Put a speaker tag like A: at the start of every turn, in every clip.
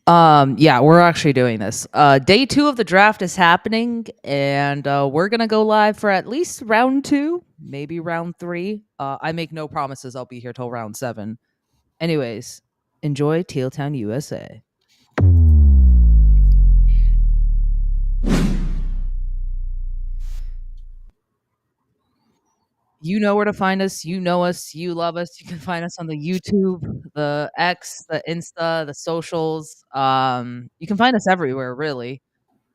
A: Yeah, we're actually doing this. Day 2 of the draft is happening, and we're gonna go live for at least round 2, maybe round 3. I make no promises I'll be here till round 7. Anyways, enjoy Teal Town, USA. You know where to find us. You know us. You love us. You can find us on the YouTube, the X, the Insta, the socials. You can find us everywhere, really.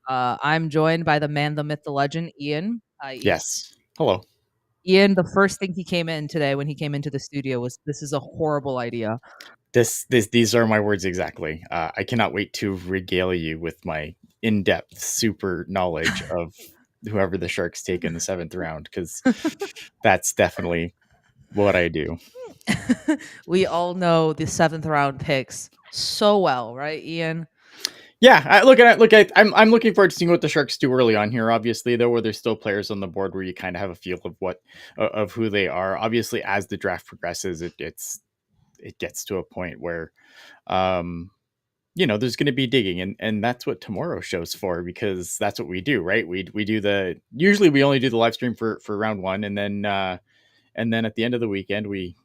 A: I'm joined by the man, the myth, the legend, Ian. Hi, Ian.
B: Yes. Hello.
A: Ian, the first thing he came in today when he came into the studio was, "This is a horrible idea."
B: These are my words exactly. I cannot wait to regale you with my in-depth super knowledge of whoever the Sharks take in the 7th round, because that's definitely what I do.
A: We all know the 7th round picks so well, right, Ian?
B: Yeah, I'm looking forward to seeing what the Sharks do early on here. Obviously, though, where there's still players on the board where you kind of have a feel of of who they are. Obviously, as the draft progresses, it gets to a point where um there's going to be digging, and that's what tomorrow shows for, because that's what we do, right? We do usually we only do the live stream for round 1, and then at the end of the weekend we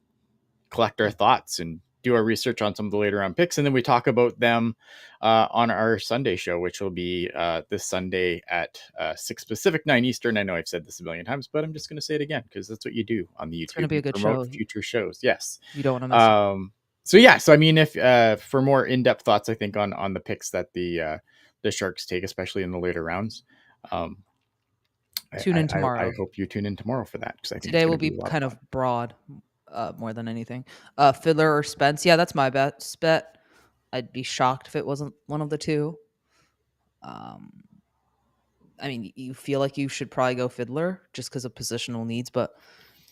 B: collect our thoughts and do our research on some of the later round picks, and then we talk about them on our Sunday show, which will be this Sunday at 6 Pacific, 9 Eastern. I know I've said this a million times, but I'm just going to say it again because that's what you do on the
A: It's gonna
B: YouTube.
A: be
B: You
A: a good
B: promote
A: show.
B: future shows. Yes.
A: You don't wanna miss it.
B: So yeah, so I mean, if for more in-depth thoughts, I think on the picks that the Sharks take, especially in the later rounds, um,
A: Tune in
B: I
A: tomorrow.
B: hope you tune in tomorrow for that, because I think it's
A: Today
B: going
A: will
B: to be
A: be
B: a lot of
A: kind
B: fun.
A: of broad, more than anything. Fiddler or Spence. Yeah, that's my best bet. I'd be shocked if it wasn't one of the two. Um, I mean, you feel like you should probably go Fiddler just because of positional needs, but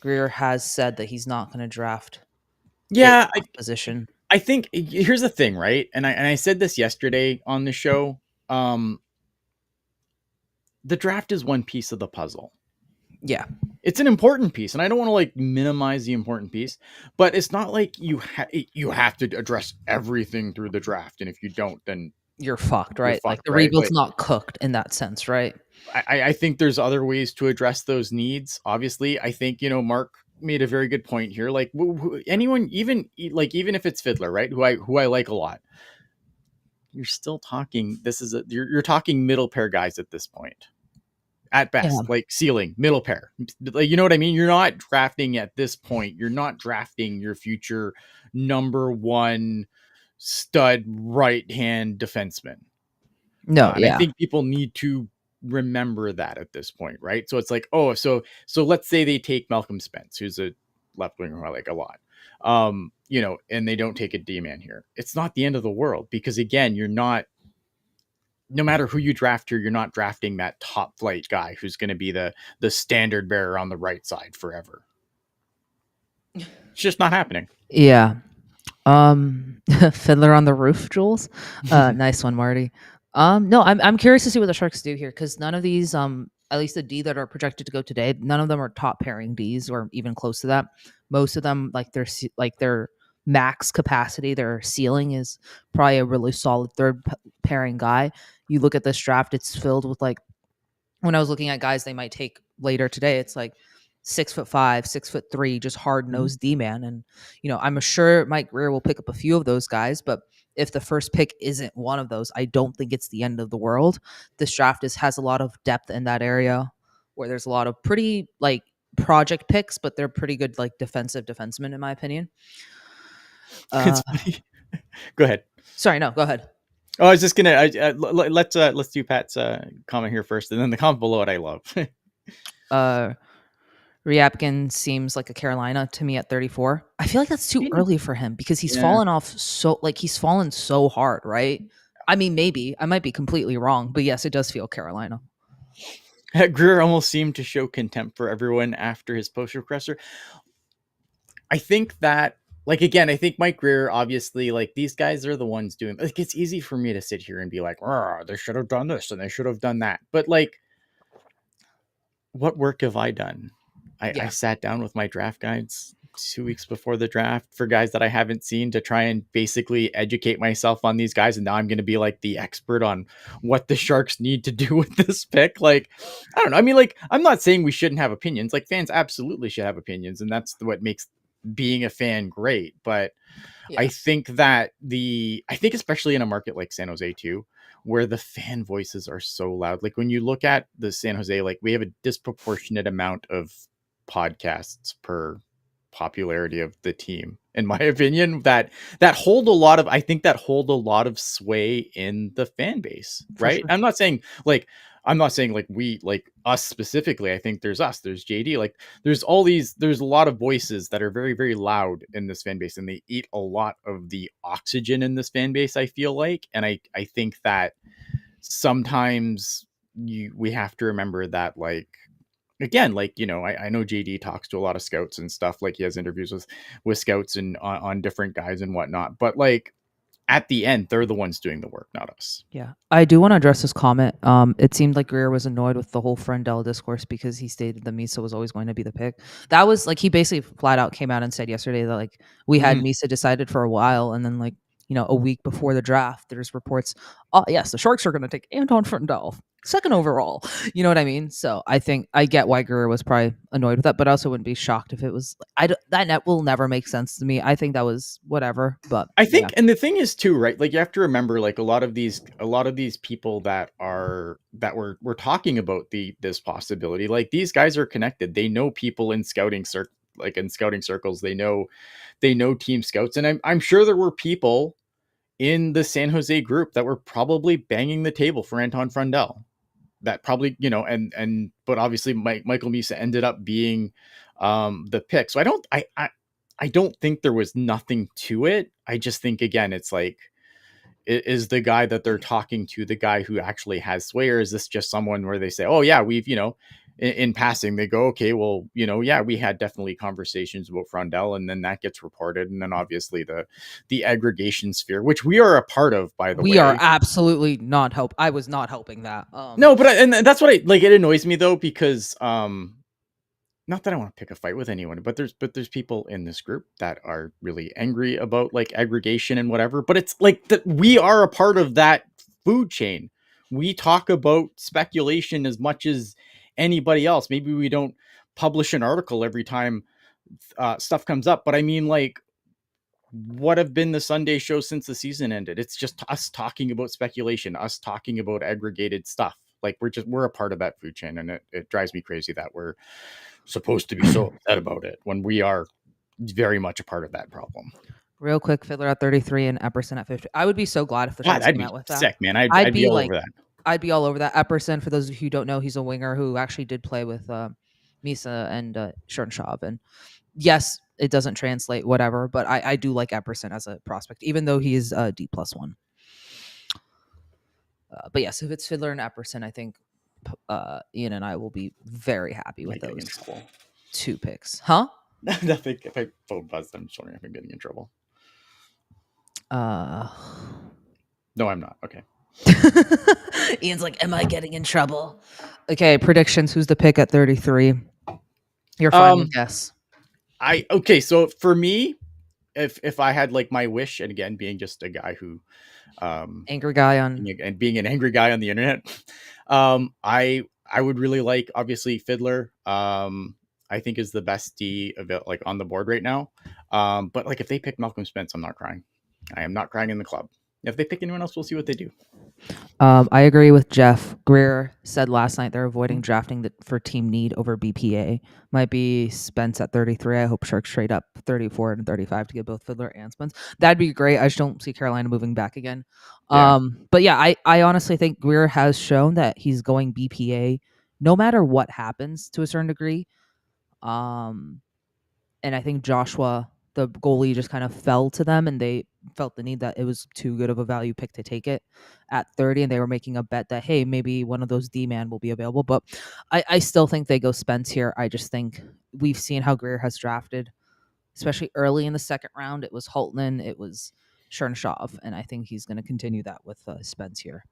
A: Greer has said that he's not going to draft it
B: Yeah,
A: off position.
B: I think here's the thing, right? And I said this yesterday on the show. Um, the draft is one piece of the puzzle.
A: Yeah.
B: It's an important piece, and I don't want to like minimize the important piece, but it's not like you have to address everything through the draft, and if you don't, then
A: You're fucked,
B: you're
A: right? Like
B: fucked,
A: the
B: right?
A: rebuild's not cooked in that sense, right?
B: I think there's other ways to address those needs. Obviously, I think Mark made a very good point here. Like anyone, even if it's Fiddler, right? Who I like a lot. You're still talking. You're talking middle pair guys at this point. At
A: Yeah.
B: best, like ceiling, middle pair. Like, you know what I mean? You're not drafting at this point. You're not drafting your future number 1 stud right hand defenseman.
A: No,
B: And I
A: yeah.
B: think people need to remember that at this point, right? So it's like, oh, so let's say they take Malcolm Spence, who's a left winger who I like a lot. And they don't take a D-man here. It's not the end of the world, because again, you're not, no matter who you draft here, you're not drafting that top flight guy who's going to be the standard bearer on the right side forever. It's just not happening.
A: Yeah. Fiddler on the Roof, Jules. Nice one, Marty. No, I'm curious to see what the Sharks do here, because none of these, at least the D that are projected to go today, none of them are top pairing Ds or even close to that. Most of them, like their max capacity, their ceiling is probably a really solid pairing guy. You look at this draft; it's filled with, like, when I was looking at guys they might take later today, it's like 6'5", 6'3", just hard nosed D man. And I'm sure Mike Greer will pick up a few of those guys, but if the first pick isn't one of those, I don't think it's the end of the world. This draft has a lot of depth in that area, where there's a lot of pretty like project picks, but they're pretty good like defensive defensemen in my opinion.
B: It's funny. Go ahead.
A: Sorry, no, go ahead.
B: Oh, I was just gonna let's do Pat's comment here first, and then the comment below it I love.
A: Ryabkin seems like a Carolina to me at 34. I feel like that's too early for him, because he's fallen off he's fallen so hard, right? I mean, maybe I might be completely wrong, but yes, it does feel Carolina.
B: Greer almost seemed to show contempt for everyone after his post requester. I think that, like, again, I think Mike Greer, obviously, like, these guys are the ones doing, like, it's easy for me to sit here and be like, they should have done this and they should have done that. But, like, what work have I done? I sat down with my draft guides 2 weeks before the draft for guys that I haven't seen to try and basically educate myself on these guys. And now I'm going to be like the expert on what the Sharks need to do with this pick. Like, I don't know. I mean, like, I'm not saying we shouldn't have opinions. Like, fans absolutely should have opinions. And that's what makes being a fan great. But
A: Yeah,
B: I think especially in a market like San Jose too, where the fan voices are so loud. Like when you look at the San Jose, like we have a disproportionate amount of podcasts per popularity of the team, in my opinion, that hold a lot of I think that hold a lot of sway in the fan base,
A: for
B: right?
A: sure.
B: I'm not saying like we like us specifically. I think there's us, there's JD, like there's a lot of voices that are very, very loud in this fan base, and they eat a lot of the oxygen in this fan base, I feel like. And I think that sometimes we have to remember that, like, again, like, I know JD talks to a lot of scouts and stuff, like he has interviews with scouts and on different guys and whatnot, but like at the end they're the ones doing the work, not us.
A: Yeah, I do want to address this comment. It seemed like Greer was annoyed with the whole Friendell discourse because he stated that Misa was always going to be the pick. That was like he basically flat out came out and said yesterday that like we had
B: Mhm.
A: Misa decided for a while, and then like a week before the draft, there's reports. Oh yes, the Sharks are going to take Anton Friendell second overall. You know what I mean? So I think I get why Greer was probably annoyed with that, but I also wouldn't be shocked if it was. That net will never make sense to me. I think that was whatever, but
B: I
A: yeah,
B: think, and the thing is too, right? Like you have to remember, like a lot of these people that we're talking about this possibility, like these guys are connected. They know people in scouting circles. They know team scouts, and I'm sure there were people in the San Jose group that were probably banging the table for Anton Frundell. That probably, but obviously Michael Misa ended up being the pick. So I don't think there was nothing to it. I just think, again, it's like, is the guy that they're talking to the guy who actually has sway, or is this just someone where they say, oh yeah, we've, in passing, they go, okay, well, yeah, we had definitely conversations about Frondell, and then that gets reported. And then obviously the aggregation sphere, which we are a part of, by the
A: we are
B: way.
A: absolutely not help. I was not helping that.
B: No, but and that's what I like. It annoys me though, because not that I want to pick a fight with anyone, but there's people in this group that are really angry about like aggregation and whatever. But it's like that we are a part of that food chain. We talk about speculation as much as anybody else. Maybe we don't publish an article every time stuff comes up, but I mean, like, what have been the Sunday shows since the season ended? It's just us talking about speculation, us talking about aggregated stuff. Like we're a part of that food chain, and it drives me crazy that we're supposed to be so upset about it when we are very much a part of that problem.
A: Real quick, Fiddler at 33 and Epperson at 50. I would be so glad if the
B: God,
A: Sharks
B: that'd
A: came
B: be
A: out with that.
B: sick, man. I'd,
A: I'd
B: I'd be
A: be
B: all
A: like,
B: over that.
A: I'd be all over that. Epperson, for those of you who don't know, he's a winger who actually did play with Misa and Chernshaw. And yes, it doesn't translate, whatever, but I do like Epperson as a prospect, even though he is a D+1. But yes, if it's Fiddler and Epperson, I think Ian and I will be very happy
B: Am I
A: with
B: getting in
A: those
B: trouble?
A: 2 picks. Huh?
B: Nothing. If I phone buzzed, I'm just wondering if I'm getting in trouble.
A: Uh,
B: No, I'm not. Okay.
A: Ian's like, am I getting in trouble? Okay, predictions. Who's the pick at 33? Your final
B: Um,
A: guess.
B: okay. So for me, if I had like my wish, and again, being just a guy who, um,
A: Angry guy on.
B: and being an angry guy on the internet, I would really like, obviously, Fiddler. I think is the best D of it, like on the board right now. But like if they pick Malcolm Spence, I'm not crying. I am not crying in the club. If they pick anyone else, we'll see what they do.
A: I agree with Jeff. Greer said last night they're avoiding drafting for team need over BPA. Might be Spence at 33. I hope Sharks trade up 34 and 35 to get both Fiddler and Spence. That'd be great. I just don't see Carolina moving back again.
B: Yeah.
A: But yeah, I honestly think Greer has shown that he's going BPA no matter what happens to a certain degree. And I think Joshua, the goalie, just kind of fell to them, and they felt the need that it was too good of a value pick to take it at 30, and they were making a bet that, hey, maybe one of those D-man will be available. But I still think they go Spence here. I just think we've seen how Greer has drafted, especially early in the second round. It was Holtman, it was Chernshaw, and I think he's going to continue that with Spence here.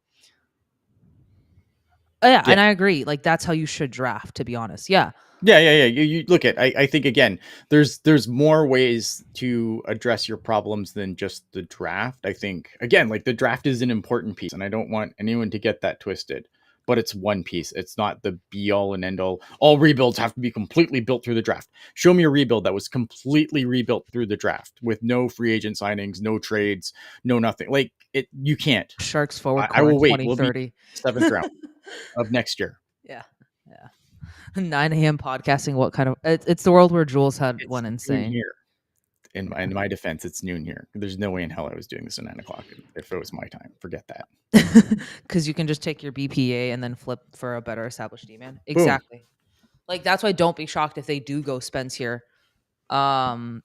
A: Oh, yeah,
B: Yeah.
A: and I agree. Like, that's how you should draft, to be honest. Yeah.
B: Yeah. You look at. I think again, there's more ways to address your problems than just the draft. I think again, like the draft is an important piece, and I don't want anyone to get that twisted. But it's one piece. It's not the be all and end all. All rebuilds have to be completely built through the draft. Show me a rebuild that was completely rebuilt through the draft with no free agent signings, no trades, no nothing. Like it, you can't.
A: Sharks forward
B: I
A: core in
B: will wait. We'll be
A: 2030.
B: seventh round of next year.
A: Yeah. Yeah. 9 a.m. podcasting. What kind of? It's the world where Jules had
B: It's
A: one
B: noon
A: insane.
B: here. In my defense, it's noon here. There's no way in hell I was doing this at 9 o'clock if it was my time. Forget that.
A: Because you can just take your BPA and then flip for a better established D-man.
B: Boom.
A: Exactly. Like, that's why don't be shocked if they do go Spence here. Um,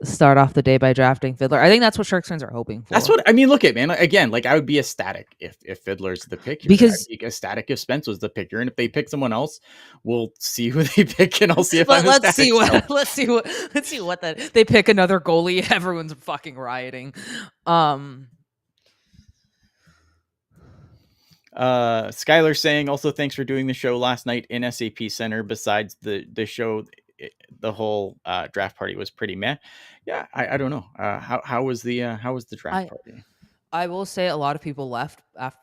A: start off the day by drafting Fiddler. I think that's what Sharks fans are hoping for.
B: That's what I mean. Look at man. Again, like I would be ecstatic if Fiddler's the pick here.
A: Because
B: I'd be ecstatic if Spence was the pick here, and if they pick someone else, we'll see who they pick, and I'll see if I'm
A: let's see
B: ecstatic.
A: what let's see what that they pick another goalie. Everyone's fucking rioting.
B: Skylar saying also thanks for doing the show last night in SAP Center. Besides the show, the whole draft party was pretty meh. Yeah, I don't know. How was the draft party?
A: I will say a lot of people left after,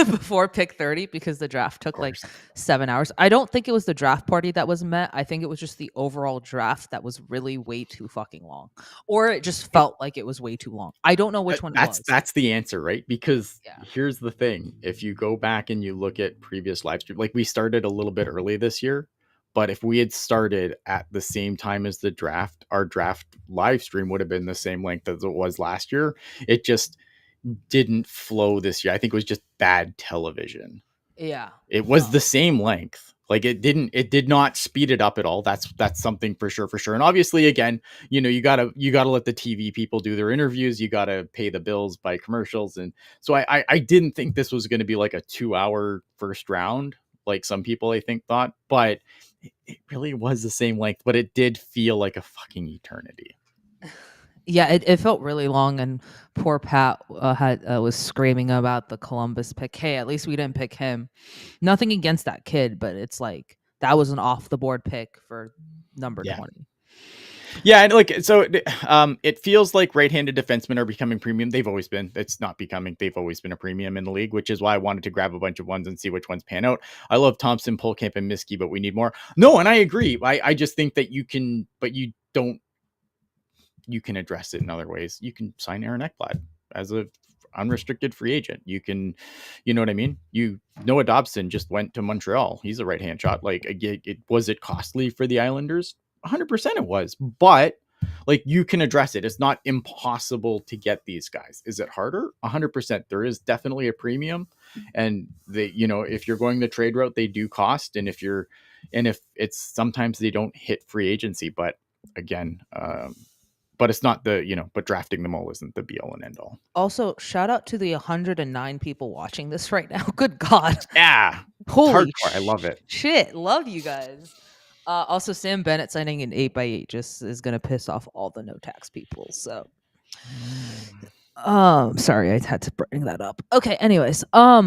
A: before pick 30 because the draft took like 7 hours. I don't think it was the draft party that was met. I think it was just the overall draft that was really way too fucking long, or it just felt like it was way too long. I don't know which one it was.
B: That's the answer, right? Because here's the thing: if you go back and you look at previous live stream, like we started a little bit early this year, but if we had started at the same time as the draft, our draft live stream would have been the same length as it was last year. It just didn't flow this year. I think it was just bad television.
A: Yeah.
B: It was the same length. Like it did not speed it up at all. That's something for sure. And obviously again, you gotta let the TV people do their interviews. You gotta pay the bills by commercials. And so I didn't think this was going to be like a 2-hour first round, like some people I think thought, but it really was the same length, but it did feel like a fucking eternity.
A: Yeah, it felt really long, and poor Pat was screaming about the Columbus pick. Hey, at least we didn't pick him. Nothing against that kid, but it's like that was an off the board pick for number 20.
B: Yeah, and like so, it feels like right-handed defensemen are becoming premium. They've always been. It's not becoming. They've always been a premium in the league, which is why I wanted to grab a bunch of ones and see which ones pan out. I love Thompson, Polkamp, and Miskey, but we need more. No, and I agree. I just think that you can, but you don't. You can address it in other ways. You can sign Aaron Ekblad as a unrestricted free agent. You can, you know what I mean? Noah Dobson just went to Montreal. He's a right-hand shot. Like, was it costly for the Islanders? 100% it was, but like you can address it. It's not impossible to get these guys. Is it harder? 100%. There is definitely a premium, and if you're going the trade route, they do cost. And if it's sometimes they don't hit free agency, but again, but it's not but drafting them all isn't the be all and end all.
A: Also, shout out to the 109 people watching this right now. Good God.
B: Yeah.
A: Holy
B: hardcore. I love it.
A: Shit. Love you guys. Also, Sam Bennett signing an 8x8 just is going to piss off all the no tax people. So, sorry, I had to bring that up. Okay. Anyways, I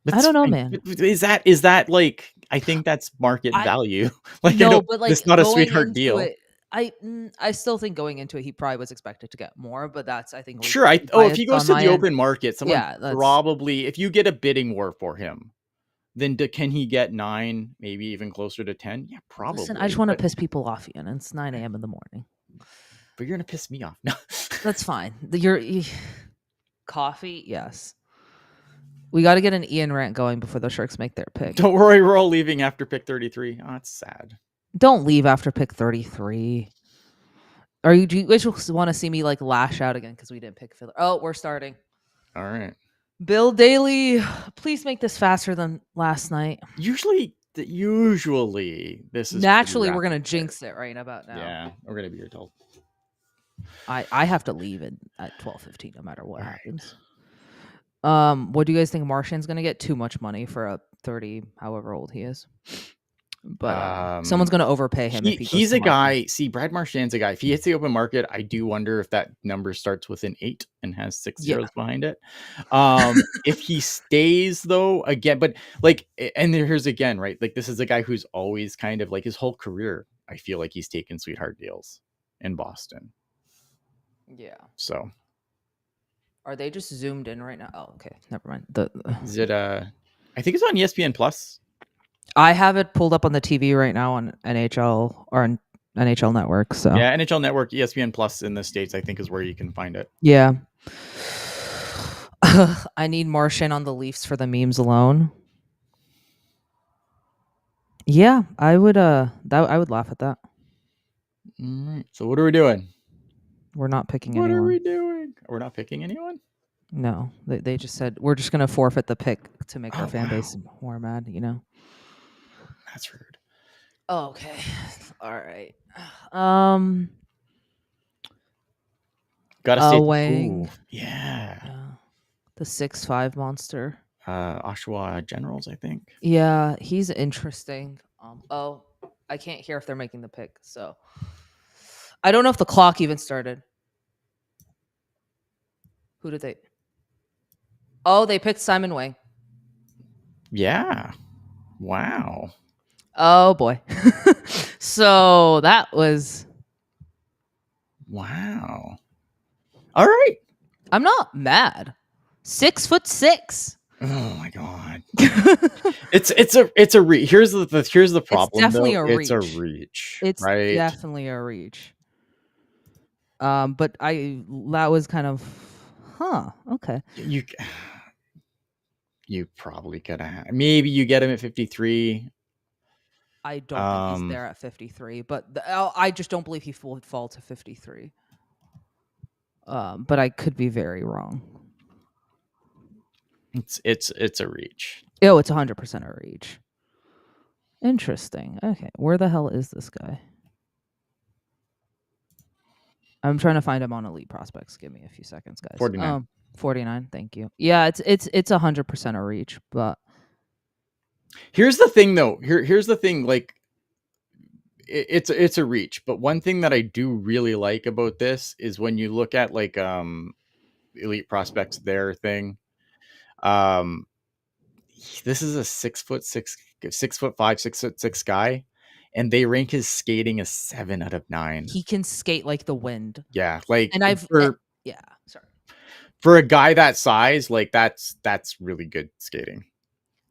A: don't know, man.
B: Is that like, I think that's market value. Like,
A: no, but like,
B: it's not a sweetheart deal.
A: I still think going into it, he probably was expected to get more, but that's, I think.
B: Sure. If he goes to the open market, someone probably, if you get a bidding war for him, then can he get 9, maybe even closer to 10? Yeah, probably.
A: Listen, I just want to piss people off, Ian. It's 9 a.m. in the morning.
B: But you're going to piss me off. No.
A: That's fine. Coffee, yes. We got to get an Ian rant going before the Sharks make their pick.
B: Don't worry, we're all leaving after pick 33. Oh, it's sad.
A: Don't leave after pick 33. Do you guys want to see me like lash out again because we didn't pick Fiddler? Oh, we're starting.
B: All right.
A: Bill Daly, please make this faster than last night.
B: Usually this is
A: naturally we're gonna jinx it right about now.
B: Yeah, we're gonna be here till
A: I have to leave at 12:15 no matter what happens. What do you guys think Martian's gonna get? Too much money for a 30, however old he is. But someone's going to overpay him if he goes
B: he's
A: to
B: a
A: market.
B: guy. See, Brad Marchand's a guy. If he hits the open market, I do wonder if that number starts with an 8 and has 6 zeros behind it. If he stays though, again, but like, and here's again, right? Like this is a guy who's always kind of like his whole career. I feel like he's taken sweetheart deals in Boston.
A: Yeah.
B: So
A: Are they just zoomed in right now? Oh, okay. Never mind.
B: is it? I think it's on ESPN Plus.
A: I have it pulled up on the TV right now on NHL or on NHL Network. So
B: yeah, NHL Network, ESPN Plus in the States, I think is where you can find it.
A: Yeah. I need Martian on the Leafs for the memes alone. Yeah, I would I would laugh at that.
B: All right. So what are we doing?
A: We're not picking
B: What
A: anyone.
B: are we doing? We're not picking anyone?
A: No. They just said we're just gonna forfeit the pick to make our fan base more mad, you know.
B: That's rude.
A: Okay. All right.
B: Gotta say
A: Wang.
B: Yeah.
A: The 6'5" monster.
B: Oshawa Generals, I think.
A: Yeah, he's interesting. I can't hear if they're making the pick, so I don't know if the clock even started. Who did they? Oh, they picked Simon Wang.
B: Yeah. Wow.
A: Oh boy. So that was
B: wow. All right.
A: I'm not mad. 6'6".
B: Oh my god. it's a reach. Here's the problem.
A: It's definitely
B: though.
A: a
B: It's a
A: reach.
B: reach.
A: It's
B: right?
A: definitely a reach. But that was kind of okay.
B: You probably could have. Maybe you get him at 53.
A: I don't think he's there at 53, but I just don't believe he would fall to 53. But I could be very wrong.
B: It's a reach.
A: Oh, it's 100% a reach. Interesting. Okay, where the hell is this guy? I'm trying to find him on Elite Prospects. Give me a few seconds, guys.
B: 49.
A: 49. Thank you. Yeah, it's 100% a reach, but
B: here's the thing, though. Here's the thing. Like, it's a reach, but one thing that I do really like about this is when you look at like Elite Prospects, their thing. This is a 6'6", 6'5", 6'6" guy, and they rank his skating as 7 out of 9.
A: He can skate like the wind.
B: Yeah, like,
A: and sorry.
B: For a guy that size, like that's really good skating.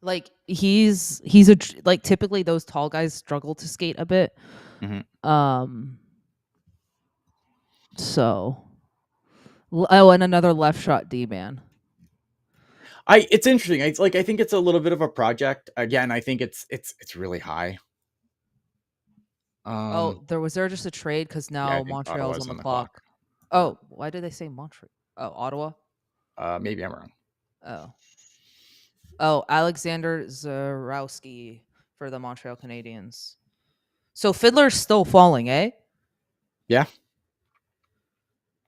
A: Like he's like typically those tall guys struggle to skate a bit.
B: Mm-hmm.
A: So, and another left shot D man.
B: It's interesting. It's like I think it's a little bit of a project. Again, I think it's really high.
A: There was just a trade because now Montreal's on the clock. Oh, why did they say Montreal? Oh, Ottawa.
B: Maybe I'm wrong.
A: Oh, Alexander Zarowski for the Montreal Canadiens. So Fiddler's still falling, eh?
B: Yeah.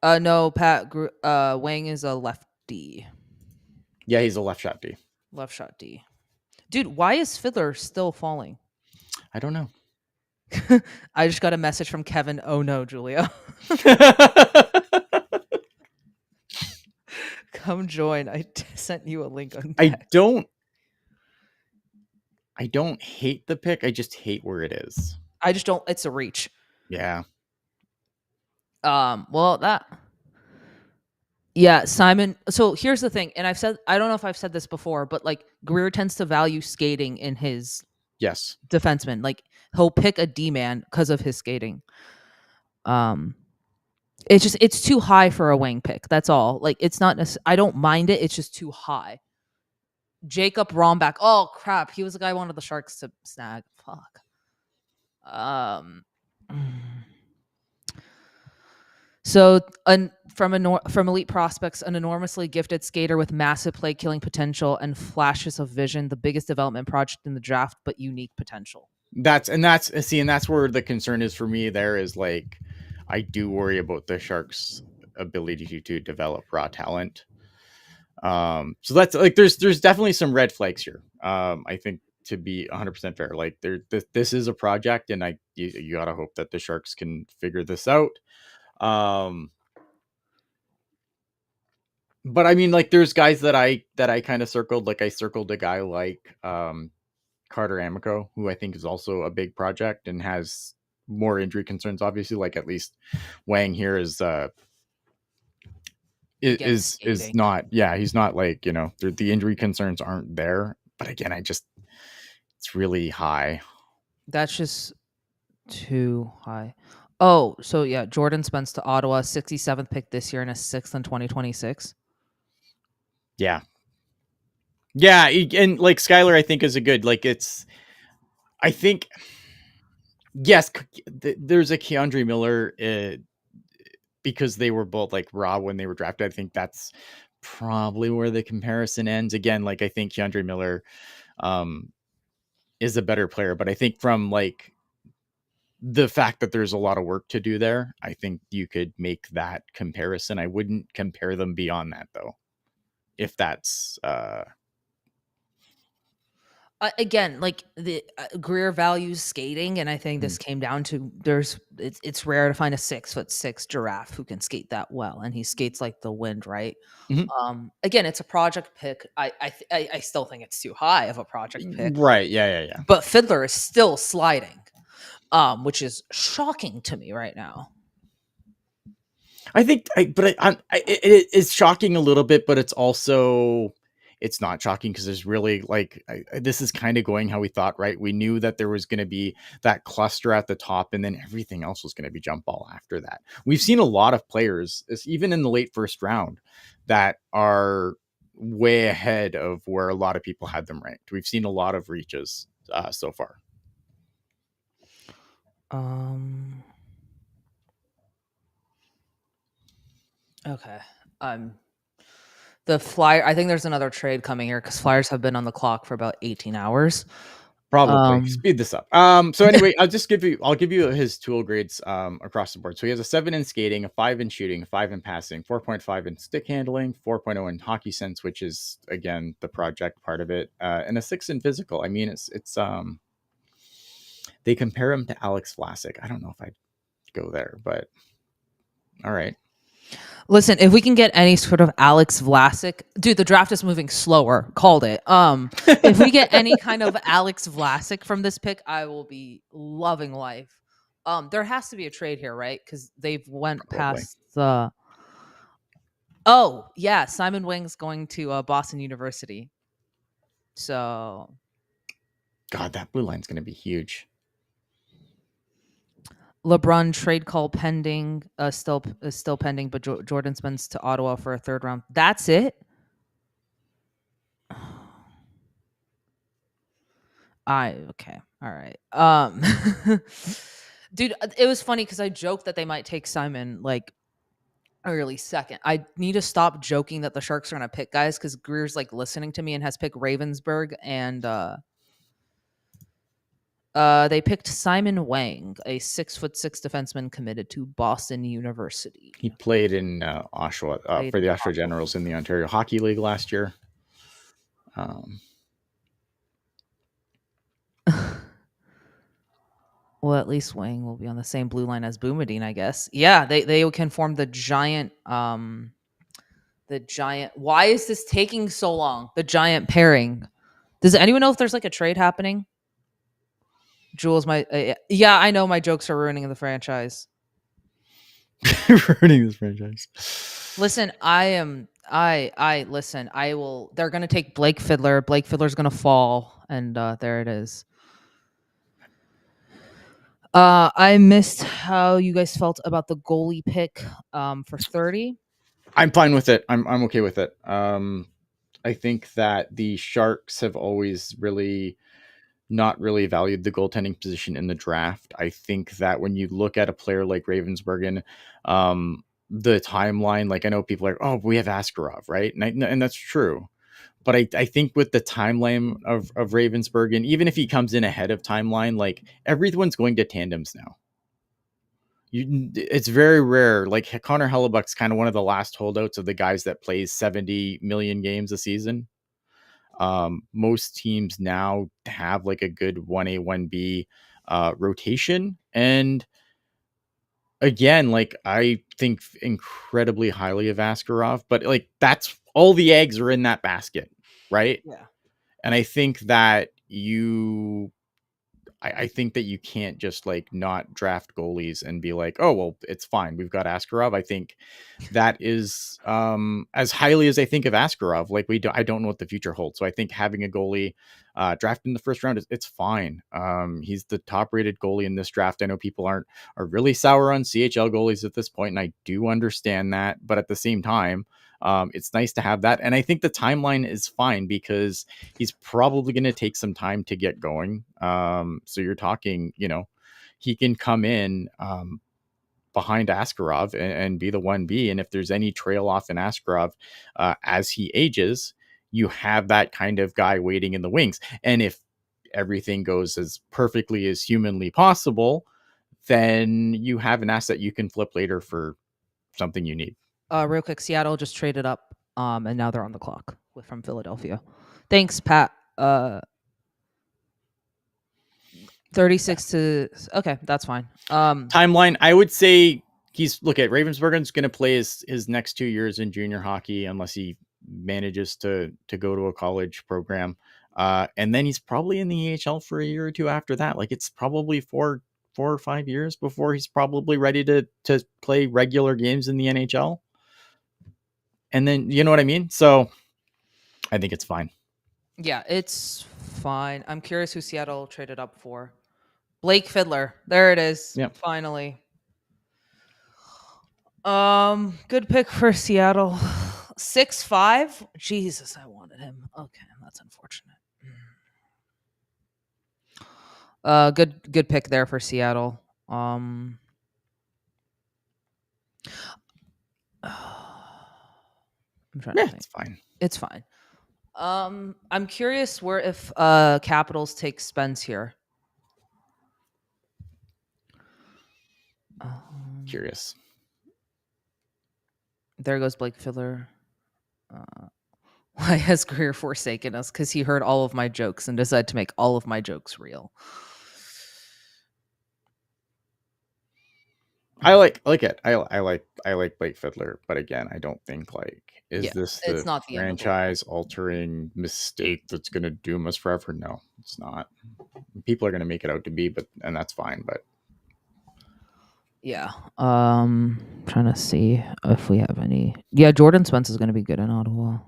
A: No, Pat. Wang is a lefty.
B: Yeah, he's a left shot D.
A: Left shot D. Dude, why is Fiddler still falling?
B: I don't know.
A: I just got a message from Kevin. Oh no, Julia. Come join. I sent you a link on text.
B: I don't hate the pick. I just hate where it is.
A: I just don't. It's a reach.
B: Yeah.
A: Well, yeah, Simon. So here's the thing, and I don't know if I've said this before, but like Greer tends to value skating in his defenseman. Like he'll pick a D man because of his skating. It's too high for a Wang pick. That's all. Like it's not. I don't mind it. It's just too high. Jacob Romback. Oh crap! He was the guy I wanted the Sharks to snag. Fuck. So, from Elite Prospects, an enormously gifted skater with massive play killing potential and flashes of vision, the biggest development project in the draft, but unique potential. That's
B: where the concern is for me. There is like, I do worry about the Sharks' ability to develop raw talent. So that's like there's definitely some red flags here. I think to be 100% fair. Like this is a project, and you gotta hope that the Sharks can figure this out. But I mean, like, there's guys that I kind of circled. Like, I circled a guy like Carter Amico, who I think is also a big project and has more injury concerns. Obviously, like, at least Wang here
A: Again,
B: is
A: skating.
B: not. Yeah, he's not, like, the injury concerns aren't there. But again, it's really high.
A: That's just too high. Oh, so yeah, Jordan Spence to Ottawa, 67th pick this year and a 6th in 2026.
B: Yeah. Yeah, and like Skylar, I think is a good, like, I think, yes, there's a Keandre Miller, because they were both like raw when they were drafted. I think that's probably where the comparison ends. Again, like, I think Keandre Miller um, is a better player, but I think from like the fact that there's a lot of work to do there, I think you could make that comparison. I wouldn't compare them beyond that, though. If that's
A: Again, like the Greer values skating, and I think this came down to it's rare to find a 6'6" giraffe who can skate that well, and he skates like the wind, right?
B: Mhm.
A: Again, it's a project pick. I still think it's too high of a project pick,
B: Right. Yeah.
A: but Fiddler is still sliding, which is shocking to me right now.
B: I think, it's shocking a little bit, but it's not shocking because there's really, like, this is kind of going how we thought, right? We knew that there was going to be that cluster at the top, and then everything else was going to be jump ball after that. We've seen a lot of players, even in the late first round, that are way ahead of where a lot of people had them ranked. We've seen a lot of reaches so far.
A: Okay. The Flyer. I think there's another trade coming here because Flyers have been on the clock for about 18 hours.
B: Probably speed this up. So anyway, I'll give you his tool grades across the board. So he has a 7 in skating, a 5 in shooting, a 5 in passing, 4.5 in stick handling, 4.0 in hockey sense, which is again the project part of it, and a 6 in physical. I mean, it's they compare him to Alex Vlasic. I don't know if I'd go there, but all right.
A: Listen, if we can get any sort of Alex Vlasic, dude, the draft is moving slower. Called it. If we get any kind of Alex Vlasic from this pick, I will be loving life. There has to be a trade here, right? Because they've went
B: Probably.
A: past the. Oh yeah, Simon Wang's going to Boston University. So
B: God, that blue line's going to be huge.
A: LeBron trade call pending, still pending, but Jordan Spence to Ottawa for a 3rd round. That's it. Okay. All right. Dude, it was funny because I joked that they might take Simon like early 2nd. I need to stop joking that the Sharks are gonna pick guys because Greer's like listening to me and has picked Ravensburg, and they picked Simon Wang, a 6'6" defenseman committed to Boston University.
B: He played in Oshawa for the Oshawa Generals in the Ontario Hockey League last year.
A: Well, at least Wang will be on the same blue line as Boumediene, I guess. Yeah, they can form the giant. Why is this taking so long? The giant pairing. Does anyone know if there's like a trade happening? Jules, yeah, I know my jokes are ruining the franchise.
B: Ruining this franchise.
A: Listen, listen. I will. They're gonna take Blake Fiddler. Blake Fiddler's gonna fall, and there it is. I missed how you guys felt about the goalie pick for 30.
B: I'm fine with it. I'm okay with it. I think that the Sharks have always not really valued the goaltending position in the draft. I think that when you look at a player like Ravensburgen, the timeline, like, I know people are, oh, we have Askarov, right? And that's true. But I think with the timeline of Ravensburgen, even if he comes in ahead of timeline, like, everyone's going to tandems now. It's very rare. Like, Connor Hellebuck's kind of one of the last holdouts of the guys that plays 70 million games a season. Most teams now have like a good 1A, 1B rotation. And again, like I think incredibly highly of Askarov, but like that's all the eggs are in that basket, right?
A: Yeah.
B: And I think that I think that you can't just like not draft goalies and be like, oh well, it's fine. We've got Askarov. I think that is as highly as I think of Askarov. Like I don't know what the future holds. So I think having a goalie drafted in the first round it's fine. He's the top rated goalie in this draft. I know people are really sour on CHL goalies at this point, and I do understand that. But at the same time, it's nice to have that. And I think the timeline is fine because he's probably going to take some time to get going. So you're talking, he can come in behind Askarov and be the 1B. And if there's any trail off in Askarov as he ages, you have that kind of guy waiting in the wings. And if everything goes as perfectly as humanly possible, then you have an asset you can flip later for something you need.
A: Real quick, Seattle just traded up, and now they're on the clock from Philadelphia. Thanks, Pat. 36 to okay, that's fine.
B: Timeline, I would say look at Ravensburgen's going to play his next 2 years in junior hockey unless he manages to go to a college program, and then he's probably in the AHL for a year or two after that. Like it's probably 4 or 5 years before he's probably ready to play regular games in the NHL. And then you know what I mean. So I think it's fine.
A: Yeah, it's fine. I'm curious who Seattle traded up for. Blake Fiddler. There it is.
B: Yep.
A: Finally. Good pick for Seattle. 6'5". Jesus, I wanted him. Okay, that's unfortunate. Good pick there for Seattle. I'm trying to think.
B: It's fine.
A: It's fine. I'm curious where if Capitals take Spence here.
B: Curious.
A: There goes Blake Fiddler. Why has Greer forsaken us? Because he heard all of my jokes and decided to make all of my jokes real.
B: I like it. I like Blake Fiddler, but again, I don't think like this
A: it's
B: the
A: not the
B: franchise altering mistake that's going to doom us forever? No, it's not. People are going to make it out to be, and that's fine. But
A: yeah, trying to see if we have any. Yeah, Jordan Spence is going to be good in Ottawa.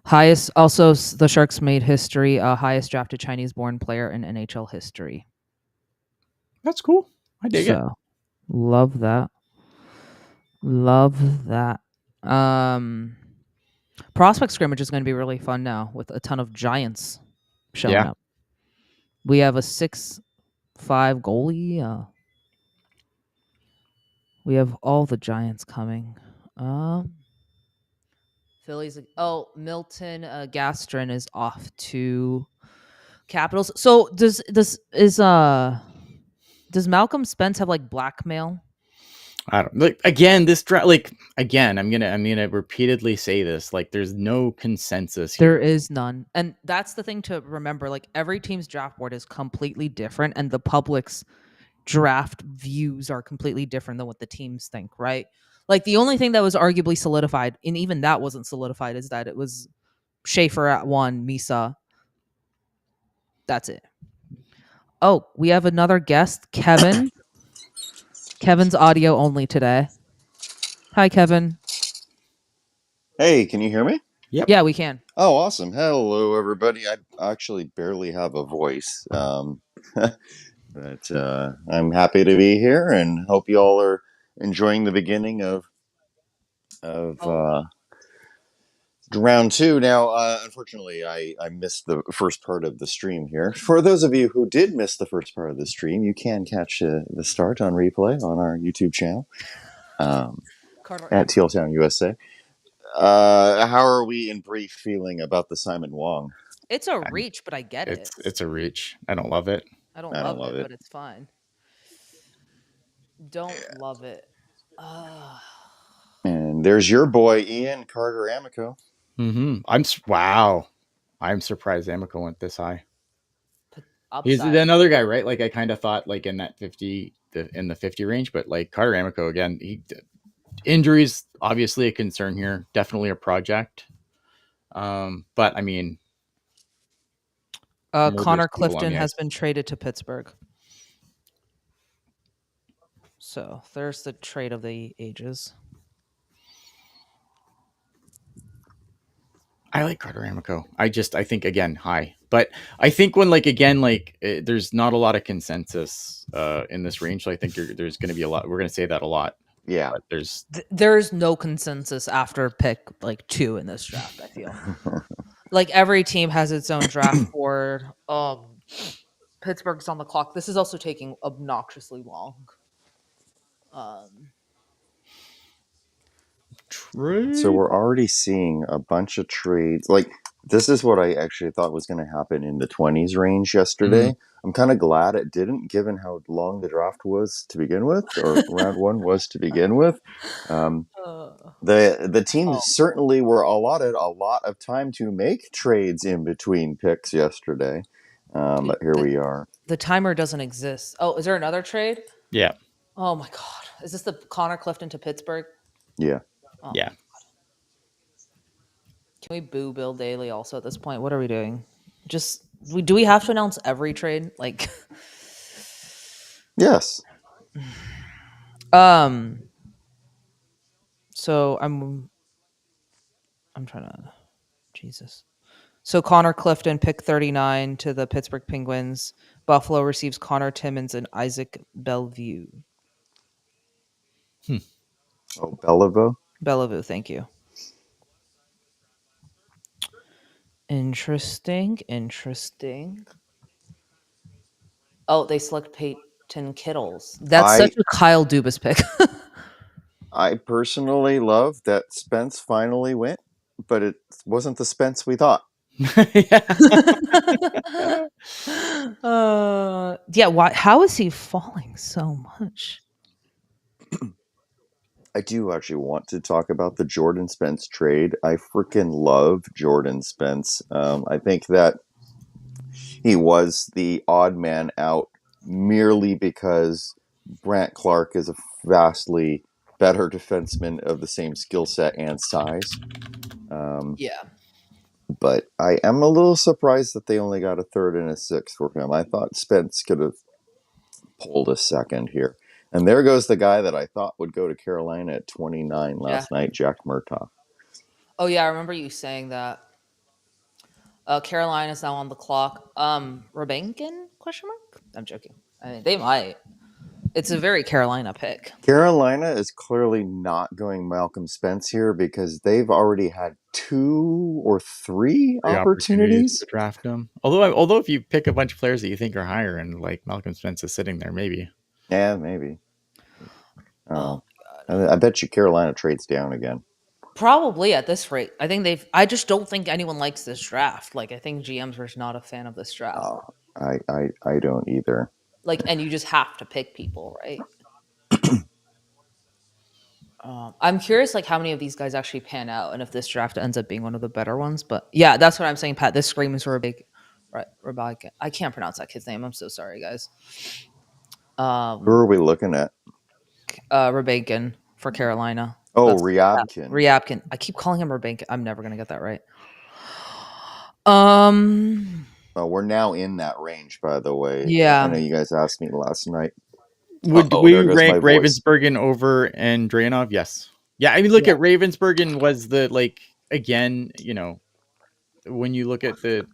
A: Highest, also the Sharks made history. Highest drafted Chinese-born player in NHL history.
B: That's cool. I dig it.
A: Love that. Love that. Prospect scrimmage is going to be really fun now with a ton of giants showing up. We have a 6'5" goalie. We have all the giants coming. Phillies. Oh, Milton Gastrin is off to Capitals. So does Malcolm Spence have like blackmail?
B: I don't like again this like again I'm gonna repeatedly say this, like there's no consensus here.
A: There is none. And that's the thing to remember, like every team's draft board is completely different and the public's draft views are completely different than what the teams think, right? Like the only thing that was arguably solidified, and even that wasn't solidified, is that it was Schaefer at 1, Misa. That's it. Oh, we have another guest, Kevin. Kevin's audio only today. Hi, Kevin.
C: Hey, can you hear me?
B: Yep.
A: Yeah, we can.
C: Oh, awesome. Hello, everybody. I actually barely have a voice. But I'm happy to be here and hope you all are enjoying the beginning of round 2. Now, unfortunately, I missed the first part of the stream here. For those of you who did miss the first part of the stream, you can catch the start on replay on our YouTube channel at Teal Town, USA. How are we in brief feeling about the Simon Wang?
A: It's a reach, but I get it.
B: It's a reach. I don't love it.
A: I don't love it, but it's fine. Don't love it.
C: And there's your boy Ian Carter Amico.
B: Wow. I'm surprised Amico went this high. He's
A: Upside.
B: another guy, right? Like I kind of thought, like in that 50, in the 50 range, but like Carter Amico again, injuries obviously a concern here, definitely a project. But I mean,
A: Connor Clifton has been traded to Pittsburgh. So there's the trade of the ages.
B: I like Carter Amico. I think again high, but I think when there's not a lot of consensus in this range, so I think there's going to be a lot. We're going to say that a lot.
C: Yeah,
B: but
A: there's no consensus after pick 2 in this draft. I feel like every team has its own draft board. Pittsburgh's on the clock. This is also taking obnoxiously long.
B: True.
C: So we're already seeing a bunch of trades. Like, this is what I actually thought was going to happen in the 20s range yesterday. I'm kind of glad it didn't, given how long the draft was to begin with, or round one was to begin with. The teams certainly were allotted a lot of time to make trades in between picks yesterday. But here we are.
A: The timer doesn't exist. Oh, is there another trade?
B: Yeah.
A: Oh my God. Is this the Connor Clifton to Pittsburgh?
C: Yeah.
A: Oh,
B: yeah.
A: Can we boo Bill Daly also at this point? What are we doing? Do we have to announce every trade? Like,
C: yes.
A: So I'm trying to, Jesus. So Connor Clifton, pick 39 to the Pittsburgh Penguins. Buffalo receives Connor Timmins and Isaac Bellevue.
C: Oh, Bellevue?
A: Bellevue, thank you. Interesting. Oh, they select Peyton Kittles. That's such a Kyle Dubas pick.
C: I personally love that Spence finally went, but it wasn't the Spence we thought.
A: Yeah. Why? How is he falling so much?
C: I do actually want to talk about the Jordan Spence trade. I freaking love Jordan Spence. I think that he was the odd man out merely because Brant Clark is a vastly better defenseman of the same skill set and size.
A: Yeah.
C: But I am a little surprised that they only got a third and a sixth for him. I thought Spence could have pulled a second here. And there goes the guy that I thought would go to Carolina at 29 last night, Jack Murtaugh.
A: Oh, yeah, I remember you saying that. Carolina's now on the clock. Rabankin? Question mark? I'm joking. I mean, they might. It's a very Carolina pick.
C: Carolina is clearly not going Malcolm Spence here because they've already had 2 or 3 opportunities
B: to draft him. Although if you pick a bunch of players that you think are higher and like Malcolm Spence is sitting there, maybe.
C: Yeah, maybe. Oh, I bet you Carolina trades down again.
A: Probably at this rate. I just don't think anyone likes this draft. Like, I think GMs are not a fan of this draft.
C: Oh, I don't either.
A: Like, and you just have to pick people, right? I'm curious, like, how many of these guys actually pan out, and if this draft ends up being one of the better ones. But yeah, that's what I'm saying, Pat. This screams Rabankin. I can't pronounce that kid's name. I'm so sorry, guys.
C: Who are we looking at?
A: Rabankin for Carolina.
C: Oh, Ryabkin.
A: Ryabkin. I keep calling him Rabankin. I'm never gonna get that right.
C: Well, we're now in that range, by the way.
A: Yeah.
C: I know you guys asked me last night.
B: Would we rank Ravensburgen over Andreanov? Yes. Yeah, I mean, look at Ravensburgen was the, like, again, you know, when you look at the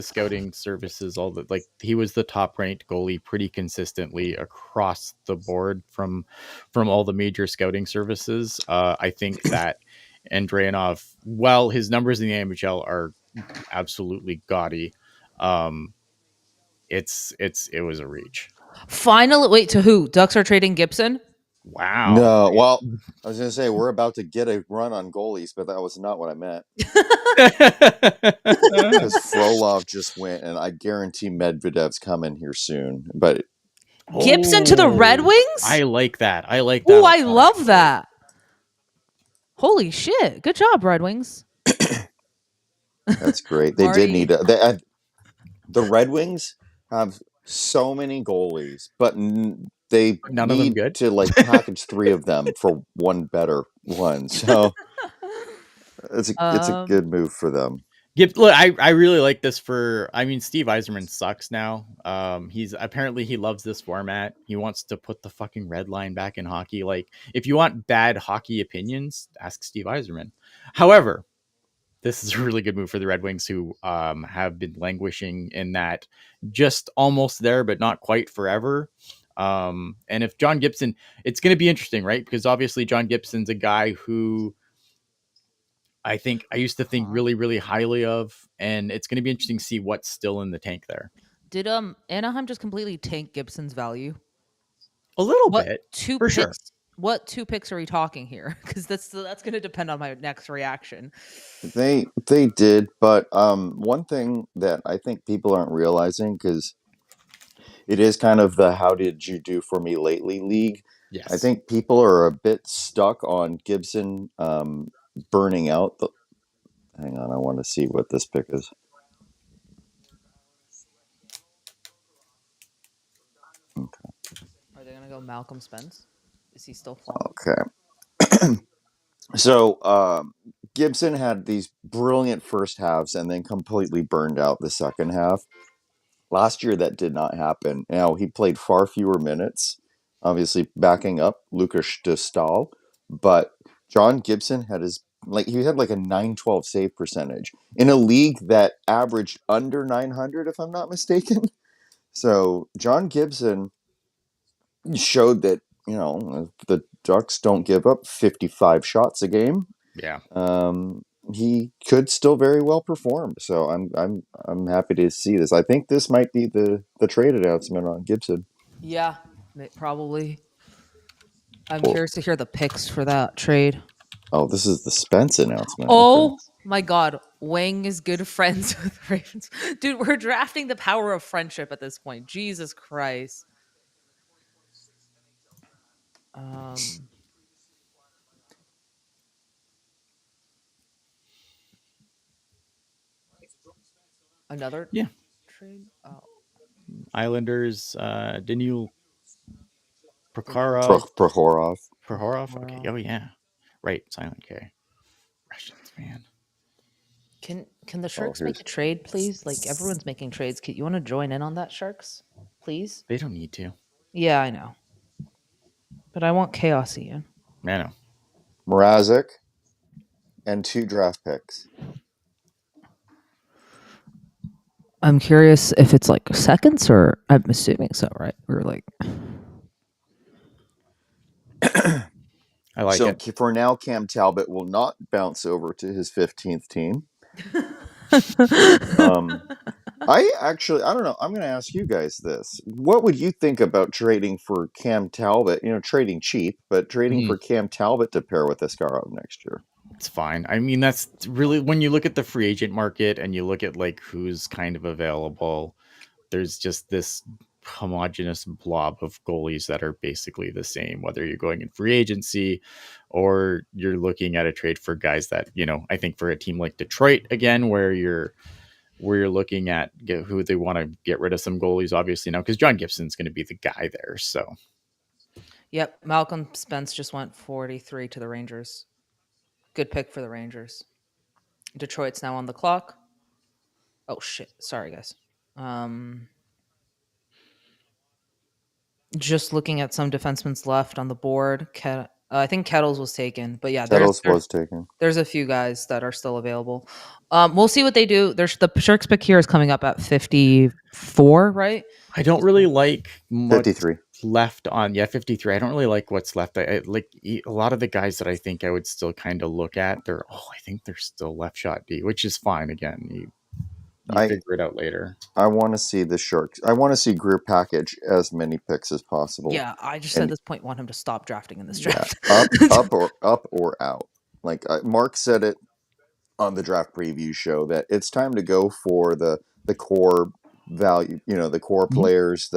B: scouting services, all the, like, he was the top ranked goalie pretty consistently across the board from all the major scouting services. I think that Andreanov, while his numbers in the NHL are absolutely gaudy, it was a reach.
A: Finally, wait, to who? Ducks are trading Gibson?
B: Wow.
C: No, well, I was going to say we're about to get a run on goalies, but that was not what I meant. Because Frolov just went, and I guarantee Medvedev's coming here soon. But
A: Gibson to the Red Wings?
B: I like that.
A: Oh, I love that. Holy shit! Good job, Red Wings.
C: That's great. They did need the Red Wings have so many goalies, but they
B: None of them
C: need
B: good.
C: to like package 3 of them for one better one. So it's a good move for them.
B: Look, I really like this for. I mean, Steve Yzerman sucks now. He loves this format. He wants to put the fucking red line back in hockey. Like, if you want bad hockey opinions, ask Steve Yzerman. However, this is a really good move for the Red Wings, who have been languishing in that just almost there, but not quite forever. And if John Gibson, it's going to be interesting, right? Because obviously John Gibson's a guy who I used to think really, really highly of, and it's going to be interesting to see what's still in the tank there.
A: Did Anaheim just completely tank Gibson's value?
B: A little bit, for
A: picks?
B: sure.
A: What 2 picks are we talking here? Because that's going to depend on my next reaction.
C: They did, but one thing that I think people aren't realizing, because it is kind of the "how did you do for me lately" league.
B: Yes,
C: I think people are a bit stuck on Gibson burning out. Hang on, I want to see what this pick is. Okay.
A: Are they going to go Malcolm Spence? Is he still flying?
C: Okay. So Gibson had these brilliant first halves and then completely burned out the second half. Last year, that did not happen. Now, he played far fewer minutes, obviously backing up Lucas de Staal, but John Gibson had he had like a 912 save percentage in a league that averaged under 900, if I'm not mistaken. So John Gibson showed that, the Ducks don't give up 55 shots a game.
B: yeah.
C: He could still very well perform. So I'm happy to see this. I think this might be the trade announcement on Gibson.
A: Yeah, probably. I'm curious to hear the picks for that trade.
C: Oh, this is the Spence announcement.
A: Oh my God, Wang is good friends with Ravens. Dude, we're drafting the power of friendship at this point. Jesus Christ. Another trade? Oh.
B: Islanders, Daniil Prokhorov.
C: Prokhorov.
B: Okay. Oh yeah. Right. Silent K. Russians, man.
A: Can the Sharks make a trade, please? Like, everyone's making trades. You want to join in on that, Sharks? Please?
B: They don't need to.
A: Yeah, I know. But I want chaos, Ian.
B: I know.
C: Mrazek and 2 draft picks.
A: I'm curious if it's like seconds, or I'm assuming so, right? Or like...
B: I like it.
C: So for now, Cam Talbot will not bounce over to his 15th team. I don't know. I'm going to ask you guys this. What would you think about trading for Cam Talbot? Trading cheap, but trading for Cam Talbot to pair with Askarov next year.
B: It's fine. I mean, that's really, when you look at the free agent market and you look at like who's kind of available, there's just this homogenous blob of goalies that are basically the same, whether you're going in free agency or you're looking at a trade for guys that, I think for a team like Detroit, again, where you're looking at who they want to get rid of some goalies, obviously now, because John Gibson's going to be the guy there. So,
A: yep, Malcolm Spence just went 43 to the Rangers. Good pick for the Rangers. Detroit's now on the clock. Oh shit! Sorry, guys. Just looking at some defensemen's left on the board. I think Kettles was taken, but yeah,
C: Kettles was taken.
A: There's a few guys that are still available. We'll see what they do. There's the Sharks pick here is coming up at 54, right?
B: I don't really like
C: 53
B: left on. Yeah, 53. I don't really like what's left. I like a lot of the guys that I think I would still kind of look at. I think they're still left shot D, which is fine. Again, you figure it out later.
C: I want to see the Sharks. I want to see Greer package as many picks as possible.
A: Yeah, I just at this point want him to stop drafting in this draft.
C: Yeah, up or out. Like Mark said it on the draft preview show, that it's time to go for the core value. The core players.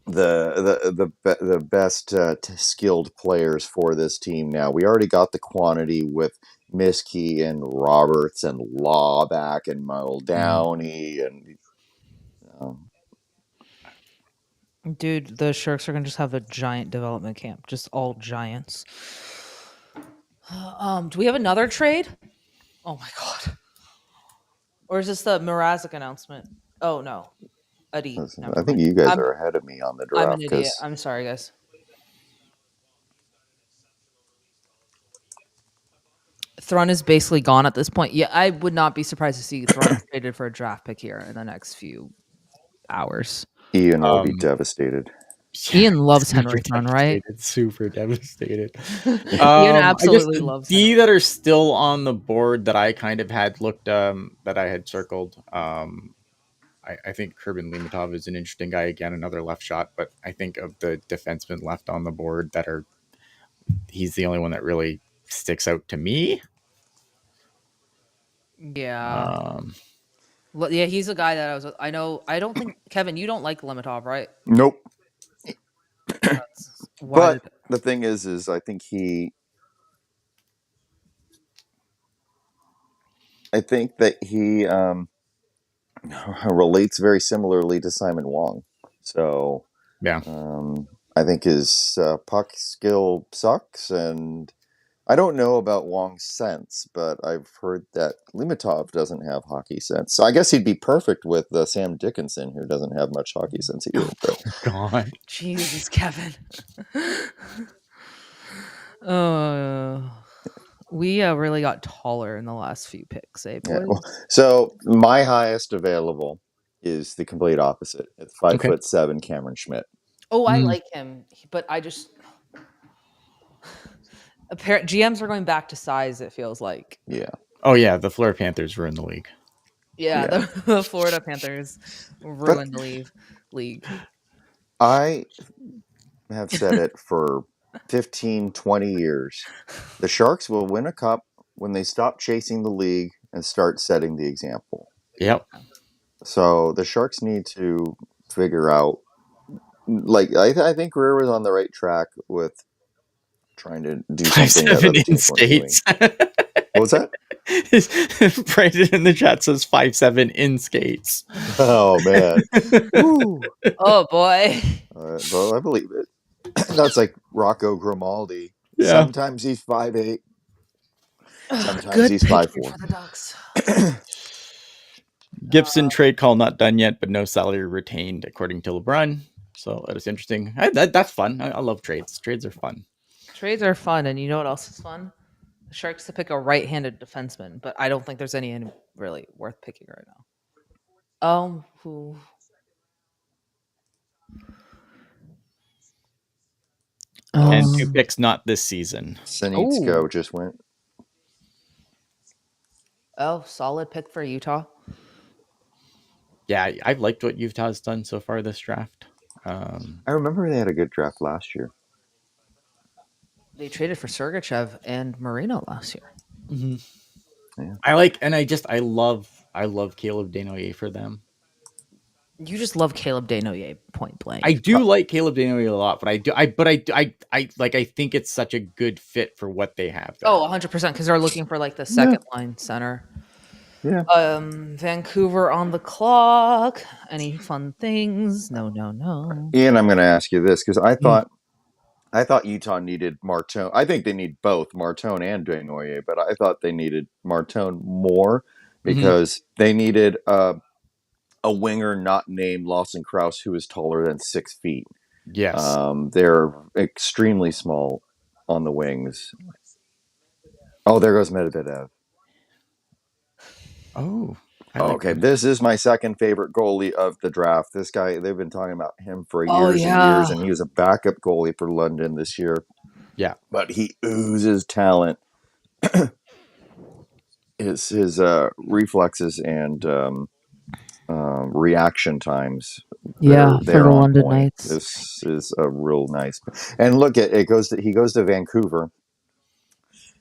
C: the best skilled players for this team now. We already got the quantity with Miskey and Roberts and Law back and Downey and
A: Dude, the Sharks are gonna just have a giant development camp, just all giants. Do we have another trade? Oh my god! Or is this the Mrazek announcement? Oh no, Adi. Never
C: I think
A: mind.
C: you guys are ahead of me on the
A: I'm
C: draft
A: an idiot.
C: because
A: I'm sorry, guys. Thrun is basically gone at this point. Yeah, I would not be surprised to see Thrun traded for a draft pick here in the next few hours.
C: Ian will be devastated.
A: Ian loves Henry Thrun, right?
B: Super devastated.
A: Ian absolutely
B: I guess
A: loves
B: D
A: Henry.
B: that are still on the board that I kind of had looked that I had circled. I think Kerbin Limitov is an interesting guy. Again, another left shot, but I think of the defensemen left on the board he's the only one that really sticks out to me.
A: Yeah. Yeah, he's a guy that I know. I don't think Kevin, you don't like Limitov, right?
C: Nope.
A: Why?
C: But the thing is I think that he relates very similarly to Simon Wang. So
B: yeah,
C: I think his puck skill sucks, and I don't know about Wang's sense, but I've heard that Limitov doesn't have hockey sense. So I guess he'd be perfect with Sam Dickinson, who doesn't have much hockey sense either. But
B: God,
A: Jesus, Kevin. We really got taller in the last few picks, eh, boys?
C: yeah, well, so my highest available is the complete opposite. It's 5'7" Cameron Schmidt.
A: Oh, I like him, but I just GMs are going back to size. It feels like.
C: Yeah.
B: Oh yeah, the Florida Panthers were in the league.
A: Yeah, the Florida Panthers ruined the league.
C: I have said it for 15, 20 years. The Sharks will win a cup when they stop chasing the league and start setting the example.
B: Yep.
C: So the Sharks need to figure out, like, I think Greer was on the right track with trying to do something that
B: 5'7"
C: other
B: in
C: teams weren't doing.
B: skates.
C: What was that?
B: Brandon in the chat says 5'7" in skates.
C: Oh man.
A: Oh boy.
C: Well, I believe it. That's like Rocco Grimaldi.
B: Yeah.
C: Sometimes he's 5'8". Sometimes he's 5'4".
A: For the Ducks.
B: Gibson trade call not done yet, but no salary retained, according to LeBron. So that is interesting. That's fun. I love trades. Trades are fun.
A: Trades are fun, and you know what else is fun? The Sharks to pick a right-handed defenseman, but I don't think there's any really worth picking right now. Who?
B: And 2 picks not this season.
C: Sinitsko just went.
A: Oh, solid pick for Utah.
B: Yeah, I've liked what Utah's done so far this draft.
C: I remember they had a good draft last year.
A: They traded for Sergachev and Marino last year.
B: Mm-hmm. Yeah. I love Caleb Desnoyers for them.
A: You just love Caleb Desnoyers, point blank.
B: I do like Caleb Desnoyers a lot, but I think it's such a good fit for what they have.
A: There. 100%, because they're looking for like the second line center.
C: Yeah.
A: Vancouver on the clock. Any fun things? No.
C: Ian, I'm going to ask you this because I thought Utah needed Martone. I think they need both Martone and Desnoyers, but I thought they needed Martone more because they needed a winger not named Lawson Krause who is taller than 6 feet.
B: Yes.
C: They're extremely small on the wings. Oh, there goes Medvedev.
B: Oh.
C: Okay, this is my second favorite goalie of the draft. This guy, they've been talking about him for years and years, and he was a backup goalie for London this year.
B: Yeah.
C: But he oozes talent. his reflexes and reaction times.
A: Yeah, for the London Knights.
C: This is a real nice. And look at it he goes to Vancouver.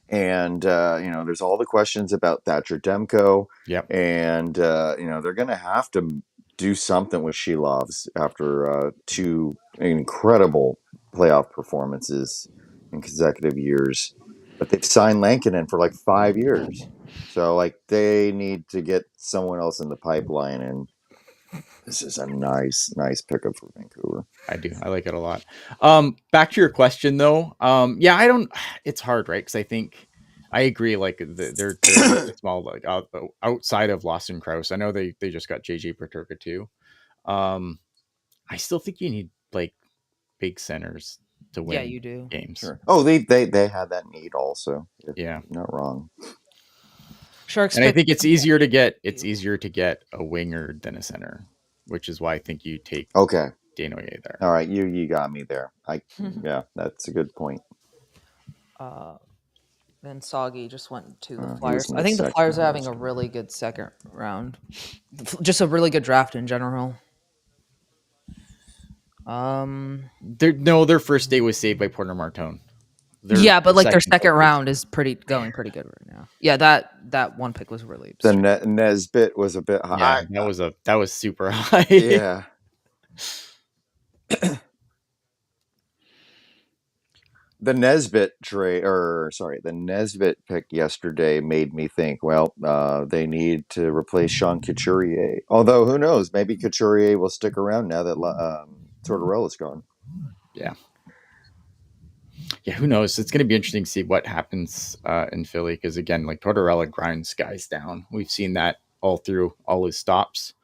C: And, there's all the questions about Thatcher Demko.
B: Yep.
C: And, they're going to have to do something with Shilovs after 2 incredible playoff performances in consecutive years. But they've signed Lankinen for like 5 years. So like they need to get someone else in the pipeline, and this is a nice pickup for Vancouver.
B: I do. I like it a lot. Back to your question though. Yeah, I don't. It's hard, right? Because I think I agree. Like they're small, like outside of Lawson Krause. I know they just got JJ Paterka too. I still think you need like big centers to win
A: you do.
B: games.
C: Sure. Oh, they had that need also.
B: Yeah,
C: not wrong.
A: Sharks,
B: and I think it's easier to get a winger than a center, which is why I think you take Desnoyers there.
C: All right, you got me there. Yeah, that's a good point.
A: Then Soggy just went to the Flyers. I think the Flyers are having a really good second round. Just a really good draft in general.
B: Their first day was saved by Porter Martone.
A: But like their second round is going pretty good right now. Yeah, that one pick was really absurd.
C: The Nesbitt was a bit high.
B: Yeah, that was super high.
C: Yeah. The Nesbitt pick yesterday made me think, well, they need to replace Sean Couturier. Although, who knows? Maybe Couturier will stick around now that Tortorella's gone.
B: Yeah. Yeah, who knows? It's going to be interesting to see what happens in Philly because, again, like Tortorella grinds guys down. We've seen that all through all his stops.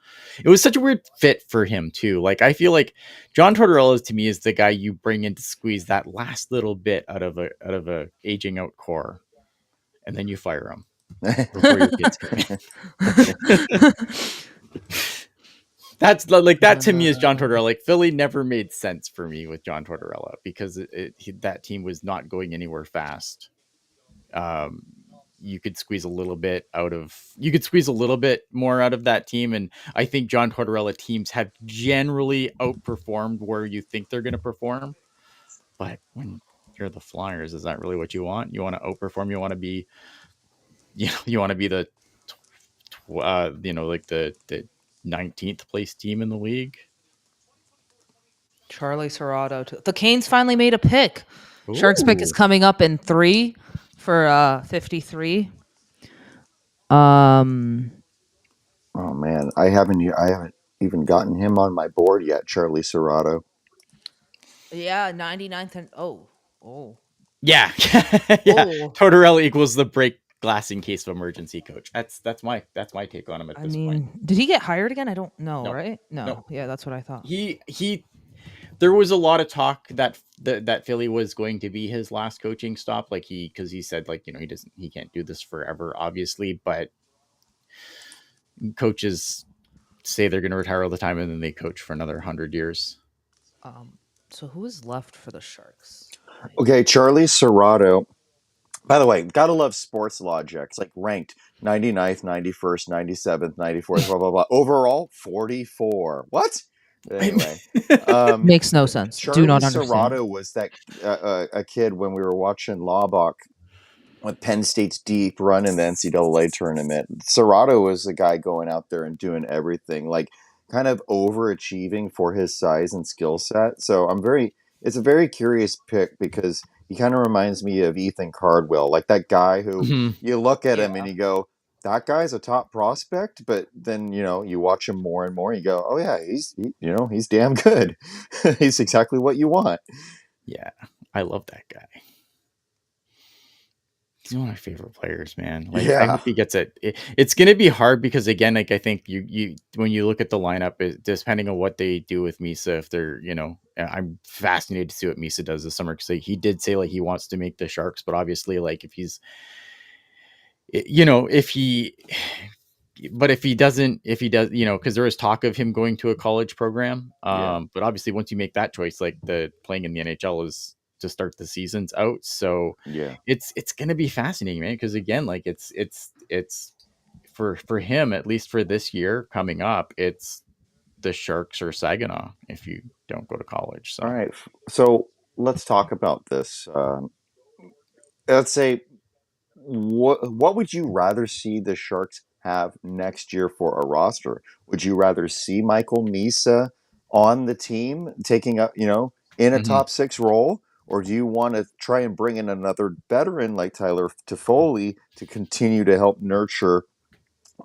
B: It was such a weird fit for him too. Like I feel like John Tortorella to me is the guy you bring in to squeeze that last little bit out of a aging out core, and then you fire him before your kids come in. That's like that to me is John Tortorella. Like Philly never made sense for me with John Tortorella because that team was not going anywhere fast. You could squeeze a little bit more out of that team. And I think John Tortorella teams have generally outperformed where you think they're going to perform. But when you're the Flyers, is that really what you want? You want to outperform. You want to be, you want to be the 19th place team in the league.
A: Charlie Serrato. The Canes finally made a pick. Ooh. Sharks pick is coming up in 3 for 53.
C: Oh man, I haven't even gotten him on my board yet, Charlie Serrato.
A: Yeah, 99th and
B: Yeah. Tortorella equals the break glass in case of emergency coach. That's my take on him at this point.
A: Did he get hired again? I don't know, right? No. Yeah, that's what I thought.
B: There was a lot of talk that Philly was going to be his last coaching stop, like because he said like he can't do this forever, obviously, but coaches say they're going to retire all the time and then they coach for another 100 years.
A: So who is left for the Sharks?
C: Okay, Charlie Serrato. By the way, gotta love sports logic. It's like ranked 99th, 91st, 97th, 94th, blah blah blah. Overall, 44. What? Anyway,
A: makes no sense.
C: Charlie
A: Do not understand.
C: Serrato was that a kid when we were watching Laubach with Penn State's deep run in the NCAA tournament. Serrato was the guy going out there and doing everything, like kind of overachieving for his size and skill set. So it's a very curious pick because he kind of reminds me of Ethan Cardwell, like that guy who you look at him and you go, that guy's a top prospect, but then, you watch him more and more and you go, oh yeah, he's damn good. He's exactly what you want.
B: Yeah. I love that guy. He's one of my favorite players, man. Like, I hope he gets it. It's going to be hard because again, like I think you when you look at the lineup, depending on what they do with Misa, if they're, I'm fascinated to see what Misa does this summer because he did say like he wants to make the Sharks, but obviously like if he does, because there is talk of him going to a college program. But obviously once you make that choice, like the playing in the NHL is to start the seasons out. So it's going to be fascinating, man. Cause again, like it's for him, at least for this year coming up, it's the Sharks or Saginaw if you don't go to college. So.
C: All right. So let's talk about this. Let's say, what would you rather see the Sharks have next year for a roster? Would you rather see Michael Misa on the team taking up, in a top 6 role? Or do you want to try and bring in another veteran like Tyler Toffoli to continue to help nurture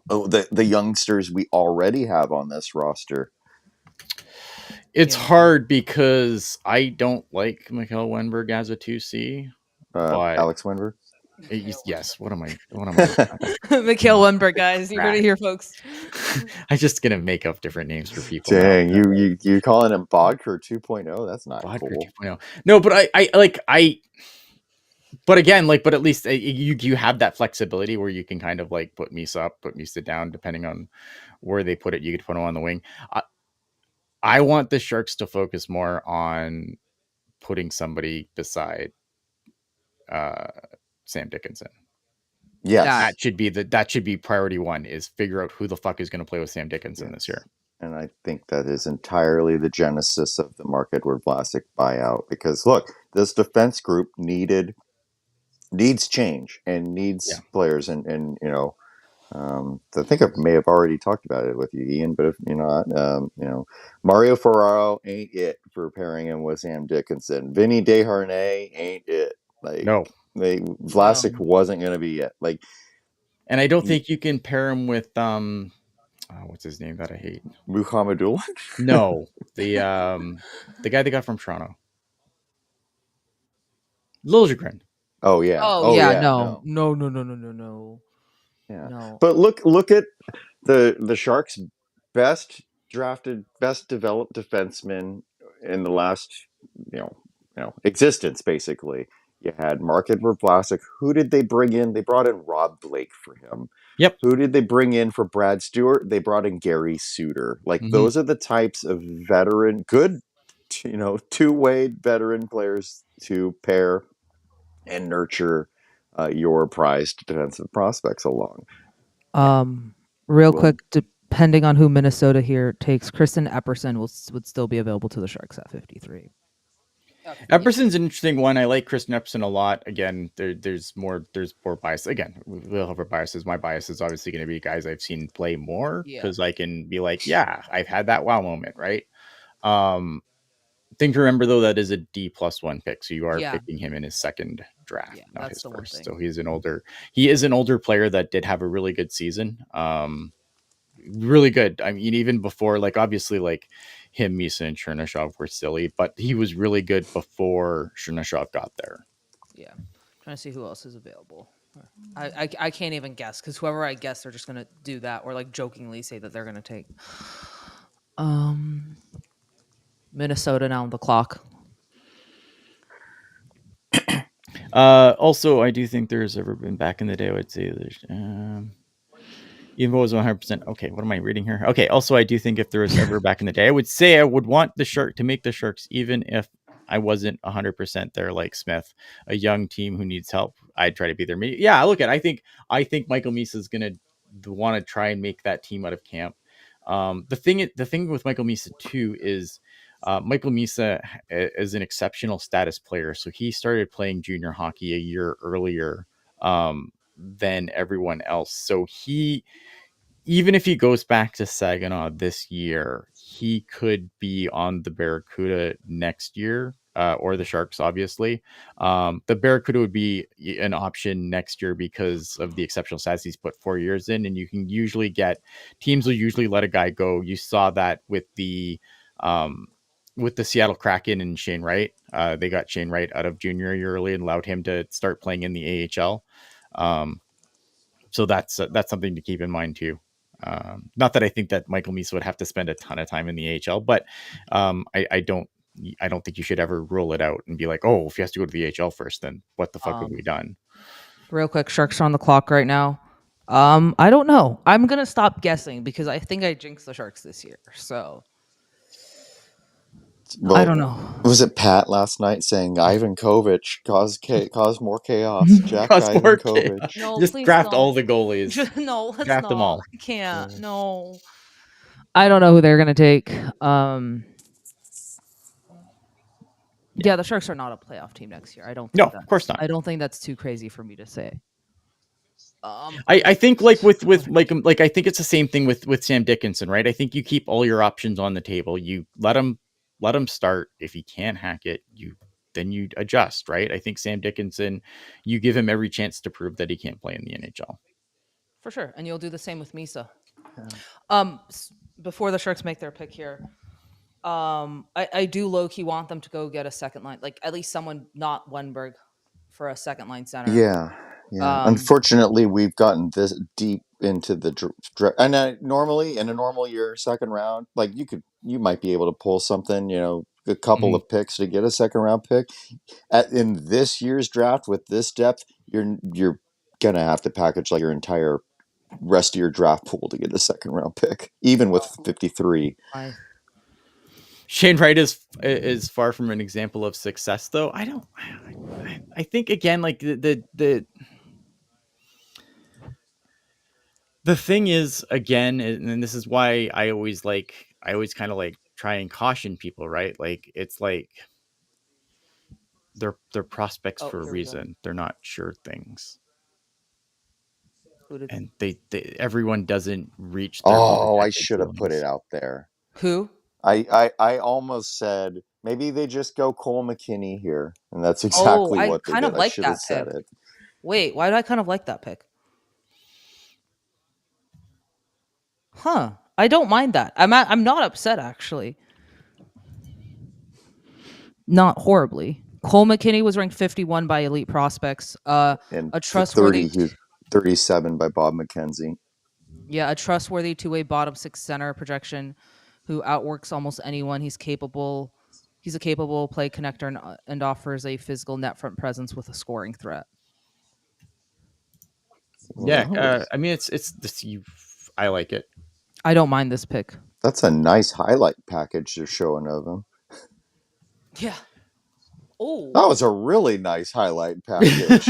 C: the youngsters we already have on this roster?
B: It's hard because I don't like Mikhail Wenberg as a 2C, but
C: Alex Wenberg?
B: yes. What am I looking at?
A: Mikhail Wenberg, guys. You heard it here, folks.
B: I'm just gonna make up different names for people.
C: Dang,
B: now.
C: you calling him Bodker 2.0? That's not
B: Vodka
C: cool.
B: 2.0. No, but but again, but at least you have that flexibility where you can kind of put Misa up, put Misa down, depending on where they put it. You could put him on the wing. I want the Sharks to focus more on putting somebody beside Sam Dickinson.
C: Yes,
B: that should be priority one, is figure out who the fuck is going to play with Sam Dickinson this year.
C: And I think that is entirely the genesis of the Mark Edward Vlasic buyout. Because look, this defense group needs change and needs players, and I think I may have already talked about it with you, Ian. But if you're not, Mario Ferraro ain't it for pairing him with Sam Dickinson. Vinny Desharnais ain't it.
B: No,
C: Vlasic wasn't going to be it.
B: And I don't think you can pair him with what's his name that I hate?
C: Muhammadullah?
B: No, the guy they got from Toronto, Liljegren.
C: Oh yeah.
A: Oh yeah. No.
C: Yeah.
A: No.
C: But look at the Sharks' best developed defenseman in the last existence, basically. You had Mark Edward Vlasic. Who did they bring in? They brought in Rob Blake for him.
B: Yep.
C: Who did they bring in for Brad Stewart? They brought in Gary Suter. Those are the types of veteran, good, two-way veteran players to pair and nurture your prized defensive prospects along.
A: Real quick, depending on who Minnesota here takes, Kristen Epperson would still be available to the Sharks at 53.
B: Epperson's an interesting one. I like Kristen Epperson a lot. Again, there's more bias. Again, we'll have our biases. My bias is obviously going to be guys I've seen play more, because I can be like, yeah, I've had that wow moment, right? Thing to remember though, that is a D+1 pick, so you are picking him in his second draft, not his first. So he is an older player that did have a really good season. Really good. I mean, even before, obviously, him, Misa, and Chernyshov were silly, but he was really good before Chernyshov got there.
A: Yeah, trying to see who else is available. I can't even guess, because whoever I guess, they're just gonna do that, or jokingly say that they're gonna take. Minnesota now on the clock.
B: Also, I do think there's ever been back in the day. I would say there's. Even though it was 100%. Okay, what am I reading here? Okay, also, I do think if there was ever back in the day, I would say I would want the Shark to make the Sharks, even if I wasn't 100% there, like Smith, a young team who needs help. I'd try to be there. Yeah, look at. I think Michael Misa is gonna want to try and make that team out of camp. The thing with Michael Misa too is Michael Misa is an exceptional status player, so he started playing junior hockey a year earlier than everyone else. So even if he goes back to Saginaw this year, he could be on the Barracuda next year, or the Sharks, obviously. The Barracuda would be an option next year because of the exceptional stats he's put 4 years in, and you can usually teams will usually let a guy go. You saw that with the Seattle Kraken and Shane Wright. They got Shane Wright out of junior year early and allowed him to start playing in the AHL. So that's something to keep in mind too. Not that I think that Michael Misa would have to spend a ton of time in the AHL, but I don't think you should ever rule it out and be like, oh, if he has to go to the AHL first, then what the fuck have we done?
A: Real quick, Sharks are on the clock right now. I don't know. I'm gonna stop guessing because I think I jinxed the Sharks this year. So I don't know.
C: Was it Pat last night saying Ivan Kovic caused more chaos? Jack Ivan Kovic.
A: No,
B: just draft all the goalies.
A: No, let's
B: draft them all.
A: I can't. No. I don't know who they're gonna take. Yeah, the Sharks are not a playoff team next year. I don't think
B: of course not.
A: I don't think that's too crazy for me to say.
B: I think like with I think it's the same thing with Sam Dickinson, right? I think you keep all your options on the table. You let him start. If he can't hack it, then you adjust, right? I think Sam Dickinson, you give him every chance to prove that he can't play in the NHL.
A: For sure, and you'll do the same with Misa.
C: Yeah.
A: Before the Sharks make their pick here, I do low key want them to go get a second line, like at least someone not Wenberg for a second line center.
C: Yeah. Unfortunately, we've gotten this deep into the draft, and normally in a normal year, second round, like you might be able to pull something, a couple of picks to get a second round pick. In this year's draft with this depth, you're gonna have to package like your entire rest of your draft pool to get a second round pick, even with 53.
B: Shane Wright is far from an example of success, though. I think again, like the thing is, again, and this is why I always kind of like try and caution people, right? Like it's like they're prospects for a reason. They're not sure things. And they everyone doesn't reach their
C: I should have put it out there.
A: Who?
C: I almost said maybe they just go Cole McKinney here, and that's exactly what they did. I should have said it.
A: Wait, why did I kind of like that pick? Huh? I don't mind that. I'm not upset actually. Not horribly. Cole McKinney was ranked 51 by Elite Prospects.
C: And
A: a trustworthy
C: 37 by Bob McKenzie.
A: Yeah, a trustworthy two-way bottom six center projection who outworks almost anyone. He's a capable play connector and offers a physical net front presence with a scoring threat.
B: Yeah, I mean it's this. I like it.
A: I don't mind this pick.
C: That's a nice highlight package they're showing of him.
A: Yeah. Oh,
C: that was a really nice highlight package.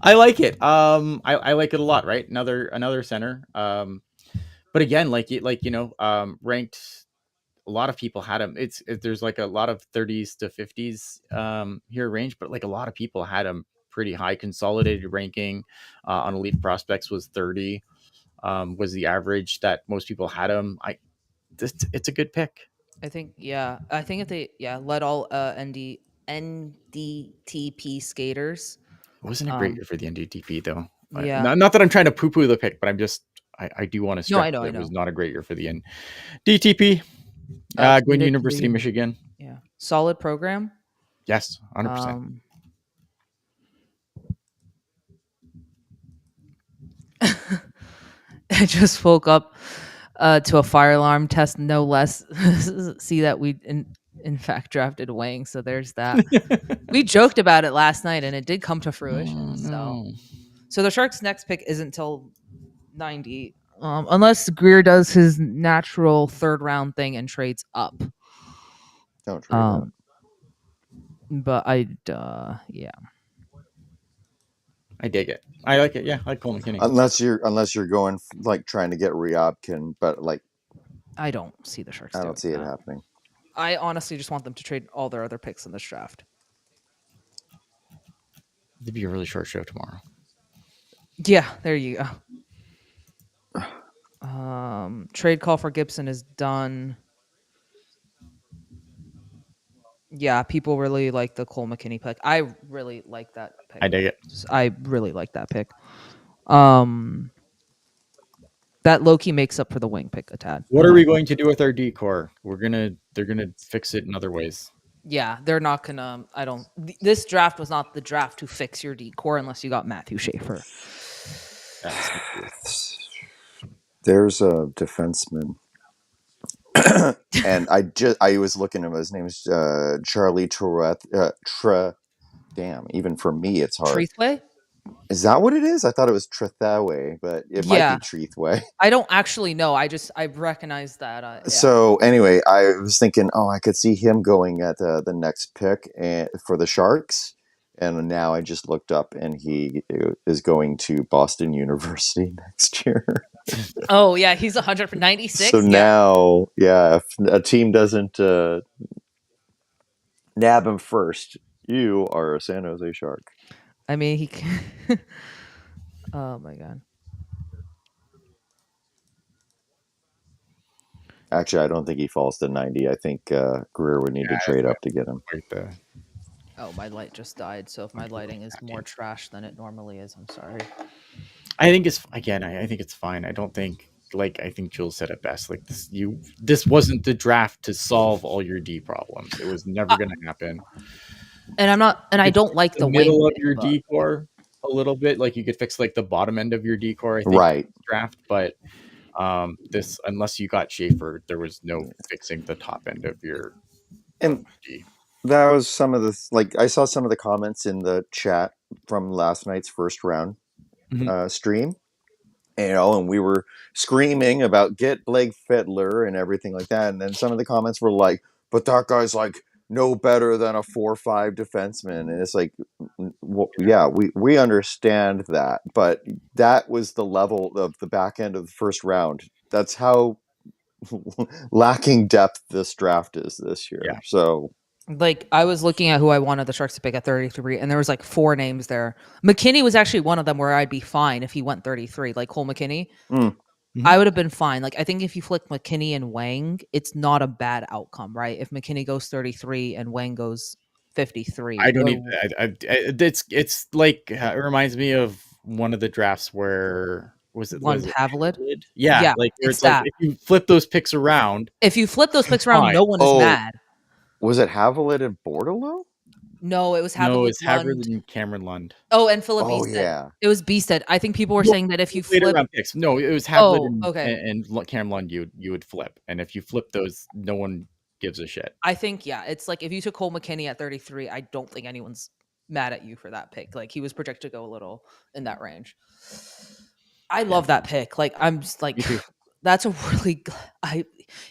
B: I like it. I like it a lot. Right, another center. But again, ranked. A lot of people had him. There's like a lot of 30s to 50s here range, but like a lot of people had him pretty high. Consolidated ranking on Elite Prospects was 30. Was the average that most people had him. It's a good pick.
A: I think if they let all NDTP skaters.
B: It wasn't a great year for the NDTP though.
A: Yeah.
B: Not that I'm trying to poo-poo the pick, but I'm just I do want to stress
A: I know.
B: it was not a great year for the NDTP. Going to University of Michigan.
A: Yeah. Solid program.
B: Yes, 100%.
A: I just woke up to a fire alarm test, no less. See that we in fact drafted Wang, so there's that. We joked about it last night, and it did come to fruition. So the Sharks' next pick isn't until 90, unless Greer does his natural third round thing and trades up.
C: Don't trade up.
A: But I
B: dig it. I like it. Yeah, I like Cole McKinney.
C: Unless you're going like trying to get Ryabkin, but like
A: I don't see the Sharks.
C: I don't see it happening.
A: I honestly just want them to trade all their other picks in this draft.
B: It'd be a really short show tomorrow.
A: Yeah, there you go. Trade call for Gibson is done. Yeah, people really like the Cole McKinney pick. I really like that pick.
B: I dig it.
A: I really like that pick. That low-key makes up for the wing pick a tad.
B: What are we going to do with our decor? They're gonna fix it in other ways.
A: Yeah, they're not gonna. This draft was not the draft to fix your decor unless you got Matthew Schaefer.
C: There's a defenseman, and I was looking at him. His name is Charlie Damn, even for me, it's hard.
A: Treathway?
C: Is that what it is? I thought it was Trethaway, but it might be Treathway.
A: I don't actually know. I recognize that.
C: So anyway, I was thinking, I could see him going at the next pick for the Sharks. And now I just looked up, and he is going to Boston University next year.
A: Oh, yeah. He's 196.
C: So now, if a team doesn't nab him first, you are a San Jose Shark.
A: I mean, he can Oh my god.
C: Actually, I don't think he falls to 90. I think Greer would need to trade up to get him.
B: Quite the
A: Oh, my light just died. So if my lighting is more trash than it normally is, I'm sorry.
B: I think it's again. I think it's fine. I don't think I think Jules said it best. Like this wasn't the draft to solve all your D problems. It was never going to happen.
A: And I'm not, and I
B: You could
A: don't
B: fix
A: like the Wang
B: middle of
A: pick,
B: your
A: but
B: D core a little bit. Like you could fix like the bottom end of your D core. I think
C: Right.
B: draft, but this unless you got Schaefer, there was no fixing the top end of your
C: And
B: D.
C: that was some of the, like, I saw some of the comments in the chat from last night's first round stream. And we were screaming about get Blake Fiddler and everything like that. And then some of the comments were like, but that guy's like no better than a 4-5 defenseman. And it's like, well, yeah, we understand that. But that was the level of the back end of the first round. That's how lacking depth this draft is this year.
B: Yeah.
C: So
A: like I was looking at who I wanted the Sharks to pick at 33, and there was like 4 names there. McKinney was actually one of them where I'd be fine if he went 33, like Cole McKinney. I would have been fine. Like I think if you flick McKinney and Wang, it's not a bad outcome, right? If McKinney goes 33 and Wang goes 53,
B: I don't even. It's like it reminds me of one of the drafts where was it
A: Havilland?
B: Yeah, like where
A: it's
B: it's like
A: that.
B: if you flip those picks around,
A: If you flip those picks around,
B: fine.
A: no one is mad.
C: Was it Havilland and Bordelot?
A: No, it was
B: No,
A: Havilland.
B: it's Haverland and Cameron Lund.
A: Oh, and Philip
C: Oh,
A: Beested.
C: yeah.
A: It was Beested. I think people were saying that if you
B: later
A: flip
B: round picks, no, it was Havilland
A: okay.
B: and Cameron Lund, you would flip, and if you flip those, no one gives a shit.
A: I think it's like if you took Cole McKinney at 33, I don't think anyone's mad at you for that pick. Like he was projected to go a little in that range. I love that pick. Like I'm just like that's a really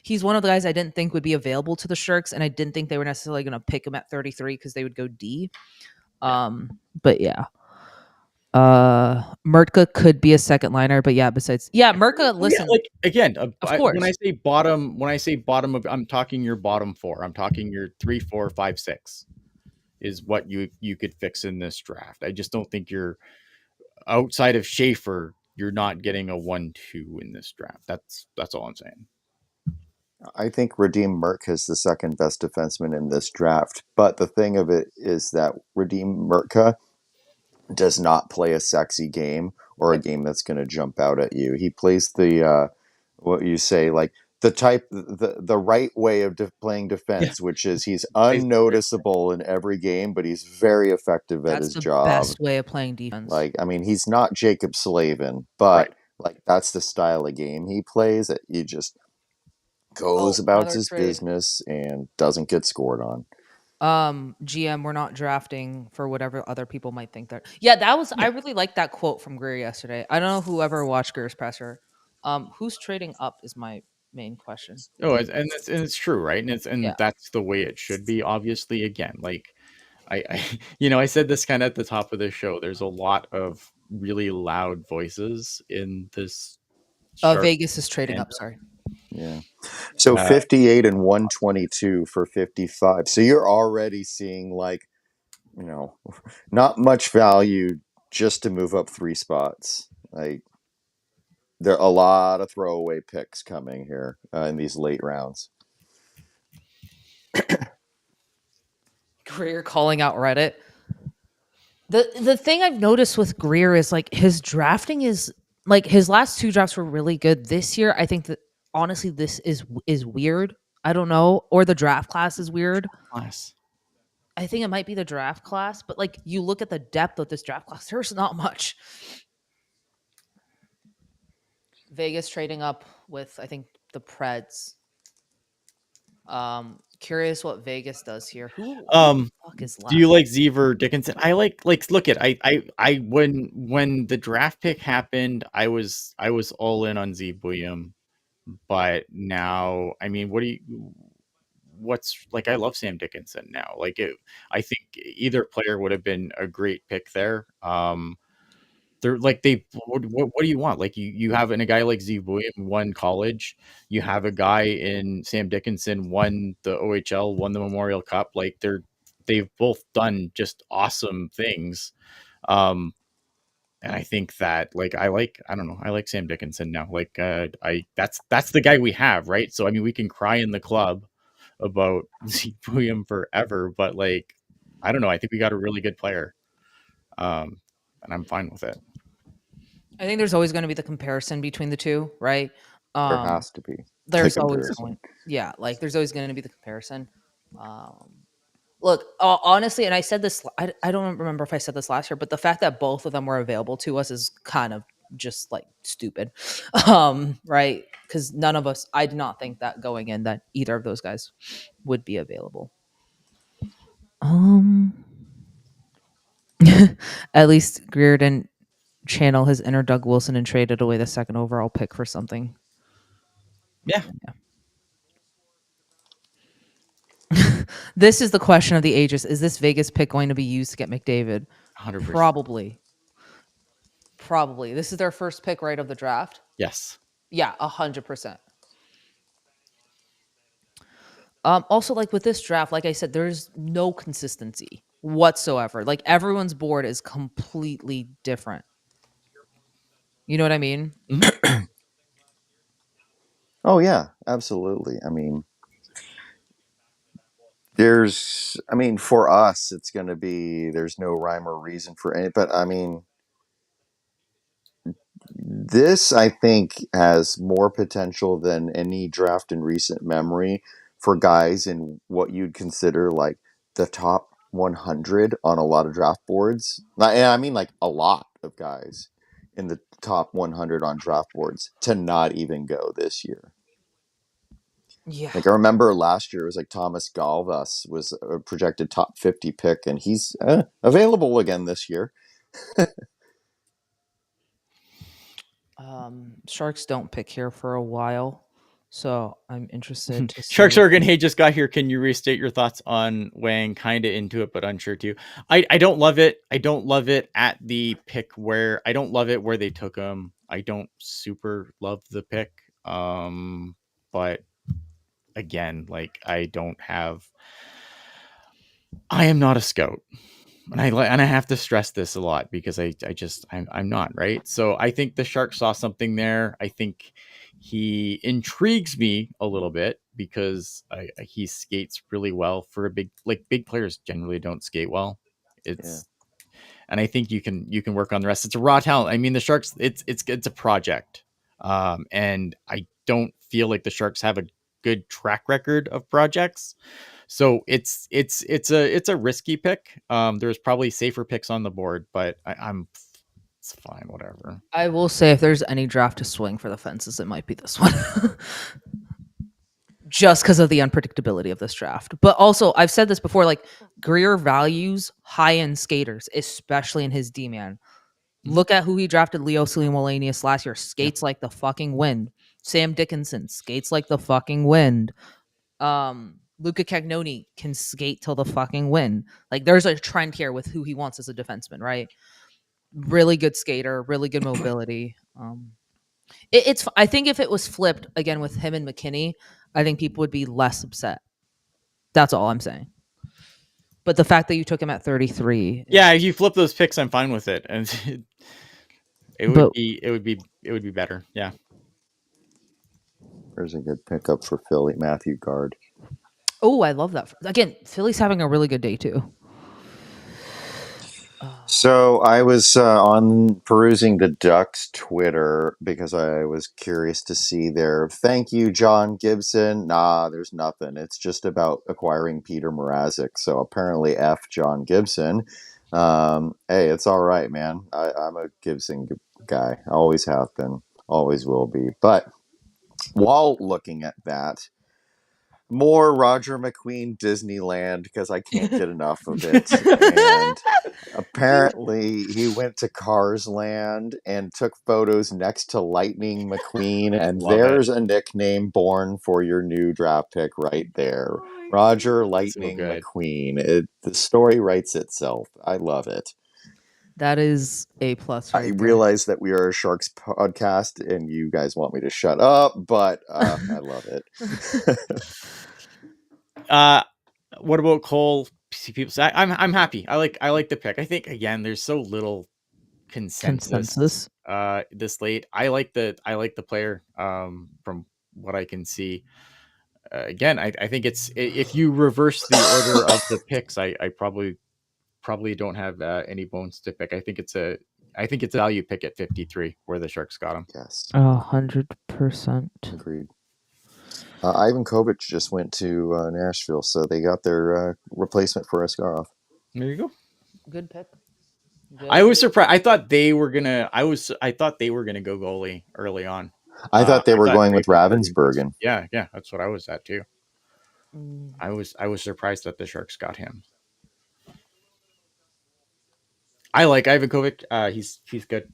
A: he's one of the guys I didn't think would be available to the Sharks, and I didn't think they were necessarily going to pick him at 33 because they would go D. But yeah. Mertka could be a second liner, but Mertka, listen.
B: Like again,
A: of course.
B: when I say bottom of, I'm talking your bottom 4. I'm talking your 3, 4, 5, 6 is what you could fix in this draft. I just don't think you're outside of Schaefer. You're not getting a 1-2 in this draft. That's all I'm saying.
C: I think Radim Merck is the second best defenseman in this draft. But the thing of it is that Radim Mertka does not play a sexy game or a game that's going to jump out at you. He plays the what you say, like the right way of playing defense, which is he's unnoticeable in every game, but he's very effective at his job.
A: Best way of playing defense.
C: Like, I mean, he's not Jacob Slavin, but like that's the style of game he plays. That he just goes about his business and doesn't get scored on.
A: GM, we're not drafting for whatever other people might think that. That was I really liked that quote from Greer yesterday. I don't know whoever watched Greer's presser. Who's trading up is my main question.
B: Oh, and it's true, right? And that's the way it should be. Obviously, again, like I I said this kind of at the top of the show. There's a lot of really loud voices in this.
A: Vegas is trading up. Sorry.
C: Yeah. So 58 and 122 for 55. So you're already seeing like, not much value just to move up 3 spots. Like there are a lot of throwaway picks coming here in these late rounds.
A: Greer calling out Reddit. The thing I've noticed with Greer is like his drafting is like his last 2 drafts were really good. This year, I think that honestly this is weird. I don't know, or the draft class is weird. I think it might be the draft class, but like you look at the depth of this draft class, there's not much. Vegas trading up with I think the Preds. Curious what Vegas does here. Who the fuck is left?
B: Do you like Zeever Dickinson? I like look at I when the draft pick happened, I was all in on Z William, but now I mean, what's like I love Sam Dickinson now. Like I think either player would have been a great pick there. They're like what do you want? Like you have a guy like Z William won college, you have a guy in Sam Dickinson won the OHL, won the Memorial Cup. Like they've both done just awesome things. And And I think that I don't know, I like Sam Dickinson now. That's the guy we have, right? So I mean, we can cry in the club about Zeke William forever, but I don't know. I think we got a really good player, and I'm fine with it.
A: I think there's always going to be the comparison between the two, right?
C: There has to be the
A: There's always
C: comparison.
A: there's always going to be the comparison. Um, Look, honestly, and I said this, I don't remember if I said this last year, but the fact that both of them were available to us is kind of just stupid. Right? Because none of us, I did not think that going in that either of those guys would be available. At least Greer didn't channel his inner Doug Wilson and traded away the second overall pick for something.
B: Yeah.
A: This is the question of the ages. Is this Vegas pick going to be used to get McDavid?
B: 100%.
A: Probably. This is their first pick, right, of the draft?
B: Yes.
A: Yeah, 100%. Also, with this draft, like I said, there's no consistency whatsoever. Everyone's board is completely different. You know what I mean?
B: Mm-hmm.
C: Oh yeah, absolutely. I mean, for us, it's going to be, there's no rhyme or reason for any, but I mean, this I think has more potential than any draft in recent memory for guys in what you'd consider the top 100 on a lot of draft boards. And I mean, a lot of guys in the top 100 on draft boards to not even go this year.
A: Yeah.
C: I remember last year it was Thomas Galvas was a projected top 50 pick, and he's available again this year.
A: Sharks don't pick here for a while, so I'm interested to see.
B: Sharks Oregon, hey, just got here. Can you restate your thoughts on Wang? Kind of into it, but unsure too. I don't love it. I don't love it at the pick where I don't love it where they took him. I don't super love the pick. But again, I am not a scout. And I have to stress this a lot because I'm not, right. So I think the Sharks saw something there. I think he intrigues me a little bit because he skates really well for a big players generally don't skate well. And I think you can work on the rest. It's a raw talent. I mean, the Sharks, it's a project. And I don't feel like the Sharks have a good track record of projects. So it's a risky pick. There's probably safer picks on the board, but it's fine, whatever.
A: I will say if there's any draft to swing for the fences, it might be this one. Just because of the unpredictability of this draft. But also, I've said this before, Greer values high-end skaters, especially in his D-man. Look at who he drafted, Leo Slimolanius last year. Skates like the fucking wind. Sam Dickinson skates like the fucking wind. Luca Cagnoni can skate till the fucking wind. There's a trend here with who he wants as a defenseman, right? Really good skater, really good mobility. I think if it was flipped again with him and McKinney, I think people would be less upset. That's all I'm saying. But the fact that you took him at 33,
B: yeah, if you flip those picks, I'm fine with it, and it would be better. Yeah.
C: There's a good pickup for Philly, Matthew Guard.
A: Oh, I love that. Again, Philly's having a really good day too.
C: So I was on perusing the Ducks Twitter because I was curious to see their thank you, John Gibson. Nah, there's nothing. It's just about acquiring Peter Mrazek. So apparently F John Gibson. Hey, it's all right, man. I'm a Gibson guy. I always have been. Always will be. But while looking at that, more Roger McQueen Disneyland because I can't get enough of it. And apparently he went to Cars Land and took photos next to Lightning McQueen, and there's a nickname born for your new draft pick right there. Roger Lightning McQueen. The story writes itself. I love it.
A: That is A+.
C: I realize that we are a Sharks podcast and you guys want me to shut up, but I love it.
B: What about Cole? People say I'm happy. I like the pick. I think again, there's so little
A: Consensus.
B: this late. I like the player from what I can see. Again, I think it's if you reverse the order of the picks, I probably don't have any bones to pick. I think it's a value pick at 53 where the Sharks got him.
C: Yes,
A: 100%.
C: agreed. Ivan Kovic just went to Nashville, so they got their replacement for Askarov.
B: There you go.
A: Good pick.
B: I was surprised. I thought they were gonna. I thought they were gonna go goalie early on.
C: I thought they were going with
B: Ravenberg
C: Ravensburgen.
B: Yeah, that's what I was at too.
A: Mm.
B: I was surprised that the Sharks got him. I like Ivan Kovic. He's good.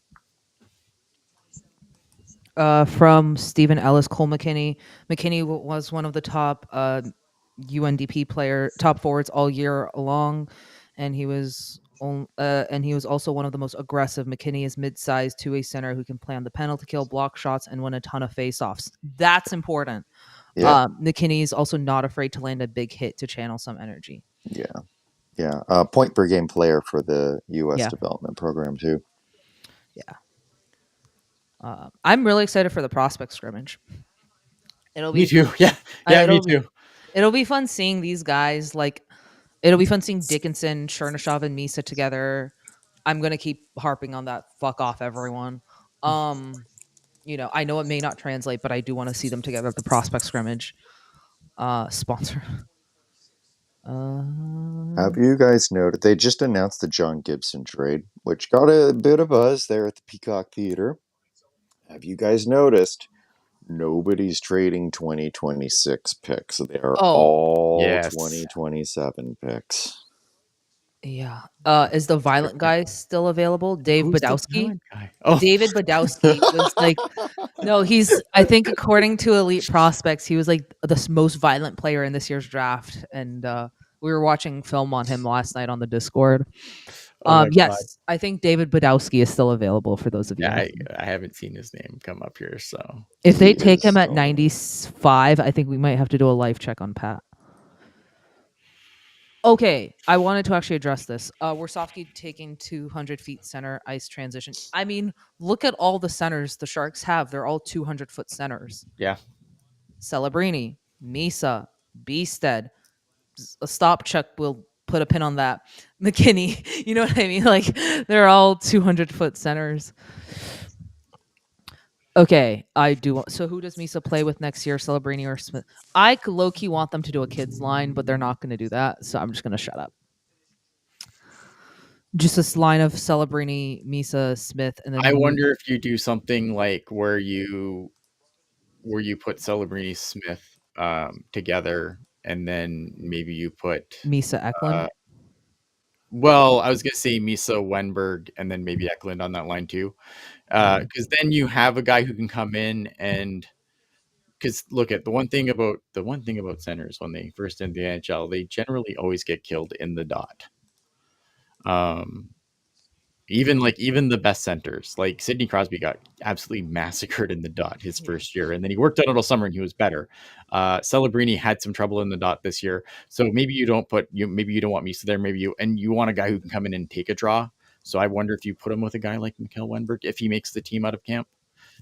A: From Stephen Ellis, Cole McKinney. McKinney was one of the top UNDP top forwards all year long, and he was also one of the most aggressive. McKinney is mid-sized two-way center who can play on the penalty kill, block shots, and win a ton of face-offs. That's important.
C: Yeah.
A: McKinney is also not afraid to land a big hit to channel some energy.
C: Yeah. Point per game player for the U.S. development program too.
A: Yeah. I'm really excited for the prospect scrimmage.
B: Me too. Yeah, me too.
A: It'll be fun seeing these guys. It'll be fun seeing Dickinson, Chernyshov, and Misa together. I'm gonna keep harping on that. Fuck off, everyone. I know it may not translate, but I do want to see them together at the prospect scrimmage. Sponsor.
C: Have you guys noted they just announced the John Gibson trade, which got a bit of buzz there at the Peacock Theater? Have you guys noticed nobody's trading 2026 picks? They are all 2027 picks.
A: Yeah. Is the violent guy still available? Dave Badowski?
B: Oh.
A: David Badowski was I think according to Elite Prospects, he was like the most violent player in this year's draft. And we were watching film on him last night on the Discord. Yes, I think David Badowski is still available for those of you.
B: I haven't seen his name come up here. So
A: if they take him at 95, I think we might have to do a life check on Pat. Okay, I wanted to actually address this. Warsofsky taking 200 feet center ice transition. I mean, look at all the centers the Sharks have. They're all 200-foot centers.
B: Yeah.
A: Celebrini, Misa, Beasted. A stop check will put a pin on that. McKinney, you know what I mean? Like, they're all 200-foot centers. Okay, I do. So who does Misa play with next year, Celebrini or Smith? I low-key want them to do a kids line, but they're not going to do that, so I'm just going to shut up. Just this line of Celebrini, Misa, Smith, and then
B: I wonder if you do something like where you put Celebrini, Smith together, and then maybe you put
A: Misa, Eklund.
B: Well, I was going to say Misa, Wenberg, and then maybe Eklund on that line too. Because then you have a guy who can come in and because look at the one thing about centers when they first enter the NHL, they generally always get killed in the dot. Even the best centers, like Sidney Crosby got absolutely massacred in the dot his first year, and then he worked out all summer and he was better. Celebrini had some trouble in the dot this year, so maybe you don't want Misa there. Maybe you want a guy who can come in and take a draw. So I wonder if you put him with a guy like Mikkel Wenberg if he makes the team out of camp.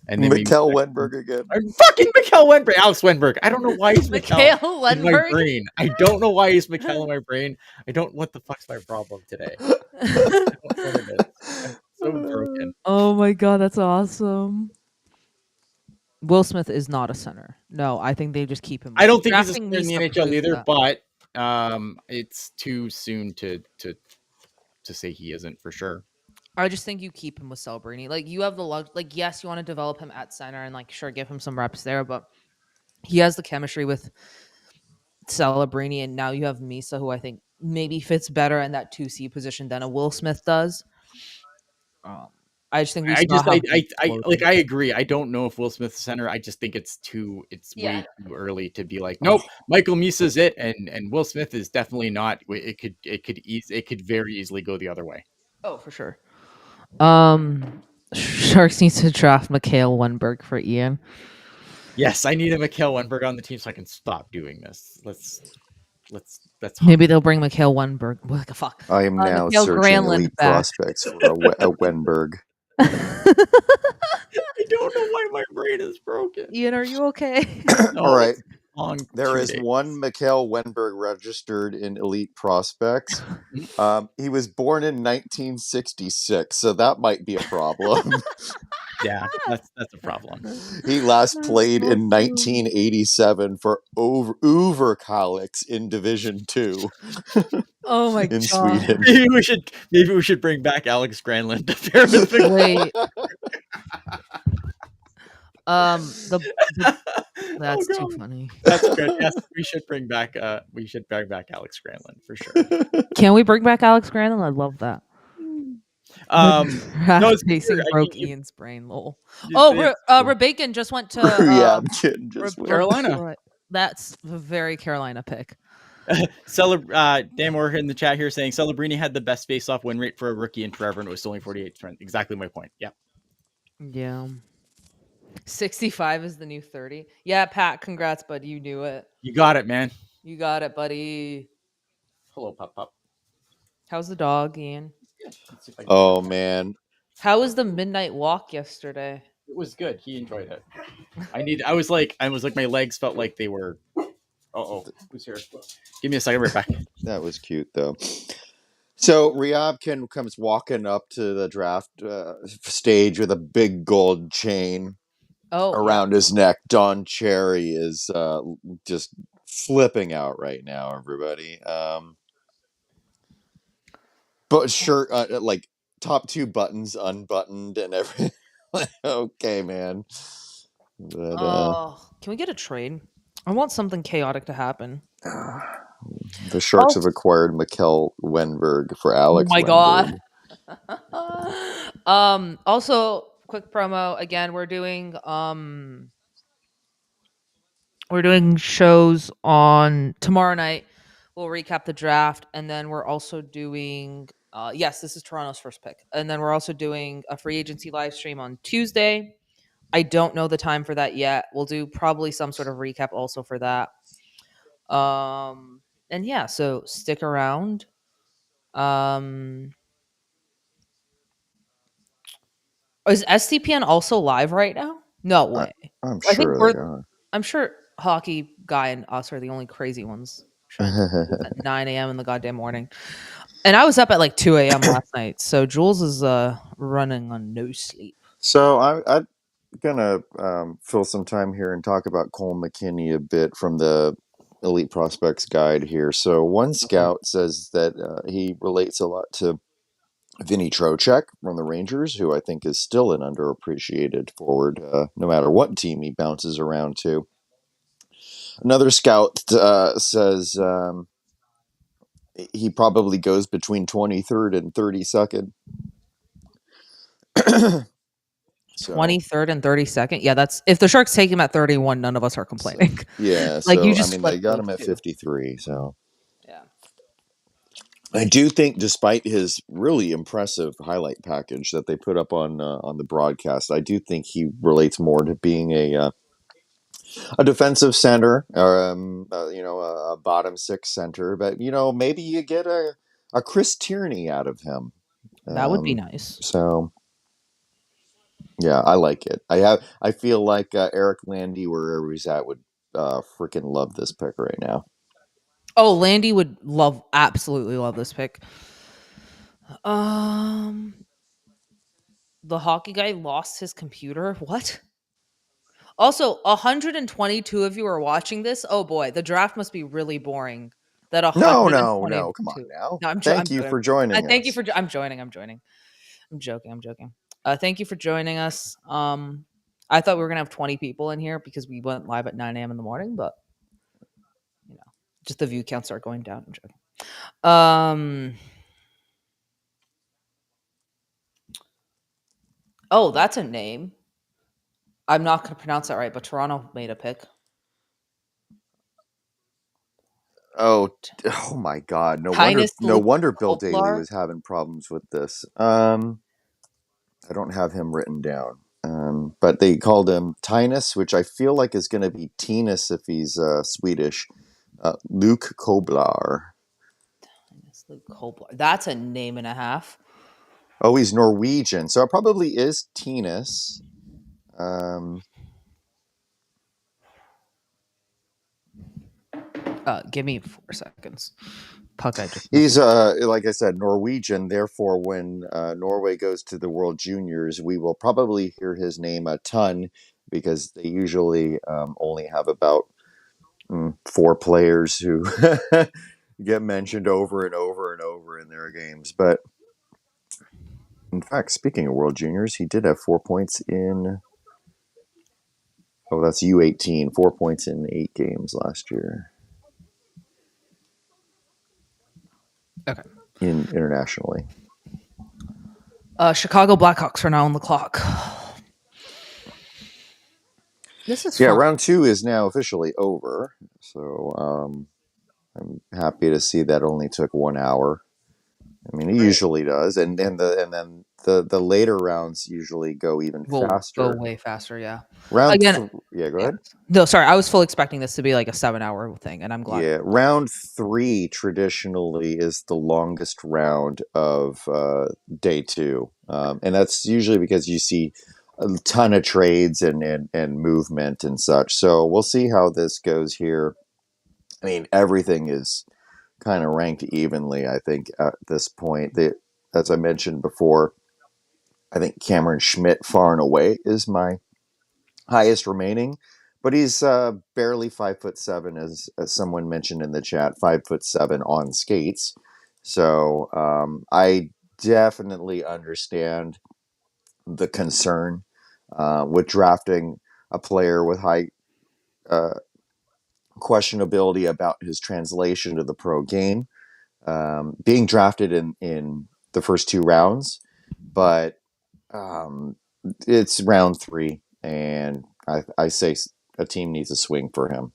B: And then
C: Mikkel Wenberg again.
B: Fucking Mikkel Wenberg. Alex Wenberg. I don't know why he's
A: Mikkel Wenberg
B: in my brain. I don't know why he's Mikkel in my brain. What the fuck's my problem today? I'm so broken.
A: Oh my god, that's awesome. Will Smith is not a center. No, I think they just keep him.
B: I don't think he's a center in the NHL either, but it's too soon to say he isn't for sure.
A: I just think you keep him with Celebrini. Like, you have the yes, you want to develop him at center and sure, give him some reps there, but he has the chemistry with Celebrini, and now you have Misa, who I think maybe fits better in that 2C position than a Will Smith does. I just think
B: I agree. I don't know if Will Smith's center. I just think it's way too early to be like, nope, Michael Misa's it, and Will Smith is definitely not. It could very easily go the other way.
A: Oh, for sure. Sharks needs to draft Mikkel Wenberg for Ian.
B: Yes, I need a Mikkel Wenberg on the team so I can stop doing this. Let's
A: Maybe they'll bring Mikhail Wenberg. What the fuck?
C: I am now
A: Mikhail
C: searching
A: Granlund
C: elite
A: back.
C: prospects for a Wenberg.
B: I don't know why my brain is broken.
A: Ian, are you okay?
B: No,
C: All right.
B: it's long
C: There
B: 2
C: is
B: days.
C: one Mikhail Wenberg registered in elite prospects. He was born in 1966, so that might be a problem.
B: Yeah, that's a problem.
C: He last
A: That's
C: played
A: so
C: in
A: true.
C: 1987 for Överkalix in Division 2
A: Oh my
C: in
A: god.
C: Sweden.
B: Maybe we should bring back Alex Granlund to pair with Mikhail.
A: Wait. That's too
B: God.
A: funny.
B: That's good. Yes, we should bring back Alex Granlund for sure.
A: Can we bring back Alex Granlund? I love that.
B: No, it's
A: Pacing
B: weird.
A: broke Ian's brain. Lol.
B: It's-
A: Rebacon just went to
C: Yeah, I'm kidding. Just
B: Carolina.
A: That's a very Carolina pick.
B: Dan Moore in the chat here saying Celebrini had the best face-off win rate for a rookie in forever, and it was only 48%. Exactly my point. Yeah.
A: Yeah. 65 is the new 30. Yeah, Pat, congrats, bud. You knew it.
B: You got it, man.
A: You got it, buddy.
B: Hello, Pup.
A: How's the dog, Ian?
B: Let's see if I can
C: Oh man,
A: How was the midnight walk yesterday?
B: It was good. He enjoyed it. I was like my legs felt like they were. Oh, who's here? Give me a second, right back.
C: that was cute though. So Ryabkin comes walking up to the draft stage with a big gold chain around his neck. Don Cherry is just flipping out right now, everybody. But shirt, like top 2 buttons unbuttoned and everything. Okay, man. But,
A: can we get a trade? I want something chaotic to happen.
C: the Sharks have acquired Mikkel Wenberg for Alex.
A: Oh my
C: Wenberg.
A: god. Also, quick promo again. We're doing shows on tomorrow night. We'll recap the draft, and then we're also doing. Yes, this is Toronto's first pick, and then we're also doing a free agency live stream on Tuesday. I don't know the time for that yet. We'll do probably some sort of recap also for that. And yeah, so stick around. Is STPN also live right now? No way.
C: I'm
A: I think
C: sure they are.
A: I'm sure Hockey Guy and us are the only crazy ones at 9 a.m. in the goddamn morning. And I was up at like 2 a.m. last night. So Jules is running on no sleep.
C: So I'm gonna fill some time here and talk about Cole Mckinney a bit from the Elite Prospects Guide here. So one scout says that he relates a lot to Vinny Trocheck from the Rangers, who I think is still an underappreciated forward, no matter what team he bounces around to. Another scout says he probably goes between 23rd and 32nd.
A: 23rd and 32nd. Yeah, that's if the Sharks take him at 31, none of us are complaining.
C: Yeah,
A: like
C: so
A: you just
C: they got him at 53. So
A: yeah,
C: I do think, despite his really impressive highlight package that they put up on the broadcast, I do think he relates more to being a defensive center, or a bottom 6 center. But maybe you get a Chris Tierney out of him.
A: that would be nice.
C: So yeah, I like it. I feel like Eric Landy, wherever he's at, would freaking love this pick right now.
A: Oh, Landy would absolutely love this pick. The Hockey Guy lost his computer. What? Also, 122 of you are watching this. Oh boy, the draft must be really boring. That
C: No, come on now.
A: No,
C: Thank you for joining us.
A: Thank you for. I'm joining. I'm joking. Thank you for joining us. I thought we were gonna have 20 people in here because we went live at 9 a.m. in the morning, but just the view counts are going down. I'm joking. Oh, that's a name. I'm not going to pronounce that right, but Toronto made a pick.
C: Oh my God! No wonder Bill Daly was having problems with this. I don't have him written down, but they called him Tinus, which I feel like is going to be Tinus if he's Swedish. Luke Koblar.
A: That's a name and a half.
C: Oh, he's Norwegian, so it probably is Tennis.
A: Give me 4 seconds. Puck, I just
C: He's like I said, Norwegian. Therefore, when Norway goes to the World Juniors, we will probably hear his name a ton because they usually only have about 4 players who get mentioned over and over and over in their games. But in fact, speaking of World Juniors, he did have 4 points in. Oh, that's U18. 4 points in 8 games last year.
A: Okay.
C: Internationally.
A: Chicago Blackhawks are now on the clock. This is fun.
C: Round 2 is now officially over. So I'm happy to see that only took 1 hour. I mean, it usually does, and then the later rounds usually go even faster.
A: Go way faster, yeah.
C: Round
A: Again,
C: go ahead.
A: No, sorry, I was full expecting this to be like a 7-hour thing, and I'm glad.
C: Yeah, round 3 traditionally is the longest round of day 2, and that's usually because you see a ton of trades and movement and such. So we'll see how this goes here. I mean, everything is kind of ranked evenly, I think, at this point. As I mentioned before, I think Cameron Schmidt far and away is my highest remaining, but he's barely 5'7", as someone mentioned in the chat, 5'7" on skates. So I definitely understand the concern with drafting a player with high questionability about his translation to the pro game. Being drafted in the first 2 rounds, but it's round 3, and I say a team needs a swing for him.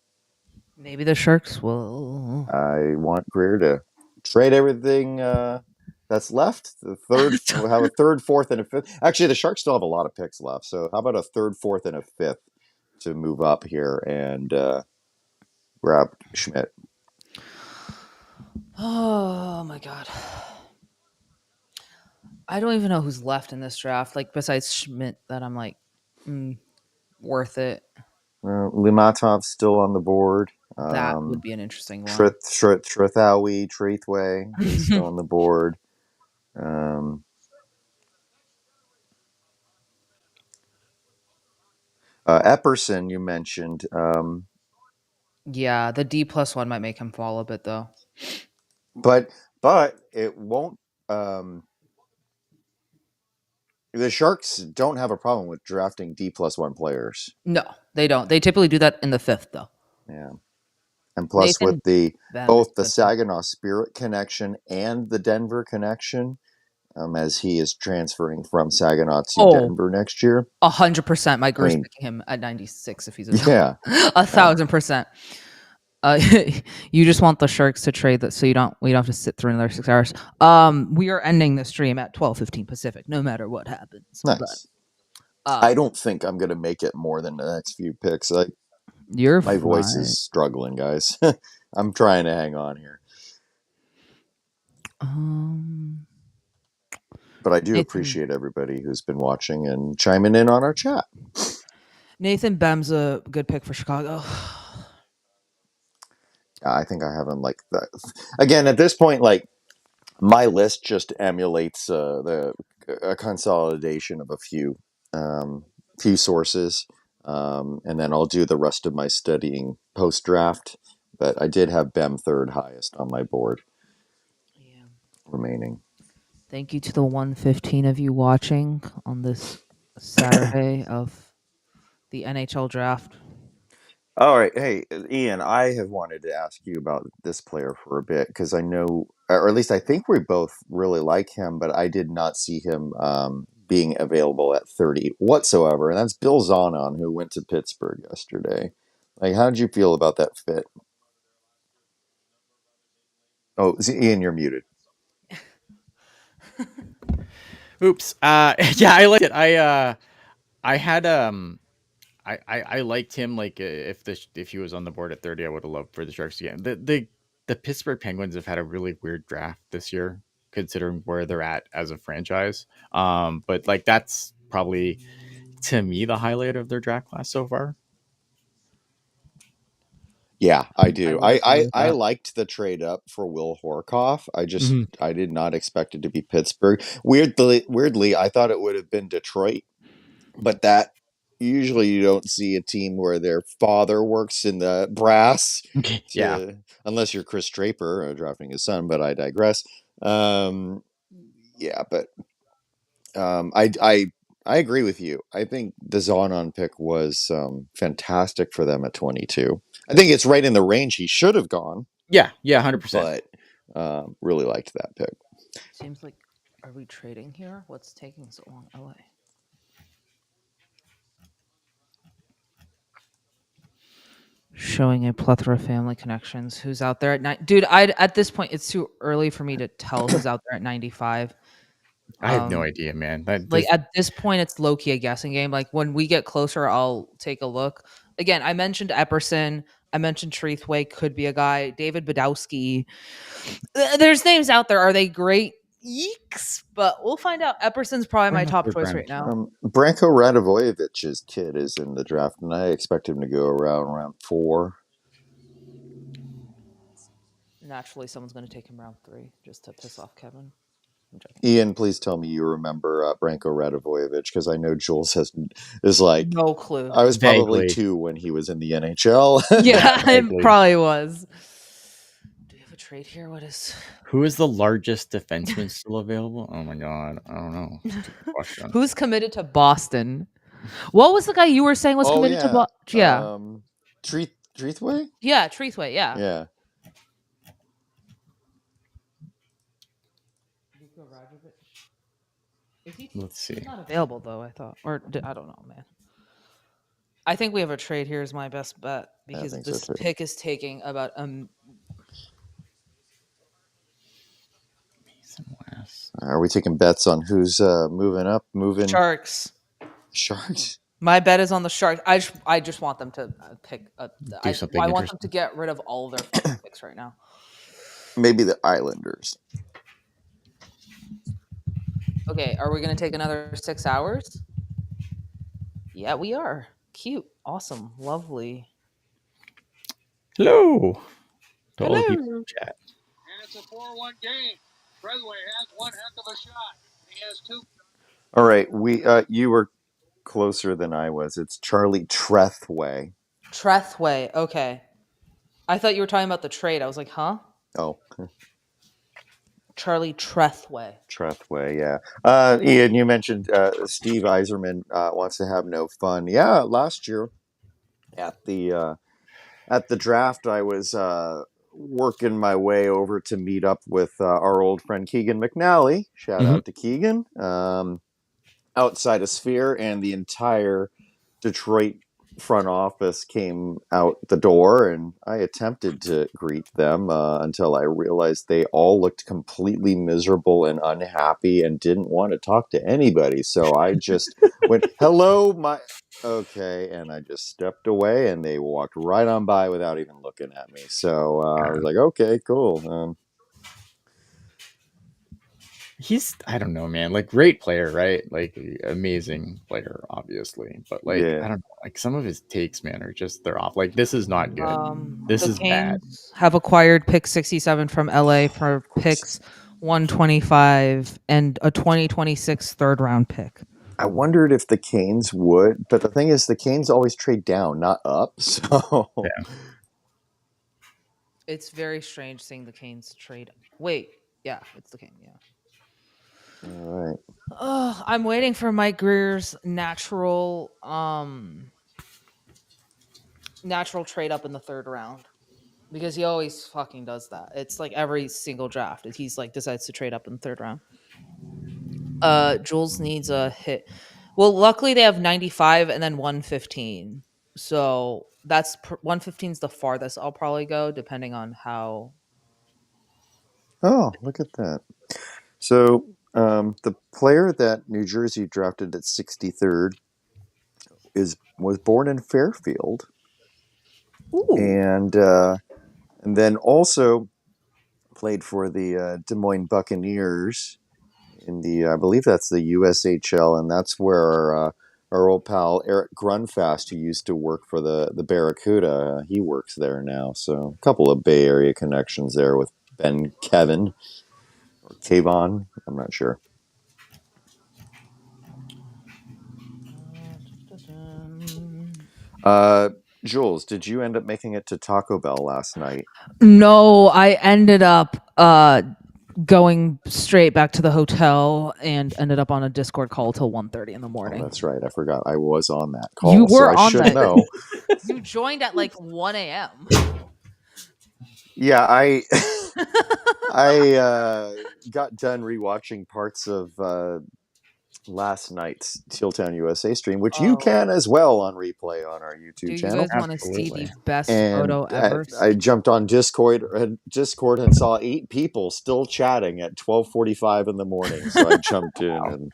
A: Maybe the Sharks will.
C: I want Greer to trade everything that's left. We'll have a 3rd, 4th, and a 5th. Actually, the Sharks still have a lot of picks left, so how about a 3rd, 4th, and a 5th to move up here and grab Schmidt?
A: Oh my god. I don't even know who's left in this draft, like besides Schmidt, that I'm like, worth it.
C: Limatov's still on the board.
A: That would be an interesting one.
C: Treathway is still on the board. Epperson, you mentioned.
A: Yeah, the D+1 might make him fall a bit though.
C: But it won't. The Sharks don't have a problem with drafting D+1 players.
A: No, they don't. They typically do that in the 5th though.
C: Yeah. And plus,
A: Nathan
C: with both the
A: Bennett.
C: Saginaw Spirit connection and the Denver connection, as he is transferring from Saginaw to Denver next year.
A: 100%. My Greer's picking him at 96 if he's a
C: yeah,
A: 1,000%. You just want the Sharks to trade that, so we don't have to sit through another 6 hours. We are ending the stream at 12:15 Pacific, no matter what happens.
C: Nice.
A: But,
C: I don't think I'm going to make it more than the next few picks. My voice is struggling, guys. I'm trying to hang on here. But I do appreciate everybody who's been watching and chiming in on our chat.
A: Nathan Bem's a good pick for Chicago.
C: I think I have him like that. Again, at this point, like my list just emulates a consolidation of a few sources, and then I'll do the rest of my studying post draft. But I did have Bem 3rd highest on my board. Yeah. Remaining.
A: Thank you to the 115 of you watching on this Saturday of the NHL Draft.
C: All right. Hey, Ian, I have wanted to ask you about this player for a bit because I know, or at least I think we both really like him, but I did not see him being available at 30 whatsoever. And that's Bill Zonon, who went to Pittsburgh yesterday. Like, how did you feel about that fit? Oh, Ian, you're muted.
B: Oops. Yeah, I liked it. I had I liked him. Like if he was on the board at 30, I would have loved for the Sharks to get him. The Pittsburgh Penguins have had a really weird draft this year, considering where they're at as a franchise. But like that's probably to me the highlight of their draft class so far.
C: Yeah, I do.
A: would agree with
C: I
A: that.
C: liked the trade up for Will Horkoff.
B: Mhm.
C: I did not expect it to be Pittsburgh. Weirdly, I thought it would have been Detroit, but that usually you don't see a team where their father works in the brass
B: Yeah.
C: unless you're Chris Draper drafting his son, but I digress. Um, yeah, but I agree with you. I think the Zonon pick was fantastic for them at 22. I think it's right in the range he should have gone,
B: Yeah. 100%.
C: but really liked that pick.
A: Seems like, are we trading here? What's taking so long? LA. Showing a plethora of family connections. Who's out there at night? Dude, at this point, it's too early for me to tell who's out there at 95.
B: I have no idea, man.
A: Like at this point, it's low key a guessing game. Like when we get closer, I'll take a look. Again, I mentioned Epperson. I mentioned Treathway could be a guy. David Badowski. There's names out there. Are they great? Yeeks, but we'll find out. Epperson's probably
B: We're
A: my
B: in the
A: top
B: third
A: choice
B: round.
A: right now.
C: Branko Radivojevic's kid is in the draft, and I expect him to go around 4.
A: Naturally, someone's going to take him round 3 just to piss off Kevin. I'm joking.
C: Ian, please tell me you remember Branko Radivojevic, because I know Jules is like,
A: No clue.
C: I was probably
B: Vaguely.
C: 2 when he was in the NHL.
A: Yeah, it
B: vaguely.
A: probably was. Do we have a trade here? What is?
B: Who is the largest defenseman still available? Oh my god, I don't know. That's a good question.
A: Who's committed to Boston? What was the guy you were saying was committed to Boston? Yeah.
C: Treathway?
A: Yeah, Treathway, yeah.
C: Yeah.
B: Let's see.
A: He's not available though, I thought. Or I don't know, man. I think we have a trade here is my best bet because
C: think so,
A: this
C: too.
A: pick is taking about
C: Are we taking bets on who's moving up, moving?
A: Sharks.
C: Sharks?
A: My bet is on the Sharks. I just want them to pick.
B: Do something
A: I want them
B: interesting.
A: to get rid of all of their fucking picks right now.
C: Maybe the Islanders.
A: Okay, are we going to take another 6 hours? Yeah, we are. Cute, awesome, lovely.
B: Hello. To all of you
A: Hello.
B: in chat.
D: And it's a 4-1 game. Treadway has one heck of a shot. He has 2.
C: All right, you were closer than I was. It's Charlie Trethway.
A: Trethway. Okay. I thought you were talking about the trade. I was like, huh?
C: Oh,
A: Charlie Trethway.
C: Trethway, yeah. Ian, you mentioned Steve Yzerman wants to have no fun. Yeah, last year at the draft, I was working my way over to meet up with our old friend Keegan McNally. Shout out to Keegan. Outside of Sphere, and the entire Detroit front office came out the door, and I attempted to greet them until I realized they all looked completely miserable and unhappy and didn't want to talk to anybody. So I just went, hello, okay, and I just stepped away, and they walked right on by without even looking at me. So I was like, okay, cool.
B: I don't know, man. Like, great player, right? Like, amazing player, obviously. But like,
C: Yeah.
B: I don't know. Like, some of his takes, man, are just they're off. Like, this is not good. This
A: The
B: is bad.
A: Canes have acquired pick 67 from LA for picks 125 and a 2026 third round pick.
C: I wondered if the Canes would, but the thing is, the Canes always trade down, not up. So
B: Yeah.
A: It's very strange seeing the Canes trade. Wait, yeah, it's the Canes. Yeah.
C: all right.
A: I'm waiting for Mike Greer's natural trade up in the third round because he always fucking does that. It's like every single draft. He's like decides to trade up in the third round. Jules needs a hit. Well, luckily they have 95 and then 115. So that's 115 is the farthest I'll probably go, depending on how.
C: Oh, look at that. So the player that New Jersey drafted at 63rd was born in Fairfield,
A: Ooh.
C: and then also played for the Des Moines Buccaneers in the, I believe that's the USHL, and that's where our old pal Eric Grunfast, who used to work for the Barracuda, he works there now. So a couple of Bay Area connections there with Kevin or Kayvon, I'm not sure. Jules, did you end up making it to Taco Bell last night?
A: No, I ended up going straight back to the hotel and ended up on a Discord call till 1:30 in the
C: Oh,
A: morning.
C: that's right. I forgot. I was on that call.
A: You were
C: so I
A: on
C: should
A: that.
C: know.
A: You joined at like 1 a.m.
C: Yeah, I got done rewatching parts of last night's Tealtown USA stream, which you can as well on replay on our YouTube
A: Do you
C: channel.
A: guys want to see the
B: Absolutely.
A: best
C: And
A: photo ever?
C: I jumped on Discord and saw 8 people still chatting at 12:45 in the morning. So I jumped in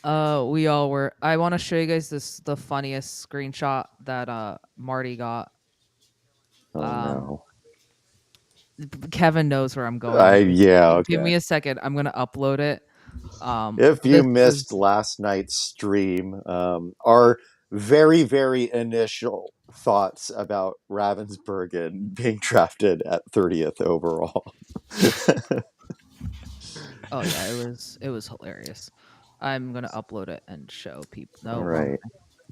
C: and
A: We all were. I want to show you guys the funniest screenshot that Marty got.
C: oh no.
A: Kevin knows where I'm going.
C: Yeah,
A: Give
C: okay.
A: me a second. I'm gonna upload it.
C: If you
A: this
C: missed
A: was-
C: last night's stream, our very, very initial thoughts about Ravensburgen being drafted at 30th overall.
A: oh yeah, it was hilarious. I'm gonna upload it and show people. No,
C: All
A: wrong
C: right.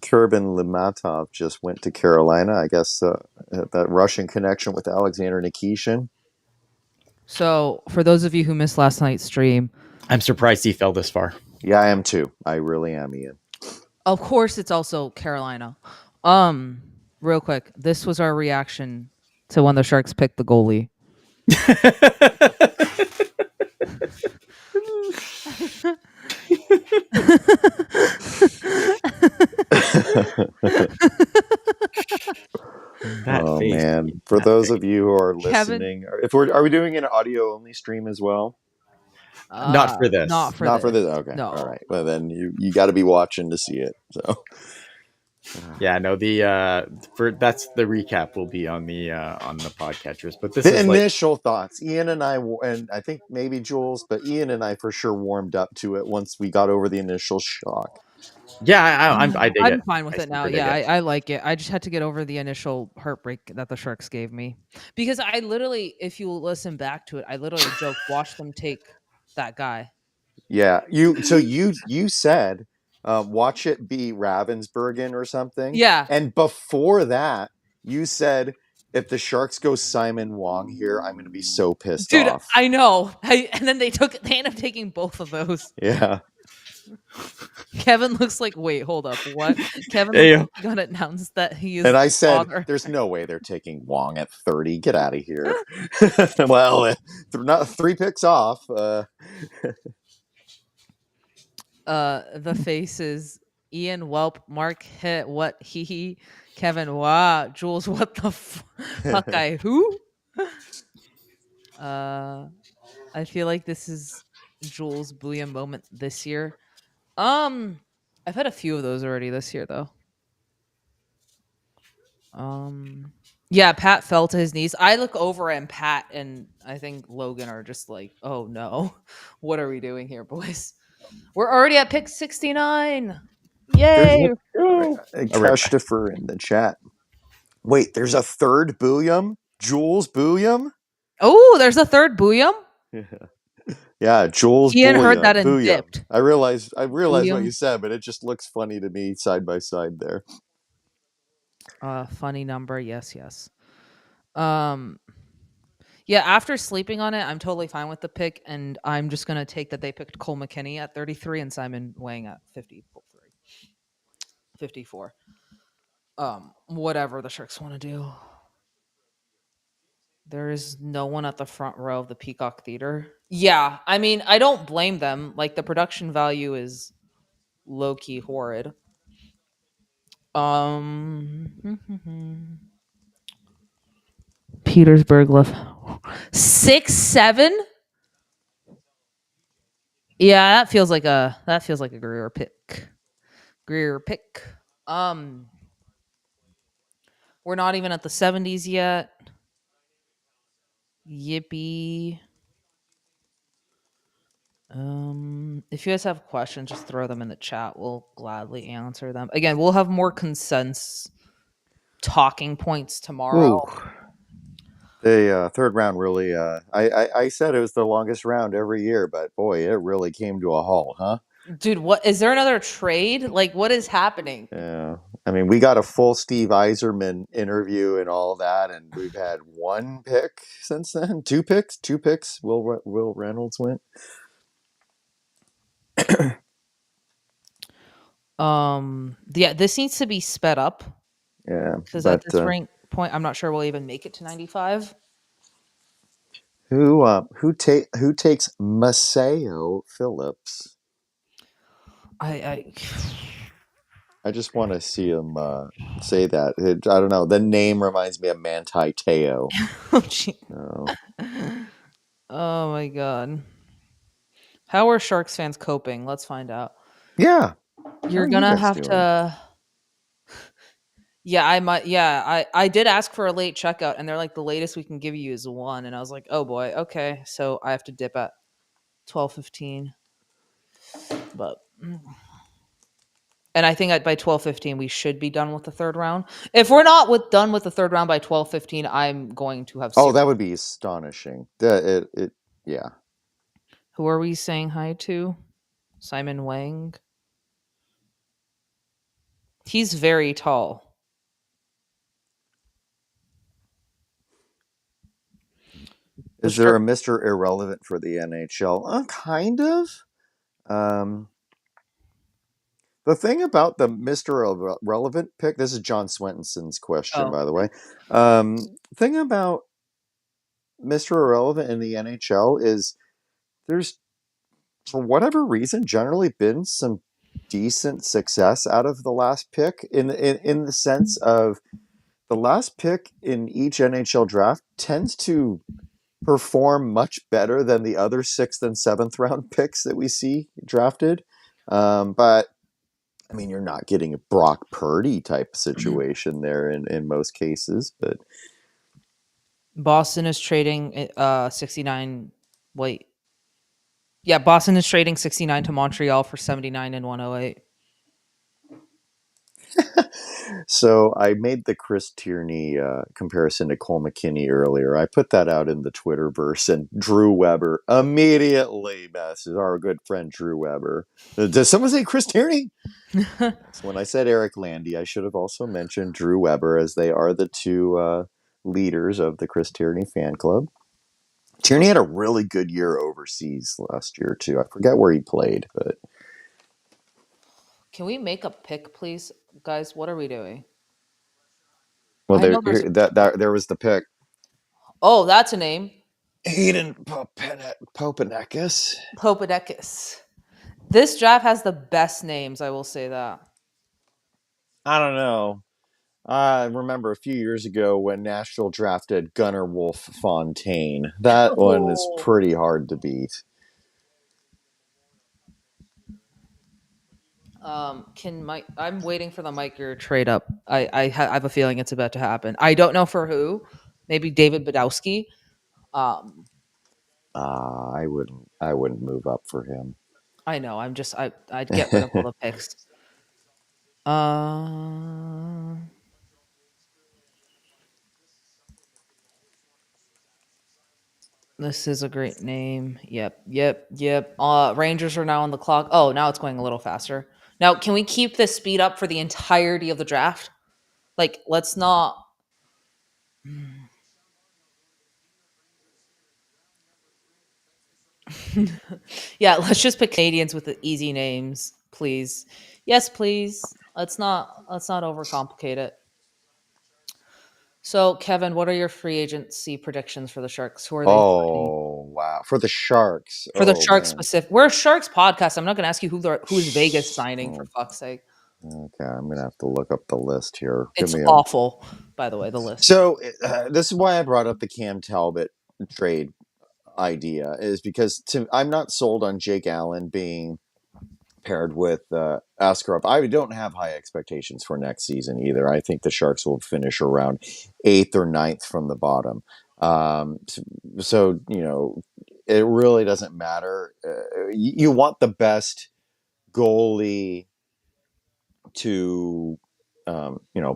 C: Kurbin Limatov just went to Carolina. I guess that Russian connection with Alexander Nikishin.
A: So, for those of you who missed last night's stream,
B: I'm surprised he fell this far.
C: Yeah, I am too. I really am, Ian.
A: of course, it's also Carolina. Real quick, this was our reaction to when the Sharks picked the goalie.
C: Oh man! For those of you who are
A: Kevin-
C: listening, are we doing an audio only stream as well?
B: Not for this.
A: Not for
C: Not
A: this.
C: for this. Okay.
A: No.
C: All right. Well, then you got to be watching to see it. So.
B: Yeah, no. That's the recap will be on the podcatchers. But this
C: the
B: is
C: initial thoughts. Ian and I, and I think maybe Jules, but Ian and I for sure warmed up to it once we got over the initial shock.
B: Yeah, I dig it.
A: I'm fine with it now. Yeah, I like it. I just had to get over the initial heartbreak that the Sharks gave me. Because I literally, if you listen back to it, I literally joked, watch them take that guy.
C: Yeah, you said, watch it be Ravensburgen or something.
A: Yeah.
C: And before that, you said, if the Sharks go Simon Wang here, I'm going to be so pissed off.
A: I know. And then they ended up taking both of those.
C: Yeah.
A: Kevin looks like, wait, hold up, what? Kevin got announced that he is.
C: And I said,
A: father.
C: there's no way they're taking Wang at 30. Get out of here. Well, not 3 picks off.
A: The faces. Ian, Welp, Mark, hit, what, he, Kevin, wow, Jules, what the fuck, guy, who? I feel like this is Jules' Booyah moment this year. I've had a few of those already this year, though. Yeah, Pat fell to his knees. I look over and Pat and I think Logan are just like, oh no, what are we doing here, boys? We're already at pick 69. Yay!
C: Christopher in the chat. Wait, there's a third Booyah? Jules Booyah?
A: Oh, there's a third Booyah?
C: Yeah, Jules
A: Ian
C: Booyah,
A: heard that and
C: Booyah.
A: dipped.
C: I realized
A: Booyah.
C: what you said, but it just looks funny to me side by side there.
A: Funny number, yes. Yeah, after sleeping on it, I'm totally fine with the pick, and I'm just gonna take that they picked Cole McKinney at 33 and Simon Wang at 54. Whatever the Sharks want to do. There is no one at the front row of the Peacock Theater. Yeah, I mean, I don't blame them. Like, the production value is low-key horrid. Petersburg left 6-7. Yeah, that feels like a Guerrero pick. Greer pick. We're not even at the 70s yet. Yippee. If you guys have questions, just throw them in the chat. We'll gladly answer them. Again, we'll have more consensus talking points tomorrow.
C: Ooh. The third round really, I said it was the longest round every year, but boy, it really came to a halt, huh?
A: Dude, what is there another trade? Like, what is happening?
C: Yeah. I mean, we got a full Steve Yzerman interview and all that, and we've had one pick since then. Two picks. Will Reynolds went.
A: Yeah, this needs to be sped up
C: Yeah,
A: because at
C: but
A: this rank point, I'm not sure we'll even make it to 95.
C: who takes Maceo Phillips?
A: I
C: I just want to see him say that. I don't know. The name reminds me of Manti Te'o.
A: oh, gee.
C: Oh.
A: Oh my god. How are Sharks fans coping? Let's find out.
C: Yeah.
A: You're
C: How are you
A: gonna
C: guys
A: have
C: doing?
A: to. Yeah, I might. Yeah, I did ask for a late checkout, and they're like, the latest we can give you is 1, and I was like, oh boy, okay, so I have to dip at 12:15. But and I think by 12:15 we should be done with the third round. If we're not done with the third round by 12:15, I'm going to have.
C: Oh, that would be astonishing. Yeah.
A: Who are we saying hi to? Simon Wang. He's very tall.
C: Is there a Mr. Irrelevant for the NHL? Kind of. The thing about the Mr. Irrelevant pick, this is John Swenson's question, by the way. Thing about Mr. Irrelevant in the NHL is there's, for whatever reason, generally been some decent success out of the last pick in the sense of the last pick in each NHL draft tends to perform much better than the other 6th and 7th round picks that we see drafted. But I mean, you're not getting a Brock Purdy type situation there in most cases, but
A: Boston is trading 69. Wait. Yeah, Boston is trading 69 to Montreal for 79 and 108.
C: So I made the Chris Tierney comparison to Cole McKinney earlier. I put that out in the Twitterverse, and Drew Weber immediately messes our good friend Drew Weber. Does someone say Chris Tierney? So when I said Eric Landy, I should have also mentioned Drew Weber, as they are the two leaders of the Chris Tierney fan club. Tierney had a really good year overseas last year too. I forget where he played, but
A: can we make a pick, please, guys? What are we doing?
C: Well, there was the pick.
A: Oh, that's a name.
C: Hayden Popanekis.
A: Popadekis. This draft has the best names, I will say that.
C: I don't know. I remember a few years ago when Nashville drafted Gunnar Wolf Fontaine. That one is pretty hard to beat.
A: I'm waiting for the Mike trade up. I have a feeling it's about to happen. I don't know for who. Maybe David Badowski.
C: I wouldn't move up for him.
A: I know. I'd get rid of all the picks. This is a great name. Yep. Rangers are now on the clock. Oh, now it's going a little faster. Now, can we keep this speed up for the entirety of the draft? Like, let's not. Yeah, let's just pick Canadians with the easy names, please. Yes, please. Let's not overcomplicate it. So, Kevin, what are your free agency predictions for the Sharks? Who are they?
C: Oh, wow. For the Sharks.
A: For the Sharks specific. We're a Sharks podcast. I'm not going to ask you who's Vegas signing, for fuck's sake.
C: Okay, I'm going to have to look up the list here.
A: It's awful, by the way, the list.
C: So, this is why I brought up the Cam Talbot trade idea, is because I'm not sold on Jake Allen being paired with Askarov. I don't have high expectations for next season either. I think the Sharks will finish around 8th or 9th from the bottom. So it really doesn't matter. You want the best goalie to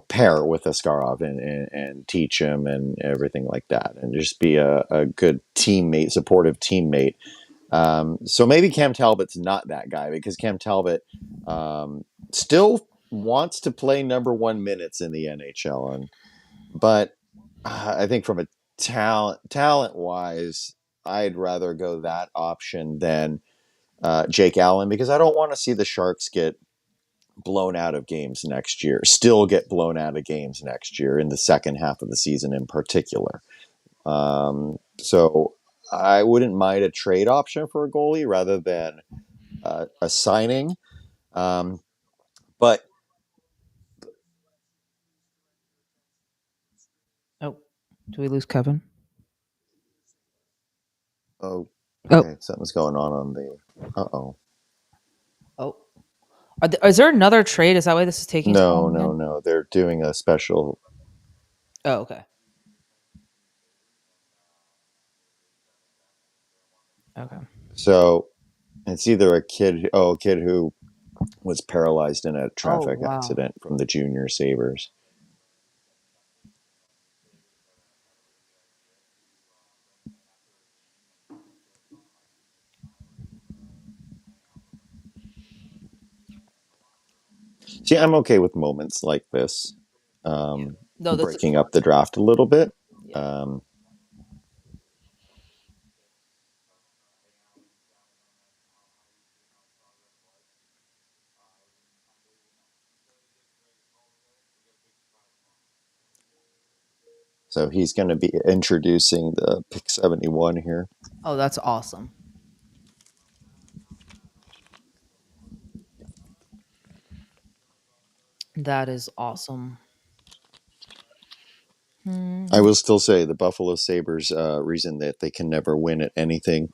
C: pair with Askarov and teach him and everything like that, and just be a good teammate, supportive teammate. So maybe Cam Talbot's not that guy, because Cam Talbot still wants to play number one minutes in the NHL, but I think from a talent wise, I'd rather go that option than Jake Allen, because I don't want to see the Sharks get blown out of games next year, still get blown out of games next year in the second half of the season in particular. So I wouldn't mind a trade option for a goalie rather than a signing. But
A: Oh, do we lose Kevin?
C: okay, something's going on the.
A: Oh, is there another trade? Is that why this is taking so long?
C: No. They're doing a special.
A: Oh, okay. Okay.
C: So it's either a kid who was paralyzed in a traffic accident from the Junior Sabres. See, I'm okay with moments like this, breaking up the draft a little bit. Yeah. So he's going to be introducing the pick 71 here.
A: Oh, that's awesome. That is awesome.
C: I will still say the Buffalo Sabres reason that they can never win at anything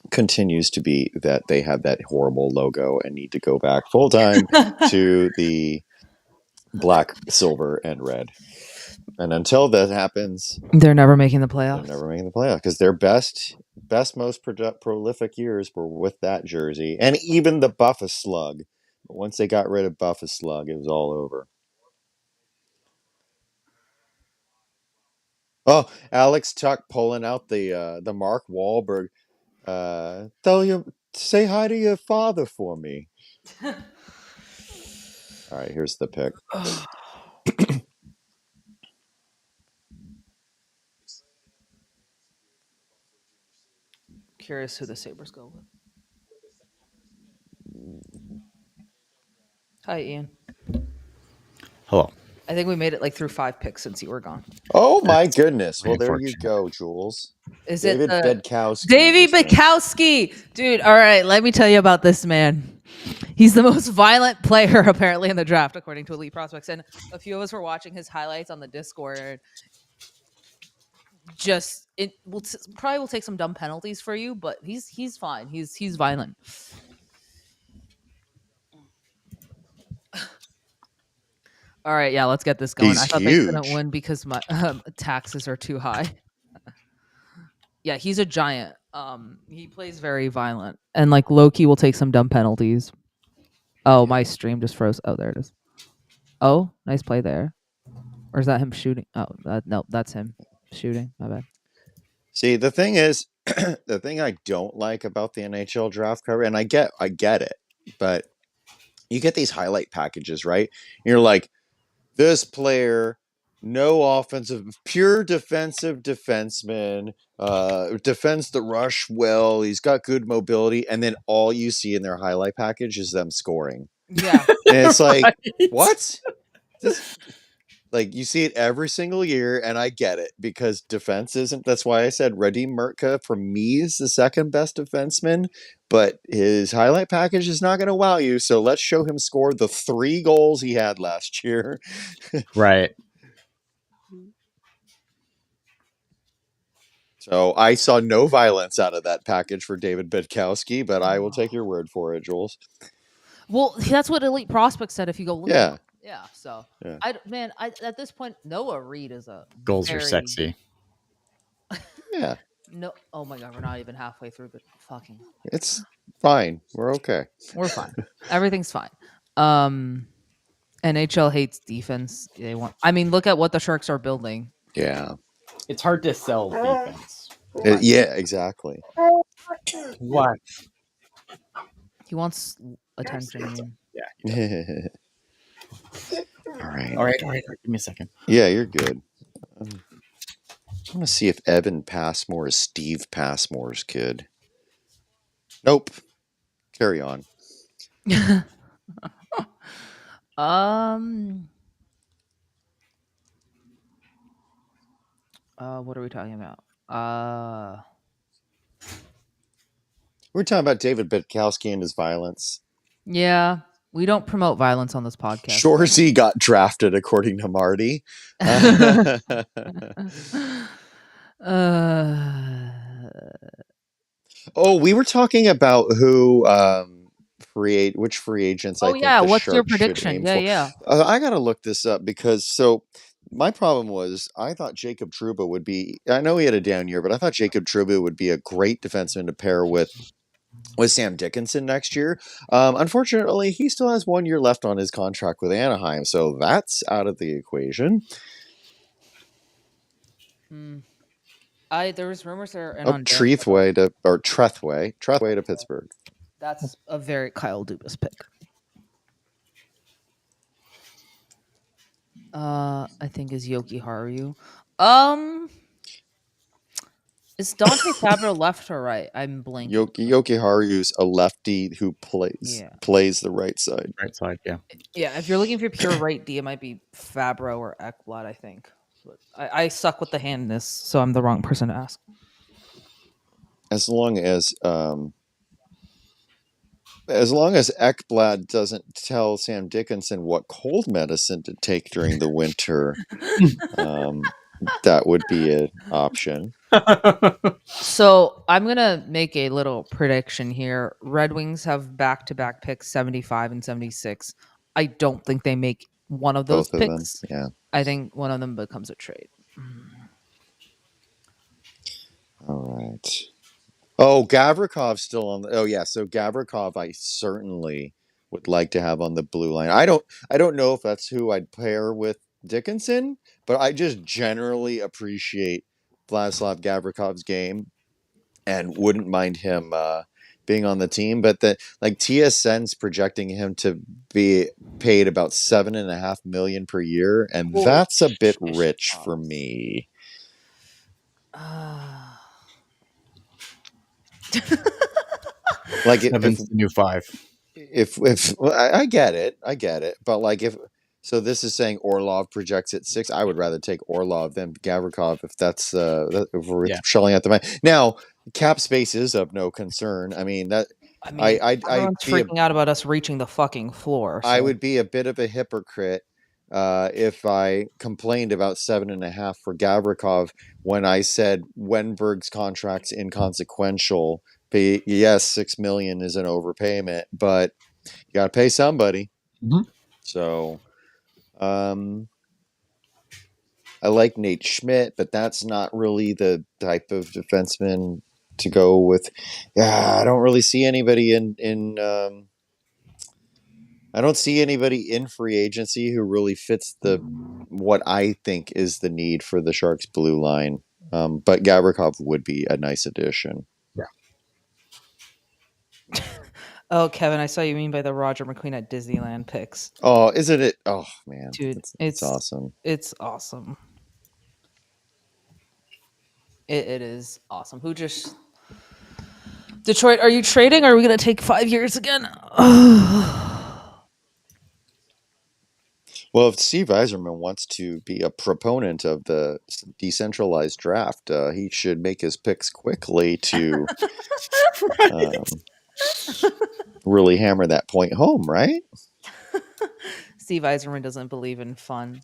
C: continues to be that they have that horrible logo and need to go back full time to the black, silver, and red. And until that happens,
A: they're never making the playoffs.
C: They're never making the playoffs, because their best, most prolific years were with that jersey, and even the Buffa Slug. But once they got rid of Buffa Slug, it was all over. Oh, Alex Tuck pulling out the Mark Wahlberg. Say hi to your father for me. All right, here's the pick.
A: Curious who the Sabres go with. Hi, Ian.
B: Hello.
A: I think we made it through 5 picks since you were gone.
C: Oh my goodness! Well, there you go, Jules.
A: Is
C: David
A: it
C: Bedkowski?
A: David Bedkowski, dude. All right, let me tell you about this man. He's the most violent player apparently in the draft, according to Elite Prospects. And a few of us were watching his highlights on the Discord. It will probably take some dumb penalties for you, but he's fine. He's violent. All right, yeah, let's get this going.
C: He's
A: I thought
C: huge.
A: they couldn't win because my taxes are too high. Yeah, he's a giant. He plays very violent, and Loki will take some dumb penalties. Oh, my stream just froze. Oh, there it is. Oh, nice play there. Or is that him shooting? Oh, no, that's him shooting. My bad.
C: See, the thing is, the thing I don't like about the NHL draft cover, and I get it, but you get these highlight packages, right? You're like, this player, no offensive, pure defensive defenseman, defends the rush well, he's got good mobility, and then all you see in their highlight package is them scoring.
A: Yeah.
C: And it's like, right? What? You see it every single year, and I get it, because defense isn't. That's why I said Radim Murtka for me is the second best defenseman, but his highlight package is not going to wow you. So let's show him score the 3 goals he had last year.
B: Right.
C: So I saw no violence out of that package for David Bedkowski, but I will take your word for it, Jules.
A: Well, that's what Elite Prospects said. If you go look
C: Yeah.
A: at it. Yeah. So
C: Yeah.
A: I at this point, Noah Reed is a
B: Goals are
A: very
B: sexy.
C: Yeah.
A: no. Oh my god, we're not even halfway through, but fucking,
C: It's fine. We're okay.
A: we're fine. Everything's fine. NHL hates defense. They want. I mean, look at what the Sharks are building.
C: Yeah.
B: It's hard to sell defense.
C: Yeah, exactly.
B: What?
A: He wants attention. I mean,
B: Yeah.
C: All right.
B: All right. Give me a second.
C: Yeah, you're good. I want to see if Evan Passmore is Steve Passmore's kid. Nope. Carry on.
A: What are we talking about?
C: We're talking about David Bitkowski and his violence.
A: Yeah, we don't promote violence on this podcast.
C: Shorzy got drafted, according to Marty. Oh, we were talking about who which free agents I think the
A: what's your
C: Sharks should
A: prediction?
C: aim
A: Yeah,
C: for.
A: yeah.
C: I gotta look this up because my problem was I thought Jacob Trouba would be. I know he had a down year, but I thought Jacob Trouba would be a great defenseman to pair with Sam Dickinson next year. Unfortunately, he still has 1 year left on his contract with Anaheim, so that's out of the equation.
A: There was rumors there and on
C: Trethway to Pittsburgh.
A: That's a very Kyle Dubas pick. I think is Yoki Haru. Is Dante Fabro left or right? I'm blanking.
C: Yoki Haru's a lefty who plays the right side.
B: Right side, yeah.
A: Yeah, if you're looking for pure right D, it might be Fabro or Ekblad, I think. But I suck with the handness, so I'm the wrong person to ask.
C: As long as Ekblad doesn't tell Sam Dickinson what cold medicine to take during the winter, that would be an option.
A: So I'm gonna make a little prediction here. Red Wings have back-to-back picks, 75 and 76. I don't think they make one of those
C: Both of
A: picks.
C: them, yeah.
A: I think one of them becomes a trade.
C: All right. Oh, Gavrikov's still on. So Gavrikov, I certainly would like to have on the blue line. I don't know if that's who I'd pair with Dickinson, but I just generally appreciate Vladislav Gavrikov's game and wouldn't mind him being on the team. But TSN's projecting him to be paid about $7.5 million per year, and that's a bit rich for me.
B: Like Seven's the new 5.
C: I get it, but so this is saying Orlov projects at 6. I would rather take Orlov than Gavrikov if that's if we're shelling out the money. Now, cap space is of no concern. I mean that.
A: Everyone's freaking out about us reaching the fucking floor. So.
C: I would be a bit of a hypocrite if I complained about 7.5 for Gavrikov when I said Wenberg's contract's inconsequential. But yes, $6 million is an overpayment, but you got to pay somebody.
B: Mm-hmm.
C: So, I like Nate Schmidt, but that's not really the type of defenseman to go with. Yeah, I don't really see anybody I don't see anybody in free agency who really fits what I think is the need for the Sharks blue line. But Gavrikov would be a nice addition.
A: Oh, Kevin, I saw you mean by the Roger McQueen at Disneyland picks.
C: Oh, isn't it? Oh, man.
A: Dude,
C: it's awesome.
A: It's awesome. It is awesome. Who just... Detroit, are you trading or are we going to take 5 years again?
C: Well, if Steve Yzerman wants to be a proponent of the decentralized draft, he should make his picks quickly to really hammer that point home, right?
A: Steve Yzerman doesn't believe in fun.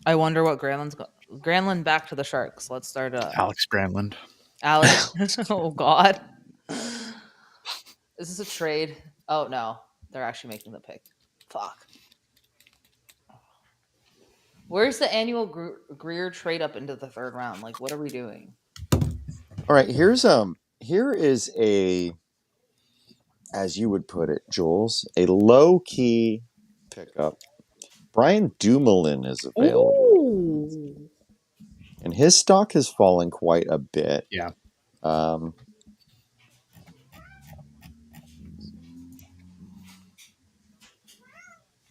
A: I wonder what Granlund back to the Sharks. Let's start
B: Alex Granlund.
A: Alex. Oh, God. Is this a trade? Oh no, they're actually making the pick. Fuck. Where's the annual Greer trade up into the third round? Like, what are we doing?
C: All right, here is a, as you would put it, Jules, a low key pickup. Brian Dumoulin is available.
A: Ooh.
C: And his stock has fallen quite a bit.
B: Yeah.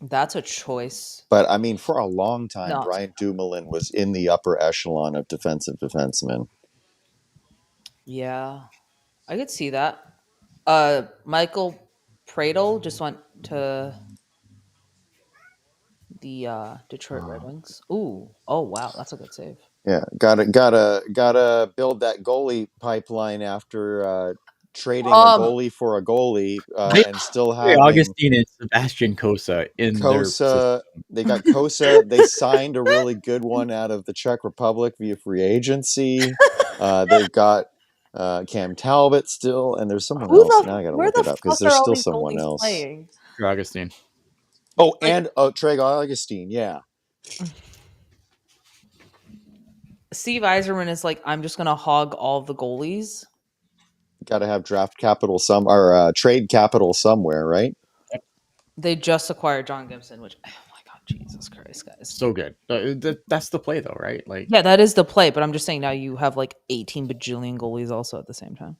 A: That's a choice.
C: But I mean, for a long time,
A: No.
C: Brian Dumoulin was in the upper echelon of defensive defensemen.
A: Yeah, I could see that. Michael Pradle just went to the Detroit Red Wings. Ooh, oh wow, that's a good save.
C: Yeah, gotta build that goalie pipeline after trading a goalie for a goalie and still having
B: Augustine and Sebastian Kosa in their
C: Kosa. They got Kosa. They signed a really good one out of the Czech Republic via free agency. They've got Cam Talbot still, and there's someone else. Now I got to look it up because there's still someone else.
A: Playing?
B: Augustine.
C: Oh, and Trey Augustine. Yeah.
A: Steve Yzerman is like, I'm just gonna hog all the goalies.
C: Got to have draft capital trade capital somewhere, right?
A: They just acquired John Gibson, which, oh my god, Jesus Christ, guys,
B: so good. That's the play, though, right? Like,
A: yeah, that is the play. But I'm just saying now you have like 18 bajillion goalies also at the same time.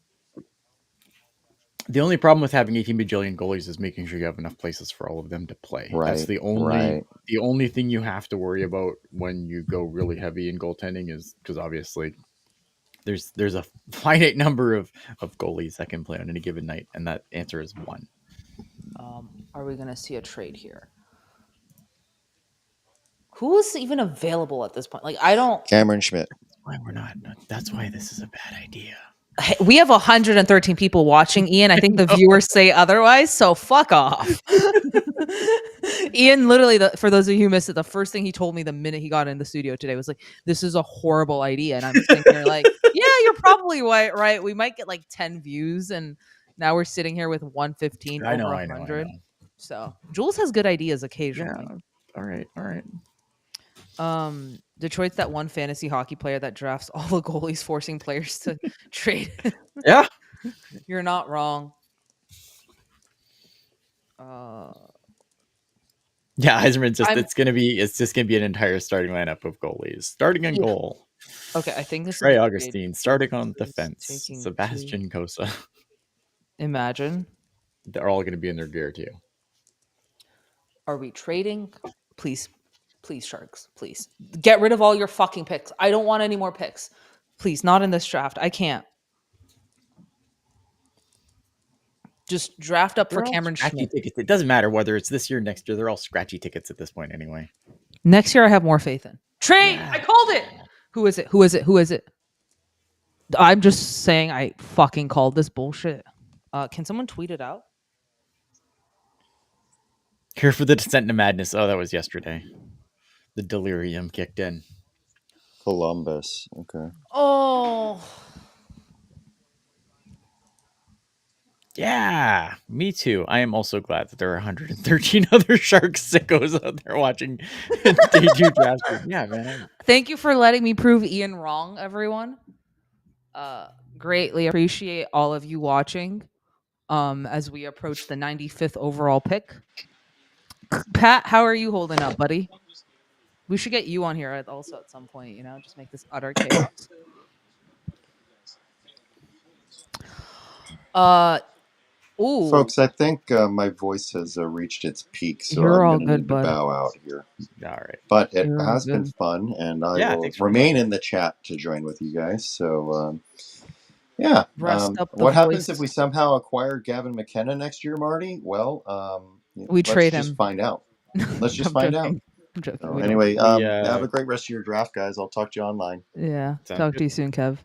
B: the only problem with having 18 bajillion goalies is making sure you have enough places for all of them to play.
C: Right.
B: That's the only thing you have to worry about when you go really heavy in goaltending is because obviously there's a finite number of goalies that can play on any given night, and that answer is 1.
A: Are we gonna see a trade here? Who is even available at this point? Like, I don't.
C: Cameron Schmidt.
B: Why we're not? That's why this is a bad idea.
A: We have 113 people watching, Ian. I think the viewers say otherwise, so fuck off. Ian, literally, for those of you who missed it, the first thing he told me the minute he got in the studio today was like, "This is a horrible idea," and I'm thinking, like, "Yeah, you're probably right. We might get like 10 views, and now we're sitting here with 115 over 100." So Jules has good ideas occasionally.
B: Yeah. All right.
A: Detroit's that one fantasy hockey player that drafts all the goalies, forcing players to trade.
B: Yeah,
A: you're not wrong.
B: Yeah, Yzerman's just it's just gonna be an entire starting lineup of goalies. Starting in goal.
A: Okay, I think this
B: Trey
A: is
B: Augustine starting on defense. Sebastian Kosa.
A: Imagine.
B: They're all gonna be in their gear too.
A: Are we trading? Please, Sharks. Please. Get rid of all your fucking picks. I don't want any more picks. Please, not in this draft. I can't. Just draft up for Cameron Schmidt.
B: Tickets. It doesn't matter whether it's this year or next year. They're all scratchy tickets at this point anyway.
A: Next year, I have more faith in. Trade! Yeah. I called it! Who is it? I'm just saying I fucking called this bullshit. Can someone tweet it out?
B: Here for the descent into madness. Oh, that was yesterday. The delirium kicked in.
C: Columbus. Okay.
A: Oh.
B: Yeah, me too. I am also glad that there are 113 other Sharks sickos out there watching Day 2 Draft. Yeah, man.
A: Thank you for letting me prove Ian wrong, everyone. Greatly appreciate all of you watching as we approach the 95th overall pick. Pat, how are you holding up, buddy? We should get you on here also at some point, just make this utter chaos. Ooh.
C: Folks, I think my voice has reached its peak, so I'm going to need to bow out here.
B: All right.
C: But it has been fun, and I will remain in the chat to join with you guys. So, yeah. What happens if we somehow acquire Gavin McKenna next year, Marty? Well,
A: we trade him.
C: Let's just find out. Let's just find out. So, anyway, have a great rest of your draft, guys. I'll talk to you online.
A: Yeah. Talk to you soon, Kev.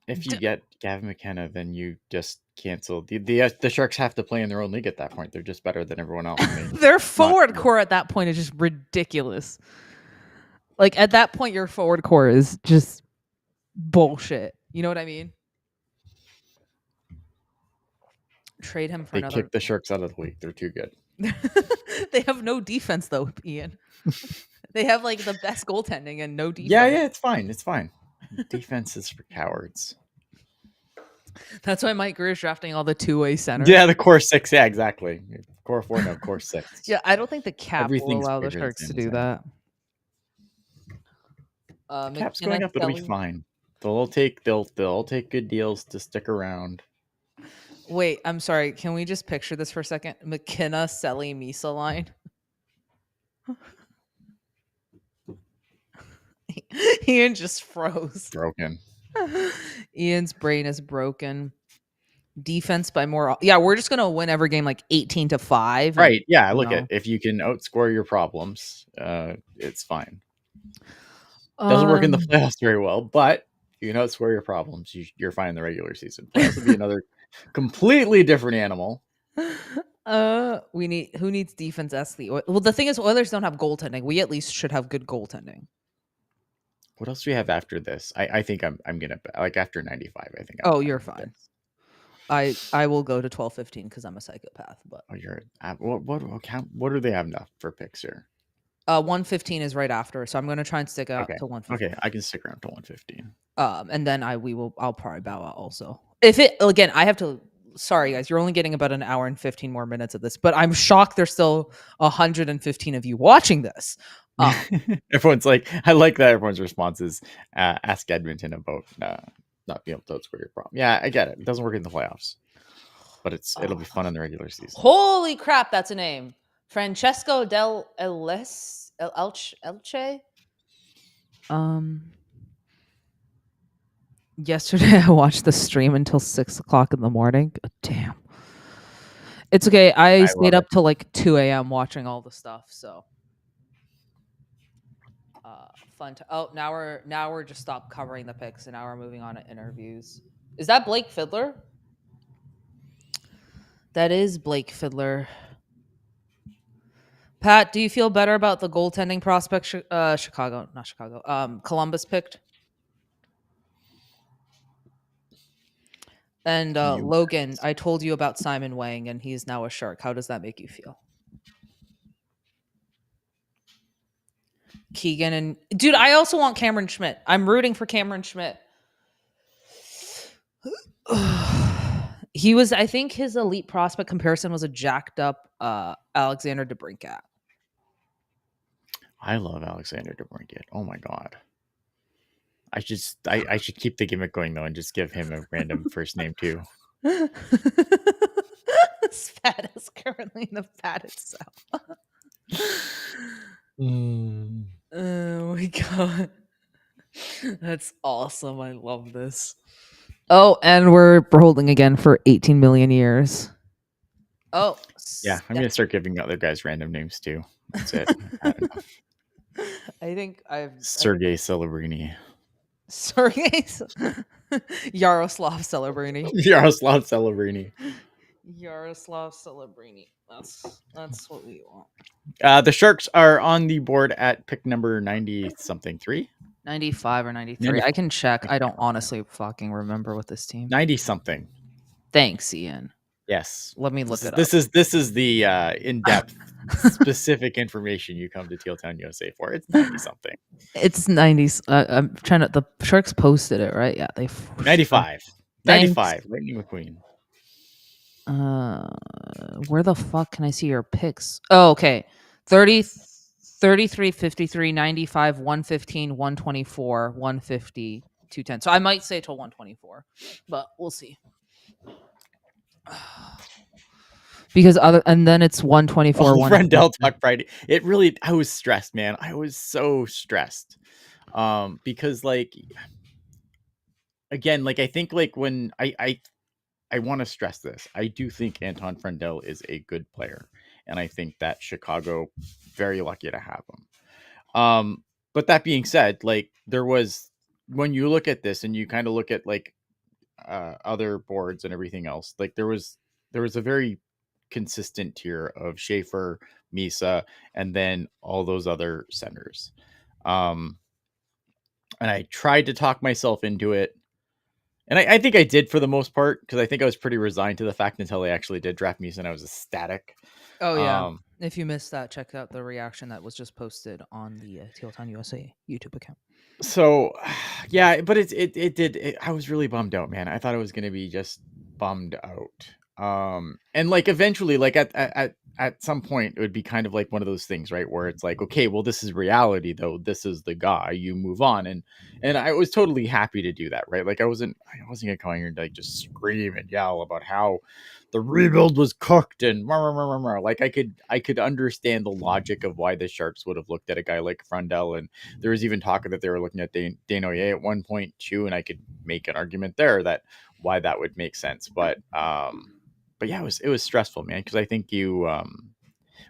B: If you get Gavin McKenna, then you just cancel. The Sharks have to play in their own league at that point. They're just better than everyone else.
A: Their forward core at that point is just ridiculous. Like, at that point, your forward core is just bullshit. You know what I mean? Trade him for
B: They
A: another.
B: kicked the Sharks out of the league. They're too good.
A: They have no defense though, Ian. They have like the best goaltending and no defense.
B: Yeah, it's fine. It's fine. Defense is for cowards.
A: That's why Mike Greer's drafting all the two-way centers.
B: Yeah, the core 6. Yeah, exactly. Core 4, no, core 6.
A: Yeah, I don't think the cap will
B: Everything's
A: allow the
B: bigger than
A: Sharks to
B: San
A: do
B: Jose.
A: that.
B: Cap's going up. It'll be fine. They'll take good deals to stick around.
A: Wait, I'm sorry. Can we just picture this for a second? McKenna, Selly, Misa line. Ian just froze.
B: Broken.
A: Ian's brain is broken. Defense by more. Yeah, we're just gonna win every game like 18-5.
B: Right. Yeah. Look at if you can outscore your problems, it's fine. Doesn't work in the playoffs very well, but if you can outscore your problems, you're fine in the regular season. Playoffs would be another completely different animal.
A: Who needs defense? Well, the thing is, Oilers don't have goaltending. We at least should have good goaltending.
B: What else do we have after this? I think I'm gonna like after 95. I think.
A: You're fine. I will go to 12-15 because I'm a psychopath. But
B: what do they have enough for picks here?
A: 115 is right after, so I'm gonna try and stick out to 115.
B: Okay, I can stick around to 115.
A: And then I'll probably bow out also. If it again, I have to. Sorry guys, you're only getting about an hour and 15 more minutes of this, but I'm shocked there's still 115 of you watching this.
B: Everyone's like, I like that. Everyone's response is ask Edmonton about not being able to outscore your problem. Yeah, I get it. It doesn't work in the playoffs, but it'll be fun in the regular season.
A: Holy crap, that's a name. Francesco del Elche. Yesterday I watched the stream until 6 o'clock in the morning. God damn. It's okay. I stayed up till like 2 a.m. watching all the stuff. So fun. Now we're just stopped covering the picks and now we're moving on to interviews. Is that Blake Fiddler? That is Blake Fiddler. Pat, do you feel better about the goaltending prospect Columbus picked? And Logan, I told you about Simon Wang, and he's now a Shark. How does that make you feel? Keegan and... Dude, I also want Cameron Schmidt. I'm rooting for Cameron Schmidt. I think his elite prospect comparison was a jacked up Alexander DeBrincat.
B: I love Alexander DeBrincat. Oh my God. I should keep the gimmick going though and just give him a random first name too.
A: Spat is currently in the fattest cell. Oh my God. That's awesome. I love this. Oh, and we're holding again for 18 million years. Oh.
B: Yeah, I'm going to start giving other guys random names too. That's it.
A: I think
B: Sergei Celebrini.
A: Yaroslav Celebrini.
B: Yaroslav Celebrini.
A: Yaroslav Celebrini. That's what we want.
B: The Sharks are on the board at pick number 90-something 3.
A: 95 or 93. I can check. I don't honestly fucking remember with this team.
B: 90-something.
A: Thanks, Ian.
B: Yes.
A: Let me look it up.
B: This is the in-depth specific information you come to Tealtown USA for. It's 90-something.
A: It's 90s. I'm trying to... The Sharks posted it, right? Yeah, they...
B: 95. 95. Lightning McQueen.
A: Where the fuck can I see your picks? Oh, okay. 30, 33, 53, 95, 115, 124, 150, 210. So I might say till 124, but we'll see. Because and then it's 124.
B: Friendell Talk Friday. It really, I was stressed, man. I was so stressed. Because like, again, like I think like when I want to stress this. I do think Anton Friendell is a good player, and I think that Chicago very lucky to have him. But that being said, like there was, when you look at this and you kind of look at like other boards and everything else, like there was a very consistent tier of Schaefer, Misa, and then all those other centers. And I tried to talk myself into it. And I think I did for the most part, because I think I was pretty resigned to the fact until they actually did draft me, and I was ecstatic.
A: Oh yeah. If you missed that, check out the reaction that was just posted on the Teal USA YouTube account.
B: So, yeah, but it did. I was really bummed out, man. I thought it was gonna be just bummed out. And like eventually, like at some point, it would be kind of like one of those things, right, where it's like, okay, well, this is reality, though. This is the guy. You move on, and I was totally happy to do that, right? Like I wasn't gonna come here and like just scream and yell about how the rebuild was cooked and like I could understand the logic of why the Sharks would have looked at a guy like Frundell, and there was even talk that they were looking at Desnoyers at one point too, and I could make an argument there that why that would make sense. But yeah, it was stressful, man, because I think you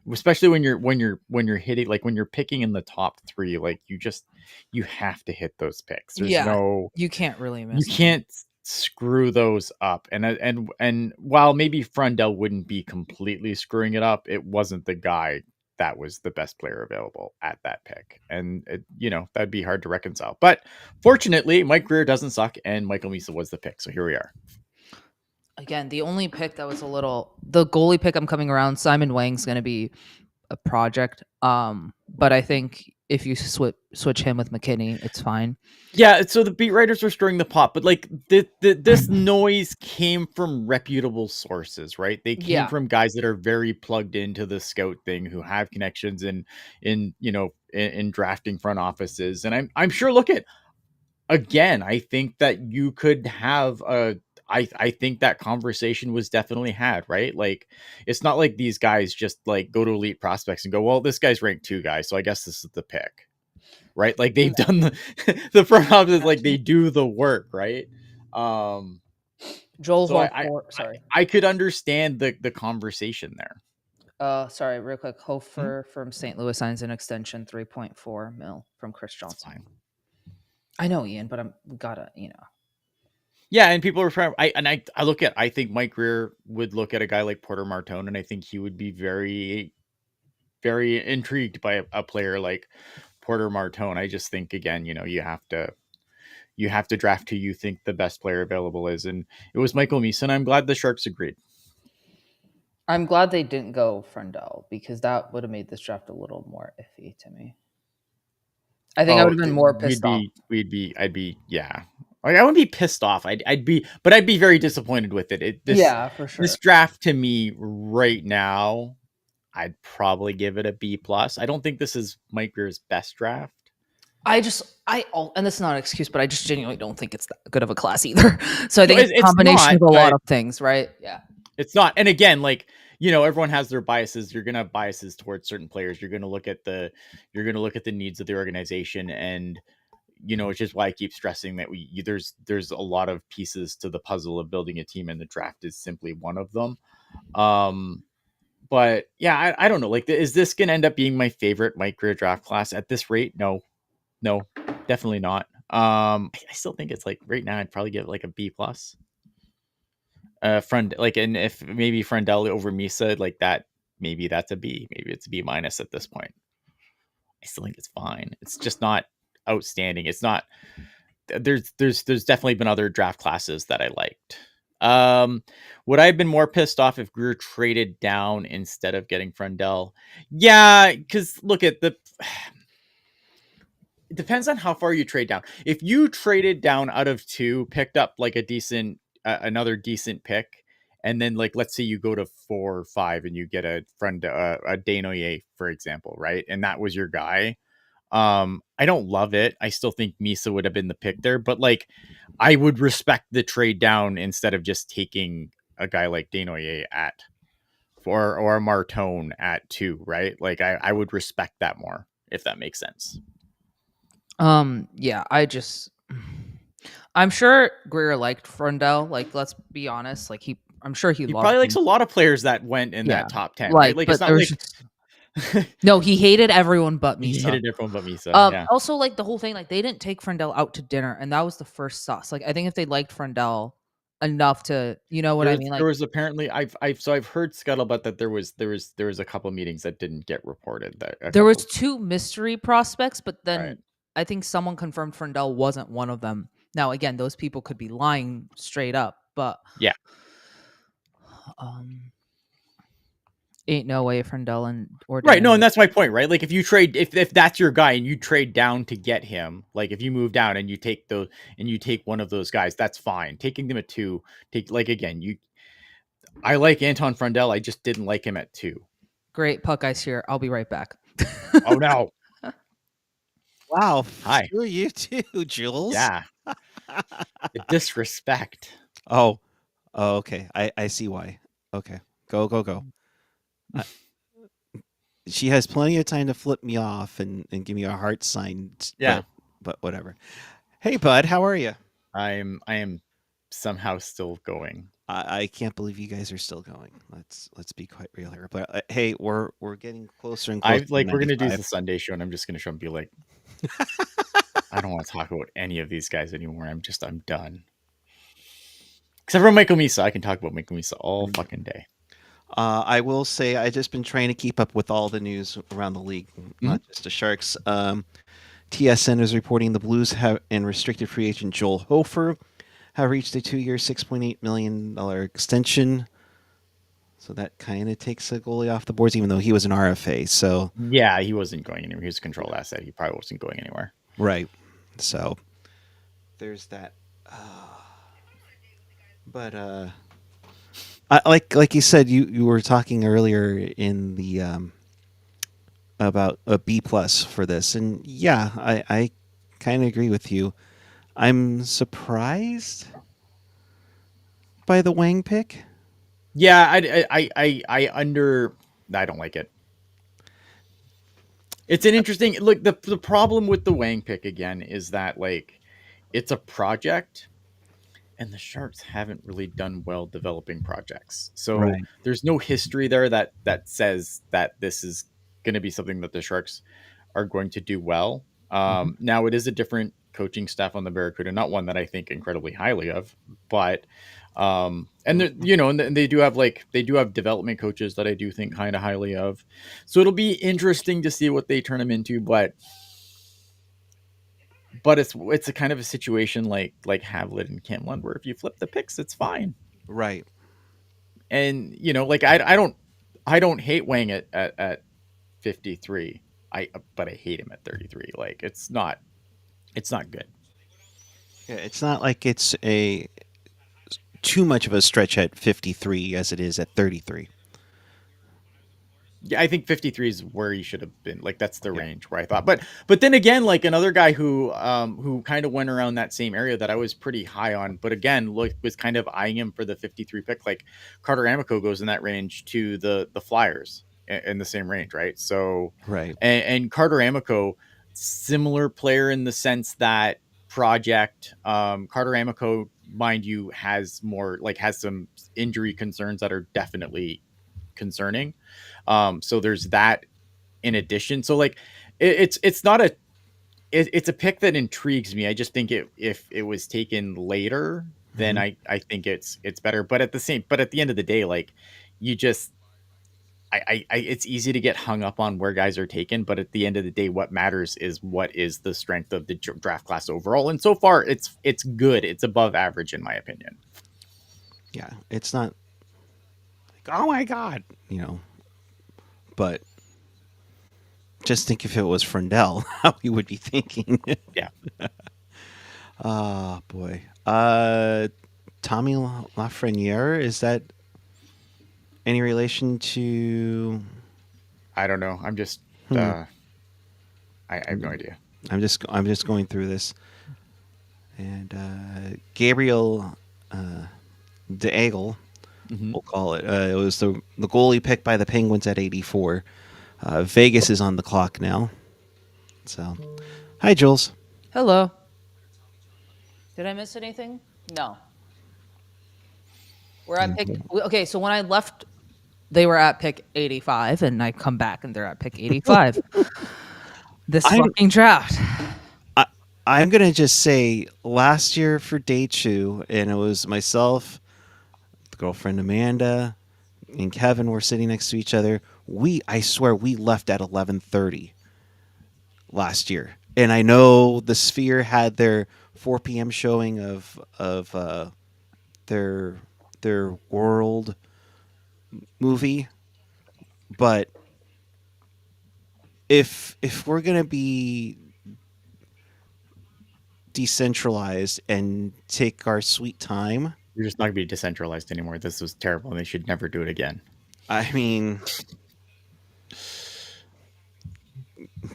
B: especially when you're hitting, like when you're picking in the top 3, like you have to hit those picks. There's
A: you can't really miss.
B: You can't screw those up. And while maybe Frundell wouldn't be completely screwing it up, it wasn't the guy that was the best player available at that pick. And that'd be hard to reconcile. But fortunately, Mike Greer doesn't suck, and Michael Misa was the pick. So here we are.
A: Again, the only pick that was the goalie pick I'm coming around, Simon Wang's going to be a project. But I think if you switch him with McKinney, it's fine.
B: Yeah, so the beat writers were stirring the pot, but like this noise came from reputable sources, right? They came from guys that are very plugged into the scout thing, who have connections in drafting front offices. And I'm sure, look at, again, I think that you could have I think that conversation was definitely had, right? Like, it's not like these guys just like go to elite prospects and go, well, this guy's ranked 2 guys, so I guess this is the pick, right? Like they've done the front office, like they do the work, right?
A: Joel,
B: so I could understand the conversation there.
A: Sorry, real quick. Hofer from St. Louis signs an extension, $3.4 million from Chris Johnson. I know, Ian, but gotta.
B: Yeah, and people are trying. I think Mike Greer would look at a guy like Porter Martone, and I think he would be very, very intrigued by a player like Porter Martone. I just think, again, you have to draft who you think the best player available is, and it was Michael Misa. I'm glad the Sharks agreed.
A: I'm glad they didn't go Frundell, because that would have made this draft a little more iffy to me. I think I would have been more pissed off.
B: I'd be, yeah. Like, I wouldn't be pissed off. I'd be very disappointed with it.
A: Yeah, for sure.
B: This draft, to me right now, I'd probably give it a B+. I don't think this is Mike Greer's best draft.
A: And this is not an excuse, but I just genuinely don't think it's that good of a class either. So I think it's a combination of a lot of things, right? Yeah.
B: It's not. And again, like, everyone has their biases. You're going to have biases towards certain players. You're going to look at the needs of the organization, and it's just why I keep stressing that there's a lot of pieces to the puzzle of building a team, and the draft is simply one of them. But yeah, I don't know. Like, is this going to end up being my favorite Mike Greer draft class at this rate? No, definitely not. I still think it's like right now I'd probably give it like a B+. And if maybe Frundell over Misa, like that, maybe that's a B. Maybe it's a B- at this point. I still think it's fine. It's just not outstanding. It's not. There's definitely been other draft classes that I liked. Would I have been more pissed off if Greer traded down instead of getting Frundell? Yeah, because look at it depends on how far you trade down. If you traded down out of 2, picked up like another decent pick, and then, like, let's say you go to 4 or 5 and you get a Desnoyers, for example, right? And that was your guy. I don't love it. I still think Misa would have been the pick there, but like, I would respect the trade down instead of just taking a guy like Desnoyers or a Martone at 2, right? Like, I would respect that more, if that makes sense.
A: Yeah, I'm sure Greer liked Frundell. Like, let's be honest. Like, I'm sure he
B: probably likes a lot of players that went in that top 10, right? Like, it's not like
A: no, he hated everyone but Misa.
B: He hated everyone but Misa. Yeah.
A: Also, like, the whole thing, like, they didn't take Frundell out to dinner, and that was the first sauce. Like, I think if they liked Frundell enough to, I mean? Like,
B: there was apparently I've heard scuttlebutt that there was a couple of meetings that didn't get reported.
A: There was 2 mystery prospects, but then I think someone confirmed Frundell wasn't one of them. Now, again, those people could be lying straight up, but
B: Yeah.
A: Ain't no way Frendell or
B: Right. No,
A: Dan.
B: and that's my point, right? Like if you trade, if that's your guy and you trade down to get him, like if you move down and you take those and you take one of those guys, that's fine. Taking them at 2, I like Anton Frendell. I just didn't like him at 2.
A: Great puck ice here. I'll be right back.
B: Oh no.
E: Wow.
B: Hi.
E: Screw you too, Jules.
B: Yeah. The disrespect.
E: Oh, okay. I see why. Okay. Go. She has plenty of time to flip me off and give me a heart sign.
B: Yeah.
E: But whatever. Hey, bud, how are you?
B: I am somehow still going.
E: I can't believe you guys are still going. Let's be quite real here. But hey, we're getting closer and closer.
B: We're gonna do the Sunday show, and I'm just gonna show up and be like, I don't want to talk about any of these guys anymore. I'm done. Except for Michael Misa, I can talk about Michael Misa all fucking day.
E: I will say I just been trying to keep up with all the news around the league, not just the Sharks. TSN is reporting the Blues have and restricted free agent Joel Hofer have reached a 2-year, $6.8 million extension. So that kind of takes a goalie off the boards, even though he was an RFA. So
B: yeah, he wasn't going anywhere. He was a controlled asset. He probably wasn't going anywhere.
E: Right. So there's that. But like you said, you were talking earlier in the about a B+ for this, and yeah, I kind of agree with you. I'm surprised by the Wang pick.
B: Yeah, I don't like it. It's an interesting look. The problem with the Wang pick again is that like it's a project, and the Sharks haven't really done well developing projects. So there's no history there that says that this is going to be something that the Sharks are going to do well. Now it is a different coaching staff on the Barracuda, not one that I think incredibly highly of, but and they do have development coaches that I do think kind of highly of. So it'll be interesting to see what they turn them into, but it's a kind of a situation like Havlet and Kimlund where if you flip the picks, it's fine.
E: Right.
B: And like I don't hate Wang at 53. But I hate him at 33. Like it's not good.
E: Yeah, it's not like it's a too much of a stretch at 53 as it is at 33.
B: Yeah, I think 53 is where he should have been. Like that's the range where I thought. But then again, like another guy who kind of went around that same area that I was pretty high on, but again, was kind of eyeing him for the 53 pick. Like Carter Amico goes in that range to the Flyers in the same range, right? So
E: right.
B: And Carter Amico, similar player in the sense that project Carter Amico, mind you, has some injury concerns that are definitely concerning. So there's that in addition. So like it's a pick that intrigues me. I just think if it was taken later, then I think it's better. But at the end of the day, like you just it's easy to get hung up on where guys are taken, but at the end of the day, what matters is what is the strength of the draft class overall. And so far it's good. It's above average in my opinion.
E: Yeah. It's not like, oh my God, but just think if it was Frendell, how he would be thinking.
B: Yeah.
E: Oh boy. Tommy Lafreniere, is that any relation to?
B: I don't know. I'm just I have no idea.
E: I'm just going through this, and Gabriel DeAgle, we'll call it. It was the goalie picked by the Penguins at 84. Vegas is on the clock now. So, hi Jules.
A: Hello. Did I miss anything? No. We're at pick. Okay, so when I left, they were at pick 85, and I come back and they're at pick 85. This fucking draft.
E: I'm gonna just say last year for day 2, and it was myself, the girlfriend Amanda, and Kevin were sitting next to each other. I swear we left at 11:30 last year, and I know the Sphere had their 4 p.m. showing of their world movie, but if we're gonna be decentralized and take our sweet time,
B: You're just not gonna be decentralized anymore. This was terrible, and they should never do it again.
E: I mean,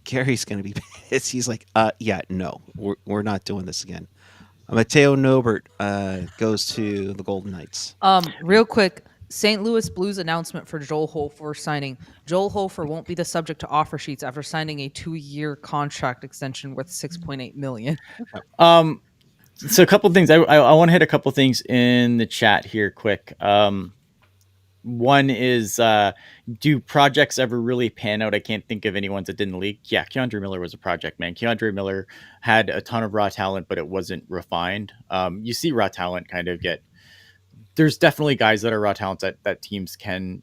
E: Gary's gonna be pissed. He's like, yeah, no, we're not doing this again. Mateo Nobert goes to the Golden Knights.
A: Real quick, St. Louis Blues announcement for Joel Hofer signing. Joel Hofer won't be the subject to offer sheets after signing a 2-year contract extension worth $6.8 million.
B: So a couple things. I want to hit a couple things in the chat here quick. One is, do projects ever really pan out? I can't think of any ones that didn't leak. Yeah, Keandre Miller was a project, man. Keandre Miller had a ton of raw talent, but it wasn't refined. You see raw talent kind of get... There's definitely guys that are raw talents that teams can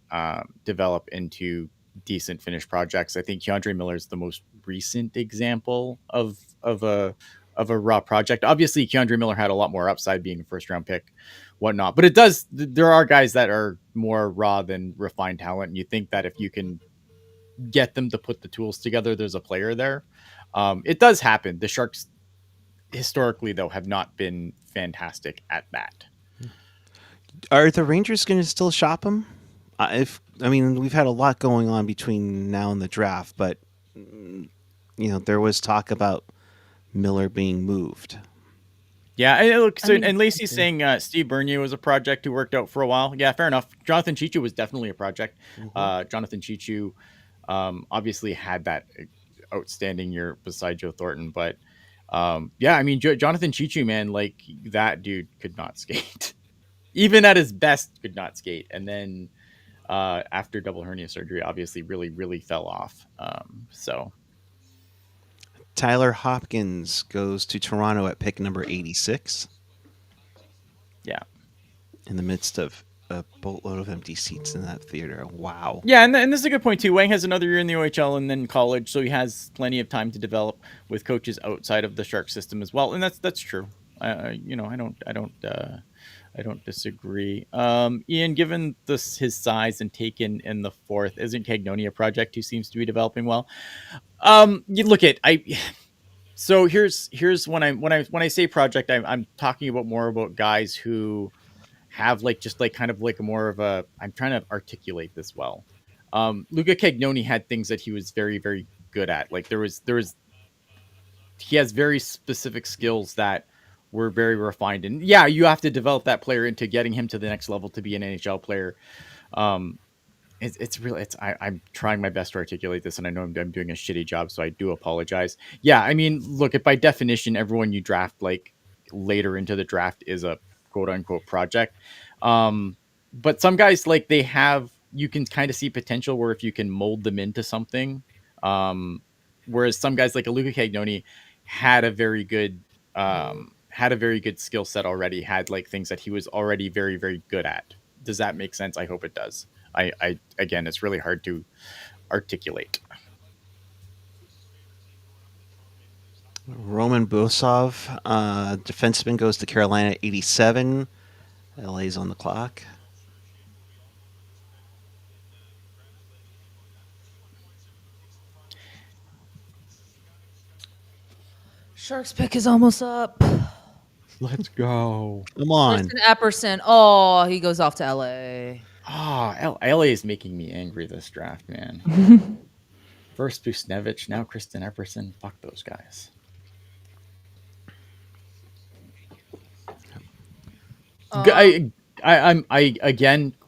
B: develop into decent finished projects. I think Keandre Miller is the most recent example of a raw project. Obviously, Keandre Miller had a lot more upside being a first round pick, whatnot. But there are guys that are more raw than refined talent. And you think that if you can get them to put the tools together, there's a player there. It does happen. The Sharks historically, though, have not been fantastic at that.
E: Are the Rangers going to still shop him? We've had a lot going on between now and the draft, but there was talk about Miller being moved.
B: Yeah, and Lacey's saying Steve Bernier was a project who worked out for a while. Yeah, fair enough. Jonathan Chichu was definitely a project. Mm-hmm. Jonathan Chichu obviously had that outstanding year beside Joe Thornton, but Jonathan Chichu, man, like that dude could not skate. Even at his best, could not skate. And then after double hernia surgery, obviously really, really fell off.
E: Tyler Hopkins goes to Toronto at pick number 86.
B: Yeah.
E: In the midst of a boatload of empty seats in that theater. Wow.
B: Yeah, and this is a good point too. Wang has another year in the OHL and then college, so he has plenty of time to develop with coaches outside of the Shark system as well, and that's true. I don't disagree. Ian, given his size and taken in the fourth, isn't Cagnoni a project who seems to be developing well? You look at So here's when I say project, I'm talking more about guys who have kind of a more of a... I'm trying to articulate this well. Luca Cagnoni had things that he was very, very good at. Like he has very specific skills that were very refined, and yeah, you have to develop that player into getting him to the next level to be an NHL player. I'm trying my best to articulate this, and I know I'm doing a shitty job, so I do apologize. Yeah, I mean, look, if by definition everyone you draft later into the draft is a quote unquote project, but some guys you can kind of see potential where if you can mold them into something, whereas some guys like a Luca Cagnoni had a very good skill set already, had things that he was already very, very good at. Does that make sense? I hope it does. Again, it's really hard to articulate.
E: Roman Bosov, defenseman, goes to Carolina at 87. LA's on the clock.
A: Sharks pick is almost up.
B: Let's go.
E: Come on.
A: Tristan Epperson. Oh, he goes off to LA.
B: Oh, LA is making me angry this draft, man. First Buchnevich, now Tristan Epperson. Fuck those guys.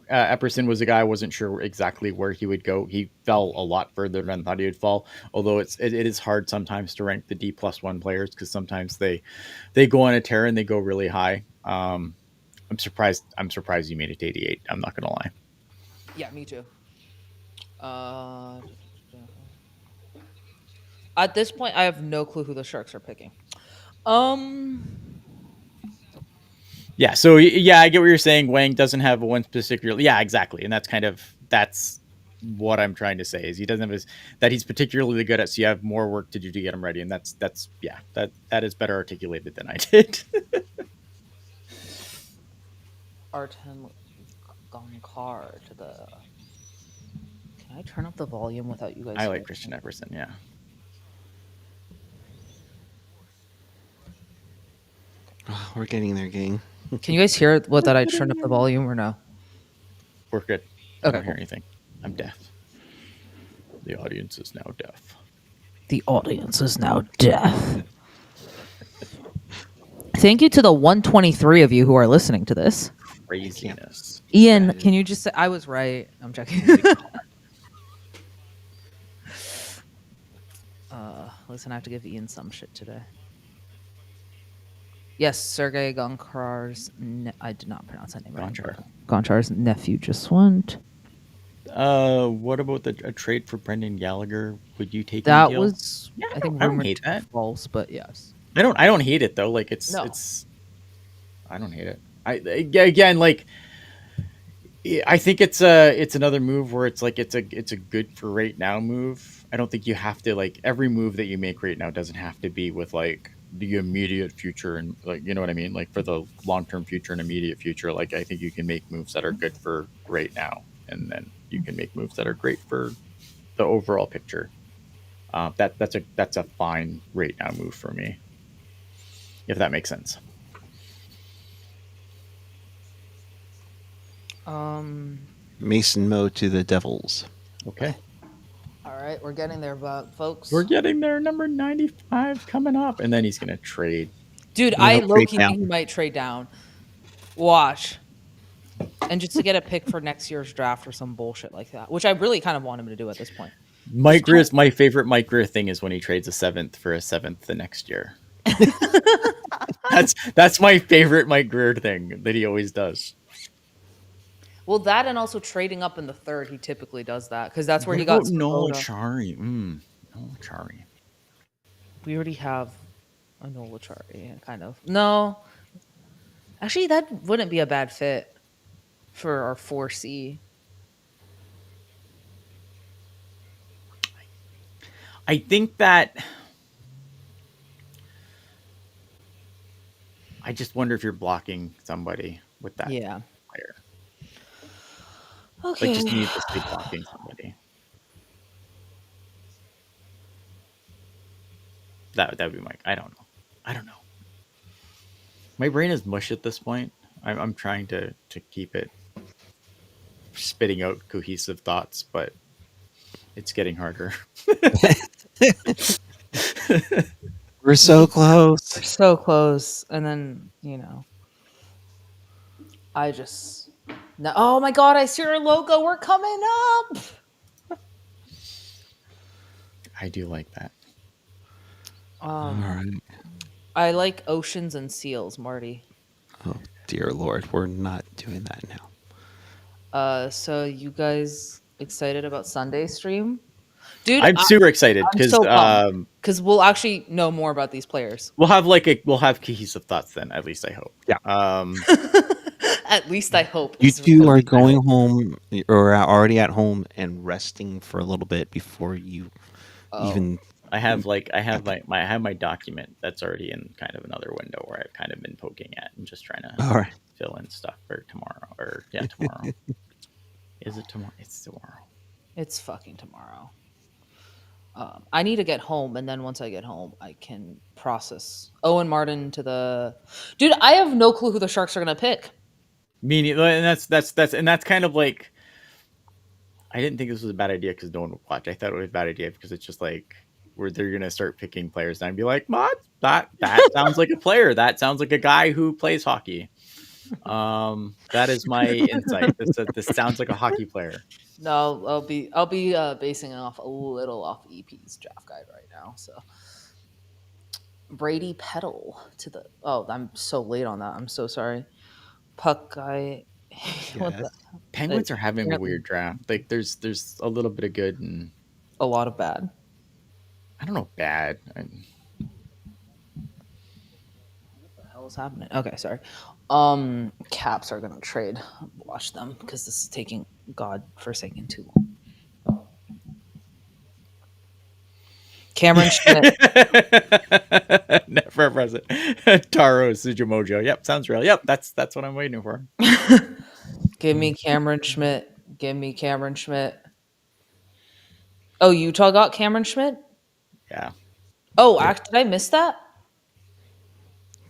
B: Epperson was a guy I wasn't sure exactly where he would go. He fell a lot further than I thought he would fall. Although it is hard sometimes to rank the D+1 players because sometimes they go on a tear and they go really high. I'm surprised you made it to 88. I'm not gonna lie.
A: Yeah, me too. At this point, I have no clue who the Sharks are picking.
B: Yeah, so yeah, I get what you're saying. Wang doesn't have one particular... Yeah, exactly. And that's what I'm trying to say is he doesn't have that he's particularly good at. So you have more work to do to get him ready, and that is better articulated than I did.
A: R10 Gonkar to the. Can I turn up the volume without you guys?
B: I like
A: hearing
B: Christian
A: it?
B: Everson. Yeah.
E: Oh, we're getting there, gang.
A: Can you guys hear what that I turned up the volume or no?
B: We're good. I
A: Okay,
B: don't hear
A: cool.
B: anything. I'm deaf. The audience is now deaf.
A: The audience is now deaf. Thank you to the 123 of you who are listening to this.
B: Craziness.
A: Ian, can you just say I was right? I'm checking. Listen, I have to give Ian some shit today. Yes, Sergei Gonkar's. I did not pronounce that name right. Gonchar's nephew just went.
B: What about a trade for Brendan Gallagher? Would you take
A: that?
B: Teal?
A: Was
B: Yeah,
A: I think
B: I don't hate that.
A: False, but yes.
B: I don't hate it though. Like it's I don't hate it. Again, like I think it's another move where it's like it's a good for right now move. I don't think you have to like every move that you make right now doesn't have to be with like the immediate future and like you know what I mean, like for the long-term future and immediate future. Like I think you can make moves that are good for right now, and then you can make moves that are great for the overall picture. That's a fine right now move for me, if that makes sense.
E: Mason Mo to the Devils.
B: Okay.
A: All right, we're getting there, folks.
B: We're getting there. Number 95 coming up, and then he's gonna trade.
A: Dude, I low-key think he might trade down. Watch. And just to get a pick for next year's draft or some bullshit like that, which I really kind of want him to do at this point.
B: Mike Greer's my favorite Mike Greer thing is when he trades a 7th for a 7th the next year. That's my favorite Mike Greer thing that he always does.
A: Well, that and also trading up in the 3rd, he typically does that because that's where he got
B: Noel Chari. Noel Chari.
A: We already have a Noel Chari, kind of. No, actually, that wouldn't be a bad fit for our 4C.
B: I think that I just wonder if you're blocking somebody with that player.
A: Okay.
B: Like just need to be blocking somebody. That would be Mike. I don't know. My brain is mush at this point. I'm trying to keep it spitting out cohesive thoughts, but it's getting harder.
E: We're so close.
A: We're so close. And then, I just... No, oh my God, I see our logo. We're coming up.
B: I do like that.
E: All right.
A: I like oceans and seals, Marty.
E: Oh, dear Lord. We're not doing that now.
A: So you guys excited about Sunday stream? Dude,
B: I'm super excited
A: because we'll actually know more about these players.
B: We'll have cohesive thoughts then. At least I hope.
E: Yeah.
A: At least I hope.
E: You two are going home or are already at home and resting for a little bit before you even.
B: I have my document that's already in kind of another window where I've kind of been poking at and just trying to fill in stuff for tomorrow. Tomorrow. Is it tomorrow? It's tomorrow.
A: It's fucking tomorrow. I need to get home, and then once I get home, I can process Owen Martin to the... Dude, I have no clue who the Sharks are going to pick.
B: Me neither, and that's kind of like... I didn't think this was a bad idea because no one would watch. I thought it was a bad idea because it's just like where they're going to start picking players and I'd be like, what? That sounds like a player. That sounds like a guy who plays hockey. That is my insight. This sounds like a hockey player.
A: No, I'll be basing it off a little off EP's draft guide right now. So Brady Petal to the... Oh, I'm so late on that. I'm so sorry. Puck guy.
E: Yes.
B: Penguins are having a weird draft. Like there's a little bit of good and
A: a lot of bad.
B: I don't know, bad.
A: What the hell is happening? Okay, sorry. Caps are gonna trade. Watch them because this is taking godforsaken too long. Cameron Schmidt.
B: Never present. Taro Sujumojo. Yep, sounds real. Yep, that's what I'm waiting for.
A: Give me Cameron Schmidt. Give me Cameron Schmidt. Oh, Utah got Cameron Schmidt?
B: Yeah.
A: Oh, did I miss that?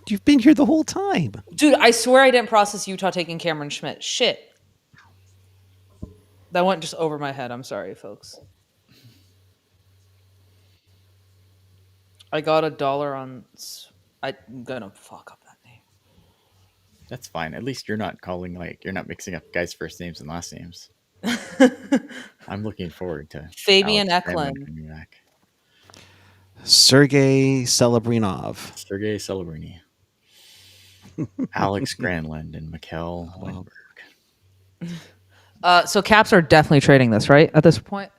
E: You've been here the whole time.
A: Dude, I swear I didn't process Utah taking Cameron Schmidt. Shit. That went just over my head. I'm sorry, folks. I got $1 on. I'm gonna fuck up that name.
B: That's fine. At least you're not you're not mixing up guys' first names and last names. I'm looking forward to
A: Fabian
B: Alex Granlund
A: Eklund.
B: coming back.
E: Sergey Celebrinov.
B: Sergey Celebrini. Alex Granlund and Mikkel Lindbergh.
A: So Caps are definitely trading this, right? At this point?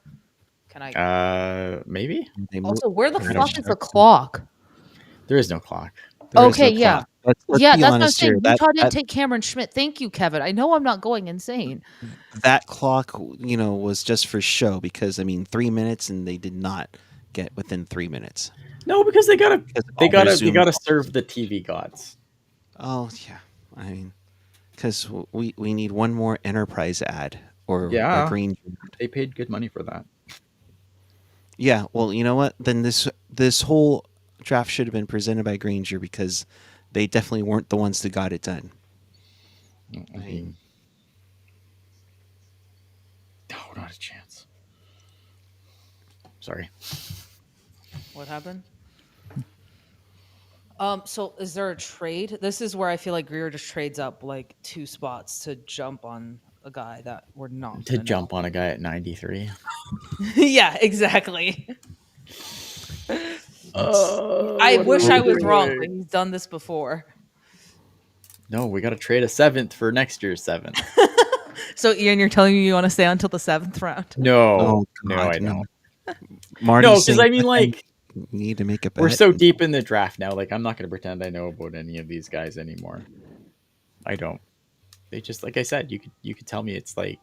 A: Can I
B: Maybe?
A: Also, where the
E: I don't
A: fuck is
E: know.
A: the clock?
B: There is no clock.
E: There is
A: Okay,
E: no
A: yeah.
E: clock. Let's
A: Yeah,
E: be
A: that's what I'm
E: honest
A: saying.
E: here.
A: Utah didn't take Cameron Schmidt. Thank you, Kevin. I know I'm not going insane.
E: That clock, was just for show because 3 minutes and they did not get within 3 minutes.
B: No, because they gotta
E: Zoom
B: serve the TV gods.
E: Oh yeah, because we need one more Enterprise ad or
B: Yeah.
E: a Green.
B: They paid good money for that.
E: Yeah, well, you know what? Then this whole draft should have been presented by Granger because they definitely weren't the ones that got it done.
B: I mean, no, not a chance. Sorry.
A: What happened? So is there a trade? This is where I feel like Greer just trades up like 2 spots to jump on a guy that we're not
B: To jump on a guy at 93.
A: Yeah, exactly. I
B: What
A: wish
B: are
A: I
B: we
A: was wrong,
B: doing?
A: but he's done this before.
B: No, we got to trade a 7th for next year's 7th.
A: So Ian, you're telling me you want to stay until the 7th round?
B: No,
E: Oh,
B: no,
E: God,
B: I don't.
E: Marty's
B: No, because
E: saying,
B: I mean, like,
E: you need to make a bet.
B: we're so deep in the draft now. Like, I'm not going to pretend I know about any of these guys anymore. I don't. They just, like I said, you could tell me it's like,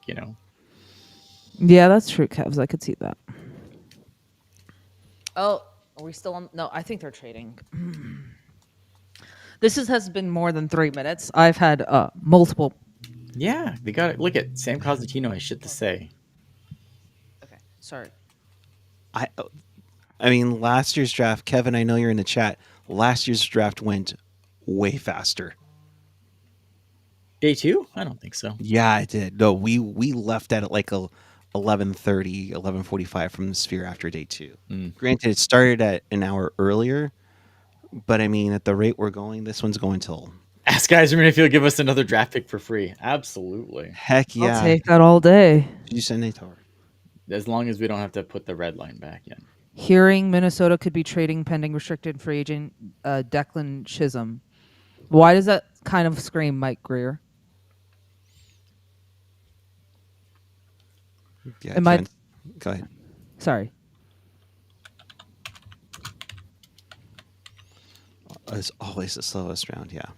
A: Yeah, that's true, Kevs. I could see that. Oh, are we still on? No, I think they're trading. This has been more than 3 minutes. I've had multiple.
B: Yeah, they got it. Look at Sam Cosentino has shit to say.
A: Okay, sorry.
E: I mean, last year's draft, Kevin, I know you're in the chat. Last year's draft went way faster.
B: Day 2? I don't think so.
E: Yeah, it did. No, we left at like 11:30, 11:45 from the Sphere after day 2. Granted, it started at an hour earlier, but I mean, at the rate we're going, this one's going till.
B: Ask Geyserman if he'll give us another draft pick for free. Absolutely.
E: Heck yeah.
A: I'll take that all day.
E: Did you send it to her?
B: As long as we don't have to put the red line back in.
A: Hearing Minnesota could be trading pending restricted free agent Declan Chisholm. Why does that kind of scream Mike Greer?
E: Yeah,
A: Am I-
E: Jen, go ahead.
A: Sorry.
E: It's always the slowest round, yeah.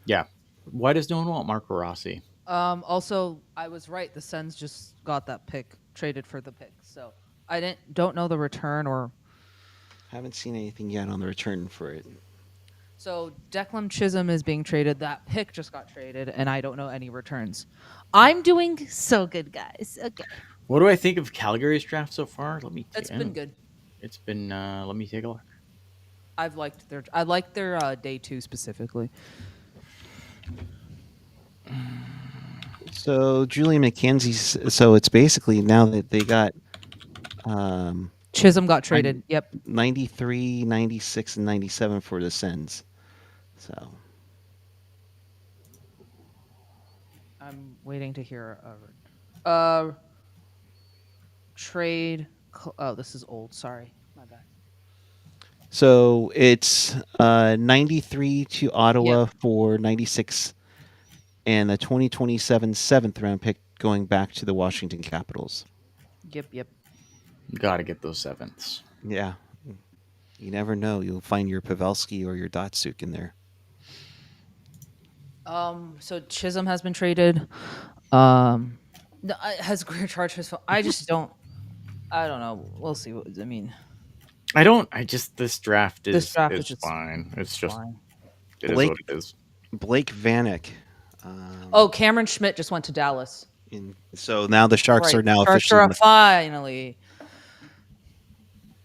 B: Yeah. Why does no one want Marco Rossi?
A: Also, I was right. The Sens just got that pick, traded for the pick. So I don't know the return or.
E: Haven't seen anything yet on the return for it.
A: So Declan Chisholm is being traded. That pick just got traded, and I don't know any returns. I'm doing so good, guys. Okay.
B: What do I think of Calgary's draft so far?
A: It's been good.
B: It's been. Let me take a look.
A: I liked their day 2 specifically.
E: So Julian McKenzie. So it's basically now that they got
A: Chisholm got traded. Yep.
E: 93, 96, and 97 for the Sens. So
A: I'm waiting to hear trade. Oh, this is old. Sorry, my bad.
E: So it's 93 to Ottawa
A: Yep.
E: for 96, and a 2027 7th round pick going back to the Washington Capitals.
A: Yep.
B: Got to get those 7ths.
E: Yeah. You never know. You'll find your Pavelski or your Datsuk in there.
A: So Chisholm has been traded. Has Greer charged his phone? I just don't. I don't know. We'll see. I mean,
B: I don't. I just this draft is
A: just
B: fine. It's just
A: fine.
B: it is what it is.
E: Blake Vanek.
A: Oh, Cameron Schmidt just went to Dallas.
E: So now the Sharks are now
A: Sharks
E: officially
A: are finally.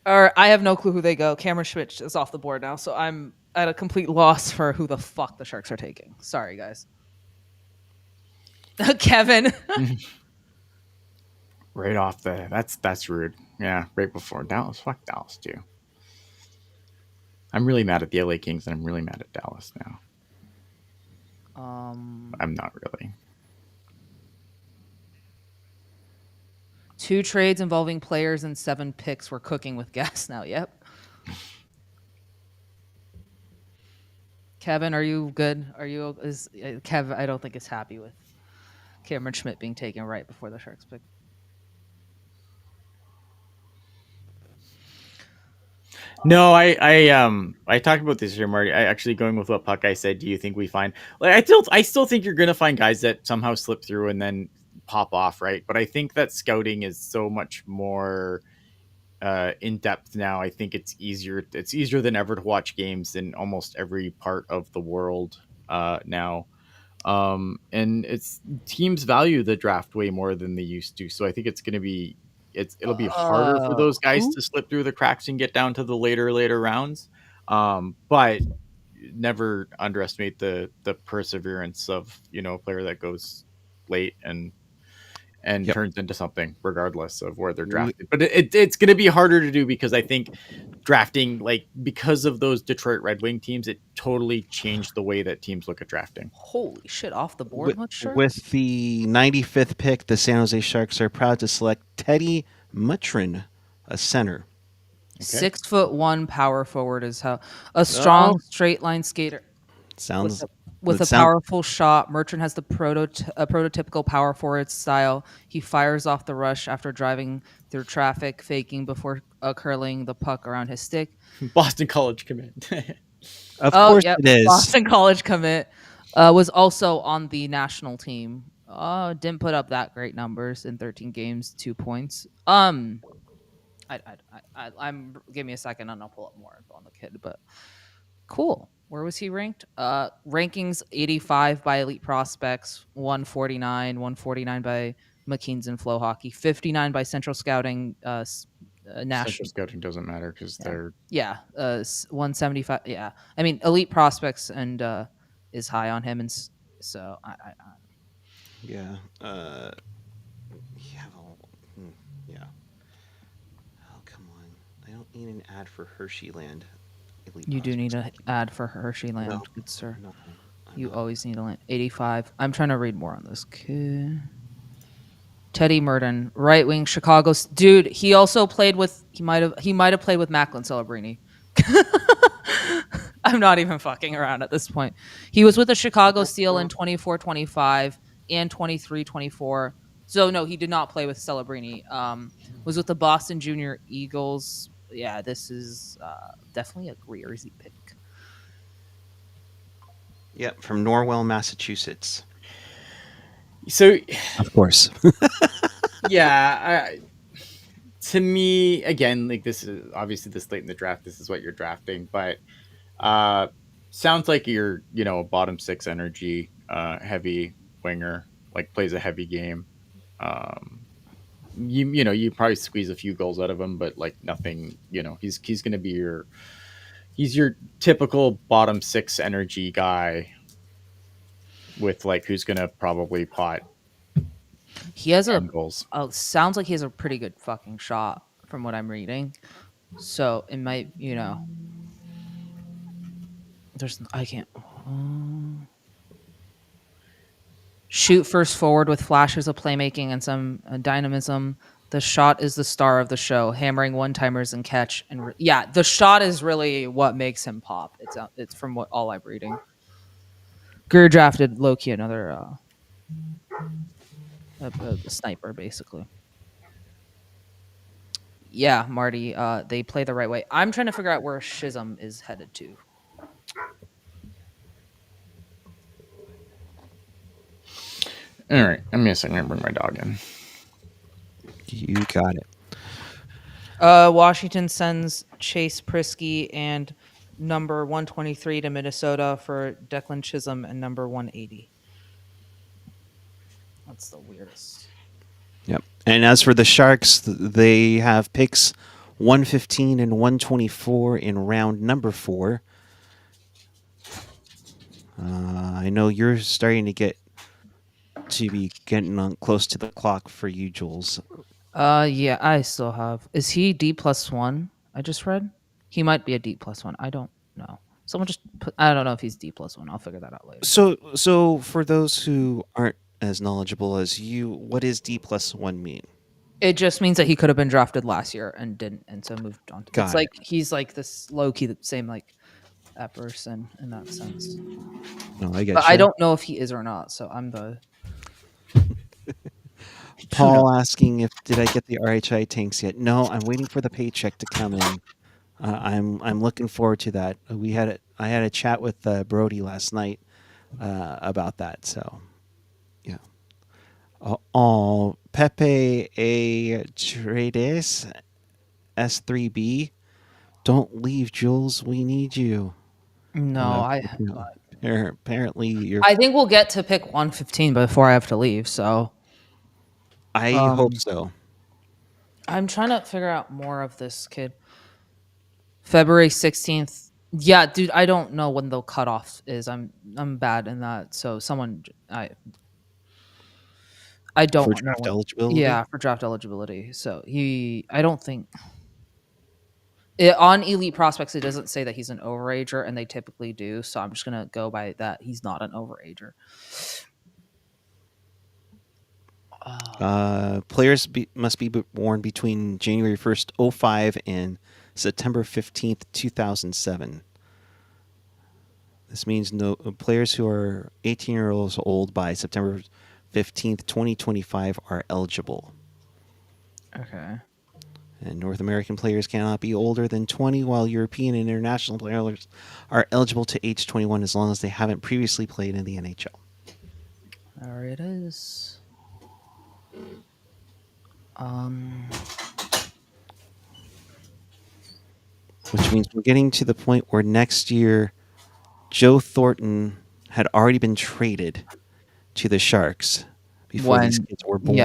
A: Or I have no clue who they go. Cameron Schmidt is off the board now, so I'm at a complete loss for who the fuck the Sharks are taking. Sorry, guys. Kevin.
B: Right off the that's rude. Yeah, right before Dallas. Fuck Dallas too. I'm really mad at the LA Kings and I'm really mad at Dallas now. I'm not really.
A: 2 trades involving players and 7 picks. We're cooking with gas now. Yep. Kevin, are you good? Are you Kev? I don't think is happy with Cameron Schmidt being taken right before the Sharks pick.
B: No, I talked about this here, Marty. I actually going with what Puck I said. Do you think we find like I still think you're gonna find guys that somehow slip through and then pop off, right? But I think that scouting is so much more in depth now. I think it's easier. It's easier than ever to watch games in almost every part of the world now. And it's teams value the draft way more than they used to. So I think it's going to be it'll be harder for those guys to slip through the cracks and get down to the later rounds. But never underestimate the perseverance of a player that goes late and
E: Yep.
B: turns into something regardless of where they're drafted. But it's going to be harder to do because I think drafting, like, because of those Detroit Red Wing teams, it totally changed the way that teams look at drafting.
A: Holy shit, off the board,
E: With the 95th pick, the San Jose Sharks are proud to select Teddy Mutrin, a center.
A: 6'1" power forward is how a strong straight line skater.
E: Sounds
A: with a powerful shot. Merchant has the prototypical power forward style. He fires off the rush after driving through traffic, faking before curling the puck around his stick.
B: Boston College commit.
E: Of course it is.
A: Boston College commit. Was also on the national team. Didn't put up that great numbers in 13 games, 2 points. I'm give me a second and I'll pull up more info on the kid, but cool. Where was he ranked? Rankings 85 by Elite Prospects, 149 by McKinney and Flow Hockey, 59 by Central Scouting. National
B: Central Scouting doesn't matter because they're
A: 175. Yeah, I mean Elite Prospects and is high on him, and so I
E: yeah. Oh, come on! I don't need an ad for Hersheyland.
A: You do need an ad for Hersheyland,
E: No.
A: good sir.
E: No.
A: You always need a land. 85. I'm trying to read more on this kid. Teddy Murden, right wing, Chicago. Dude, he also played with. He might have played with Macklin Celebrini. I'm not even fucking around at this point. He was with the Chicago Steel in 24-25 and 23-24. So no, he did not play with Celebrini. Was with the Boston Junior Eagles. Yeah, this is definitely a Greersy pick.
E: Yep, from Norwell, Massachusetts.
B: So,
E: of course.
B: Yeah, to me, again, like, this is obviously this late in the draft. This is what you're drafting, but sounds like you're a bottom 6 energy heavy winger, like plays a heavy game. You probably squeeze a few goals out of him, but like nothing. He's going to be your typical bottom 6 energy guy with like who's going to probably pot.
A: He has
B: goals.
A: Sounds like he has a pretty good fucking shot from what I'm reading. So it might, I can't. Shoot first forward with flashes of playmaking and some dynamism. The shot is the star of the show, hammering one-timers and catch. And the shot is really what makes him pop. It's from what all I'm reading. Greer drafted Loki, another a sniper, basically. Yeah, Marty, they play the right way. I'm trying to figure out where Schism is headed to.
B: All right, give me a second to bring my dog in.
E: You got it.
A: Washington sends Chase Prisky and number 123 to Minnesota for Declan Chisholm and number 180. That's the weirdest.
E: Yep. And as for the Sharks, they have picks 115 and 124 in round number 4. I know you're starting to be getting on close to the clock for you, Jules.
A: Yeah, I still have. Is he D+1? I just read he might be a D+1. I don't know. Someone just put. I don't know if he's D+1. I'll figure that out later.
E: So for those who aren't as knowledgeable as you, what does D+1 mean?
A: It just means that he could have been drafted last year and didn't, and so moved on. It's like he's like this low key, the same like that person in that sense.
E: No, I get
A: But
E: you.
A: I don't know if he is or not. So I'm the.
E: Paul asking did I get the RHI tanks yet? No, I'm waiting for the paycheck to come in. I'm looking forward to that. I had a chat with Brody last night about that. So, yeah. Pepe A Trades S3B. Don't leave, Jules. We need you.
A: No,
E: Apparently you're.
A: I think we'll get to pick 115 before I have to leave. So
E: I hope so.
A: I'm trying to figure out more of this kid. February 16th. Yeah, dude, I don't know when the cutoff is. I'm bad in that. So someone I don't
E: for
A: know
E: draft
A: when,
E: eligibility.
A: Yeah, for draft eligibility. So I don't think on Elite Prospects it doesn't say that he's an overager, and they typically do. So I'm just gonna go by that. He's not an overager.
E: Players must be born between January 1st, 05 and September 15th, 2007. This means no players who are 18 years old by September 15th, 2025 are eligible.
A: Okay.
E: And North American players cannot be older than 20, while European and international players are eligible to age 21 as long as they haven't previously played in the NHL.
A: There it is.
E: Which means we're getting to the point where next year Joe Thornton had already been traded to the Sharks before these kids were born.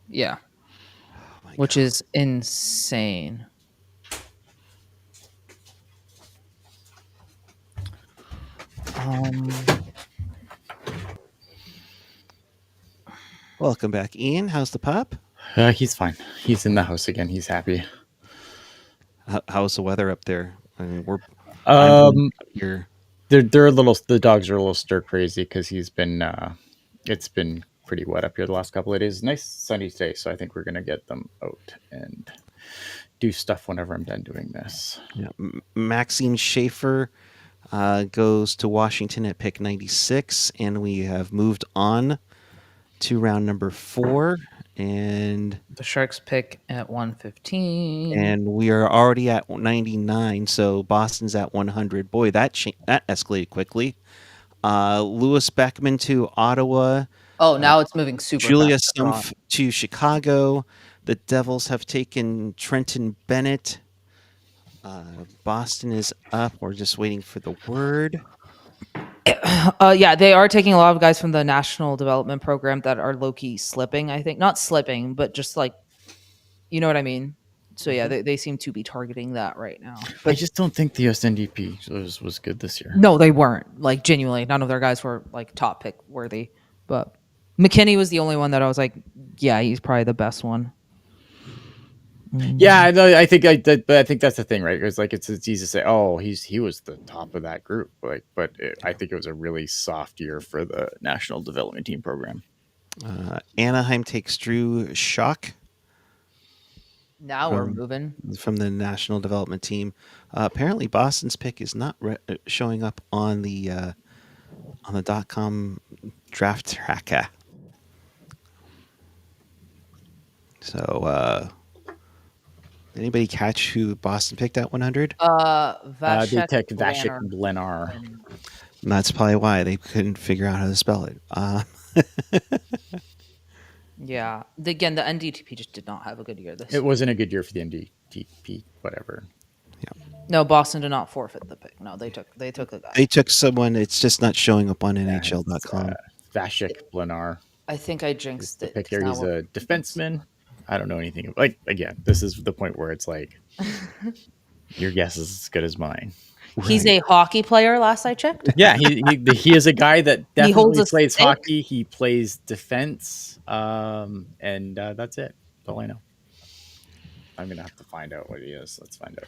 A: Yeah.
E: Oh
A: which is insane.
E: Welcome back, Ian. How's the pup?
B: He's fine. He's in the house again. He's happy.
E: How's the weather up there? I mean,
B: here. They're a little. The dogs are a little stir crazy because he's been. It's been pretty wet up here the last couple of days. Nice sunny day, so I think we're gonna get them out and do stuff whenever I'm done doing this.
E: Yeah, Maxime Schaefer goes to Washington at pick 96, and we have moved on to round number 4, and
A: the Sharks pick at 115,
E: and we are already at 99. So Boston's at 100. Boy, that escalated quickly. Louis Beckman to Ottawa.
A: Oh, now it's moving super
E: Julia
A: fast.
E: Stumpf to Chicago. The Devils have taken Trenton Bennett. Boston is up. We're just waiting for the word.
A: Yeah, they are taking a lot of guys from the National Development Program that are low-key slipping, I think. Not slipping, but just like, you know what I mean? So, yeah, they seem to be targeting that right now.
B: But I just don't think the USNDP was good this year.
A: No, they weren't. Like, genuinely, none of their guys were, like, top pick worthy. But McKinney was the only one that I was like, yeah, he's probably the best one.
B: Yeah, I think that's the thing, right? Because like it's easy to say, oh, he was the top of that group, like, but I think it was a really soft year for the National Development Team program.
E: Anaheim takes Drew Schock.
A: Now we're moving
E: from the National Development Team. Apparently, Boston's pick is not showing up on the .com draft tracker. So. Anybody catch who Boston picked at 100?
B: They took Vashik Blenar.
E: That's probably why they couldn't figure out how to spell it.
A: Yeah. Again, the NDTP just did not have a good year this
B: It
A: year.
B: wasn't a good year for the NDTP, whatever.
A: No, Boston did not forfeit the pick. No, they took a guy.
E: They took someone. It's just not showing up on
B: Yeah,
E: NHL.com.
B: Vashik Blenar.
A: I think I
B: Is
A: jinxed
B: the
A: it.
B: pick
A: 'cause
B: here.
A: now
B: He's
A: we're-
B: a defenseman. I don't know anything. Like, again, this is the point where it's like, your guess is as good as mine.
A: He's a hockey player. Last I checked.
B: Yeah, he is a guy that
A: He holds
B: definitely
A: a
B: plays
A: stick.
B: hockey. He plays defense, and that's it. That's all I know. I'm gonna have to find out what he is. Let's find out.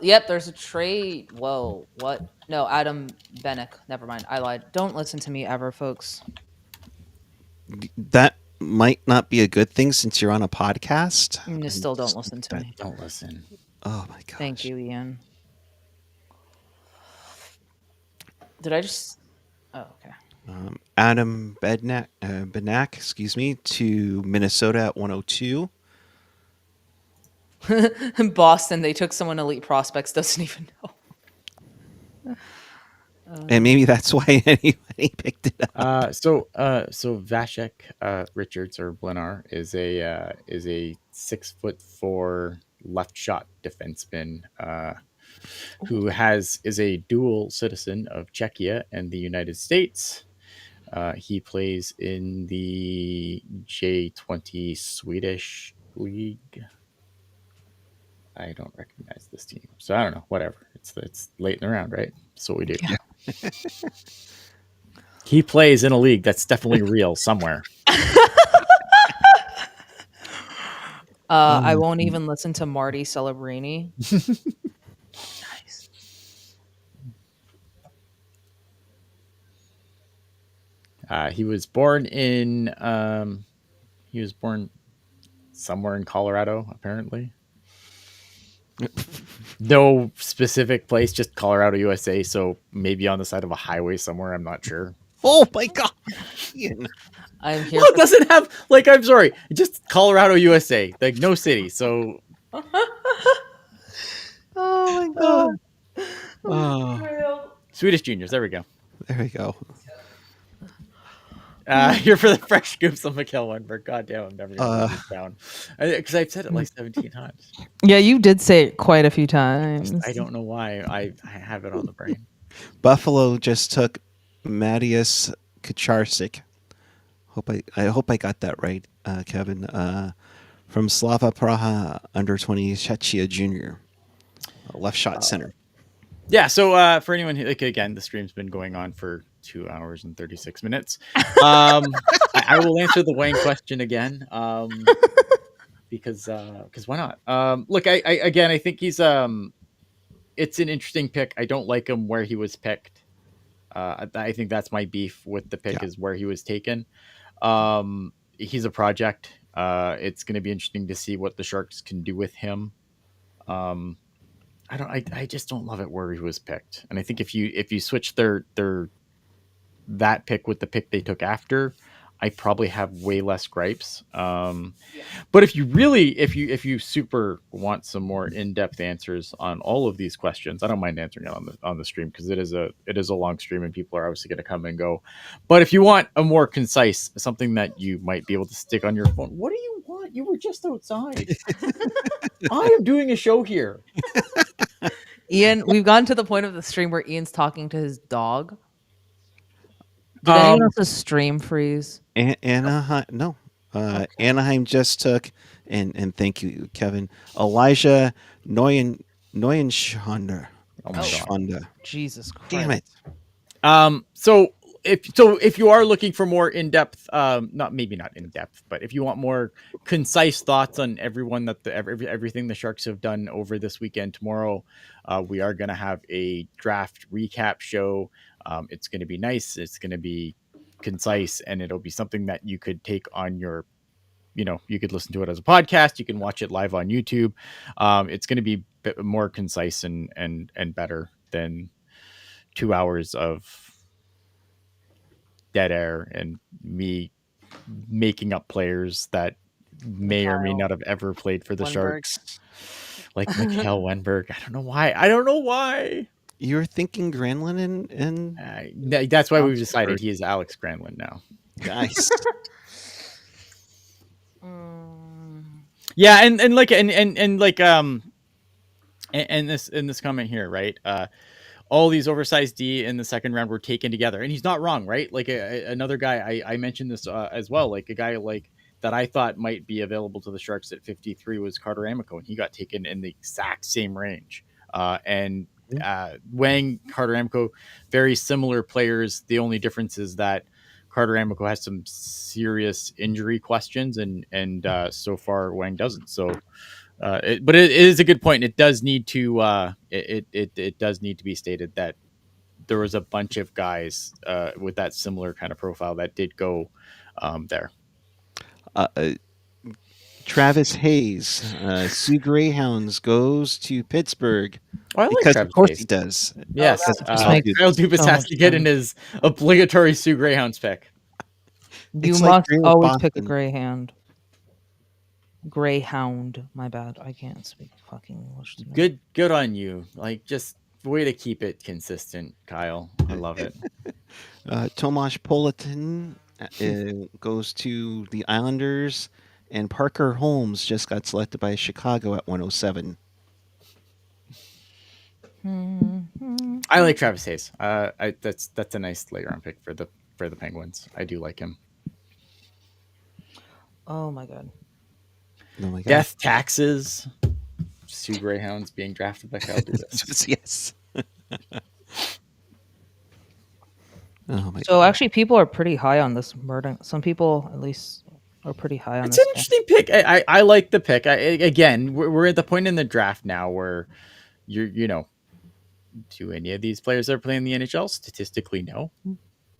A: Yep. There's a trade. Whoa. What? No, Adam Bennick. Never mind. I lied. Don't listen to me ever, folks.
E: That might not be a good thing since you're on a podcast.
A: You still don't listen to me.
B: Don't listen.
E: Oh my gosh.
A: Thank you, Ian. Did I just? Oh, okay.
E: Adam Benak, excuse me, to Minnesota at 102.
A: In Boston, they took someone elite prospects doesn't even know.
E: And maybe that's why anybody picked it up.
B: So Vashek Richards or Blenar is a 6'4" left shot defenseman who is a dual citizen of Czechia and the United States. He plays in the J20 Swedish league. I don't recognize this team, so I don't know. Whatever. It's late in the round, right? That's what we do.
A: Yeah.
B: He plays in a league that's definitely real somewhere.
A: I won't even listen to Marty Celebrini. Nice.
B: He was born somewhere in Colorado, apparently. No specific place, just Colorado, USA. So maybe on the side of a highway somewhere. I'm not sure.
E: Oh my god. Ian.
A: I'm here.
B: Well, it doesn't have I'm sorry, just Colorado, USA, like no city. So
A: Oh my god.
E: Oh,
B: Swedish juniors. There we go.
E: there we go.
B: Here for the fresh scoops on Mikkel Wenberg. God damn, I'm never gonna live this down because I've said it like 17 times.
F: Yeah, you did say it quite a few times.
B: I don't know why I have it on the brain.
E: Buffalo just took Matthias Kacharsik. I hope I got that right, Kevin. From Slava Praha, under 20 Czechia Junior, left shot center.
B: Yeah, so for anyone who, again, the stream's been going on for 2 hours and 36 minutes. I will answer the Wang question again, because why not? Look, I think he's it's an interesting pick. I don't like him where he was picked. I think that's my beef with the pick is where he was taken. He's a project. It's going to be interesting to see what the Sharks can do with him. I just don't love it where he was picked. And I think if you switch that pick with the pick they took after, I probably have way less gripes. But if you super want some more in-depth answers on all of these questions, I don't mind answering it on the stream because it is a long stream and people are obviously going to come and go. But if you want a more concise, something that you might be able to stick on your phone, what do you want? You were just outside. I am doing a show here.
A: Ian, we've gotten to the point of the stream where Ian's talking to his dog. Did anyone else's stream freeze?
E: Anaheim, no. Anaheim just took, and thank you, Kevin, Elijah Neuenschonder.
B: Oh my God.
E: Schonder.
A: Jesus Christ.
E: Damn it.
B: So if you are looking for more in-depth, not in-depth, but if you want more concise thoughts on everyone everything the Sharks have done over this weekend, tomorrow, we are going to have a draft recap show. It's going to be nice. It's going to be concise, and it'll be something that you could take on your, you could listen to it as a podcast. You can watch it live on YouTube. It's going to be a bit more concise and better than 2 hours of dead air and me making up players that may or may not have ever played for the Sharks, like Mikkel Wenberg. I don't know why.
E: You were thinking Granlund and
B: that's why we've decided he is Alex Granlund now.
E: Nice.
B: Yeah, and like and like and this comment here, right? All these oversized D in the second round were taken together, and he's not wrong, right? Like another guy, I mentioned this as well, like a guy like that I thought might be available to the Sharks at 53 was Carter Amico, and he got taken in the exact same range. And Wang, Carter Amico, very similar players. The only difference is that Carter Amico has some serious injury questions, and so far Wang doesn't. So but it is a good point. It does need to it does need to be stated that there was a bunch of guys with that similar kind of profile that did go there.
E: Uh, uh, Travis Hayes, Sioux Greyhounds goes to Pittsburgh
B: Oh, I like
E: because, of
B: Travis
E: course,
B: Hayes.
E: he does.
B: Yes,
F: that just makes
B: Kyle Dubas
F: so
B: has
F: much
B: to get in
F: sense.
B: his obligatory Sioux Greyhounds pick.
F: You
E: It's like
F: must
E: Grey with
F: always pick a
E: Boston.
F: greyhound. Greyhound. My bad. I can't speak fucking English tonight.
B: Good on you. Like, just way to keep it consistent, Kyle. I love it.
E: Tomasz Politin goes to the Islanders, and Parker Holmes just got selected by Chicago at 107.
B: I like Travis Hayes. That's a nice later round pick for the Penguins. I do like him.
F: Oh my god.
E: Oh my god!
B: Death, taxes, Sioux Greyhounds being drafted by Kyle Dubas.
E: Yes. Oh my
F: So actually, people are pretty high on this murder. Some people, at least, are pretty high on
B: It's
F: this.
B: an interesting pick. I like the pick. Again, we're at the point in the draft now where you know, do any of these players that are playing the NHL statistically no,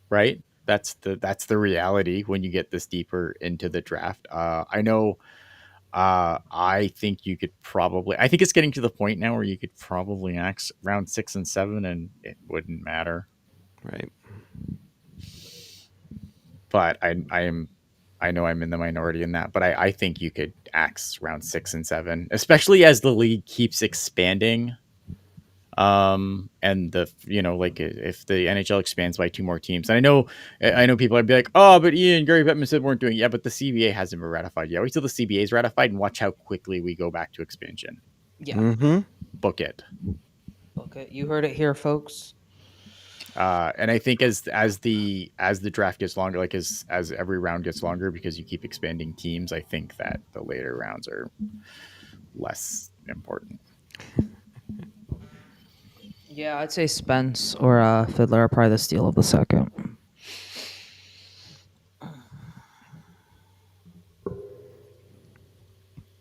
B: right? That's the reality when you get this deeper into the draft. I know. I think you could probably. I think it's getting to the point now where you could probably axe round 6 and 7, and it wouldn't matter.
E: Right.
B: But I know I'm in the minority in that, but I think you could axe round 6 and 7, especially as the league keeps expanding. And like if the NHL expands by 2 more teams, and I know people are be like, oh, but Ian, Gary Bettman said weren't doing it. Yeah, but the CBA hasn't been ratified yet. Wait till the CBA is ratified and watch how quickly we go back to expansion.
F: Yeah.
E: Mm-hmm.
B: Book it.
F: Okay, you heard it here, folks.
B: And I think as the draft gets longer, like as every round gets longer, because you keep expanding teams, I think that the later rounds are less important.
F: Yeah, I'd say Spence or Fiddler are probably the steal of the second.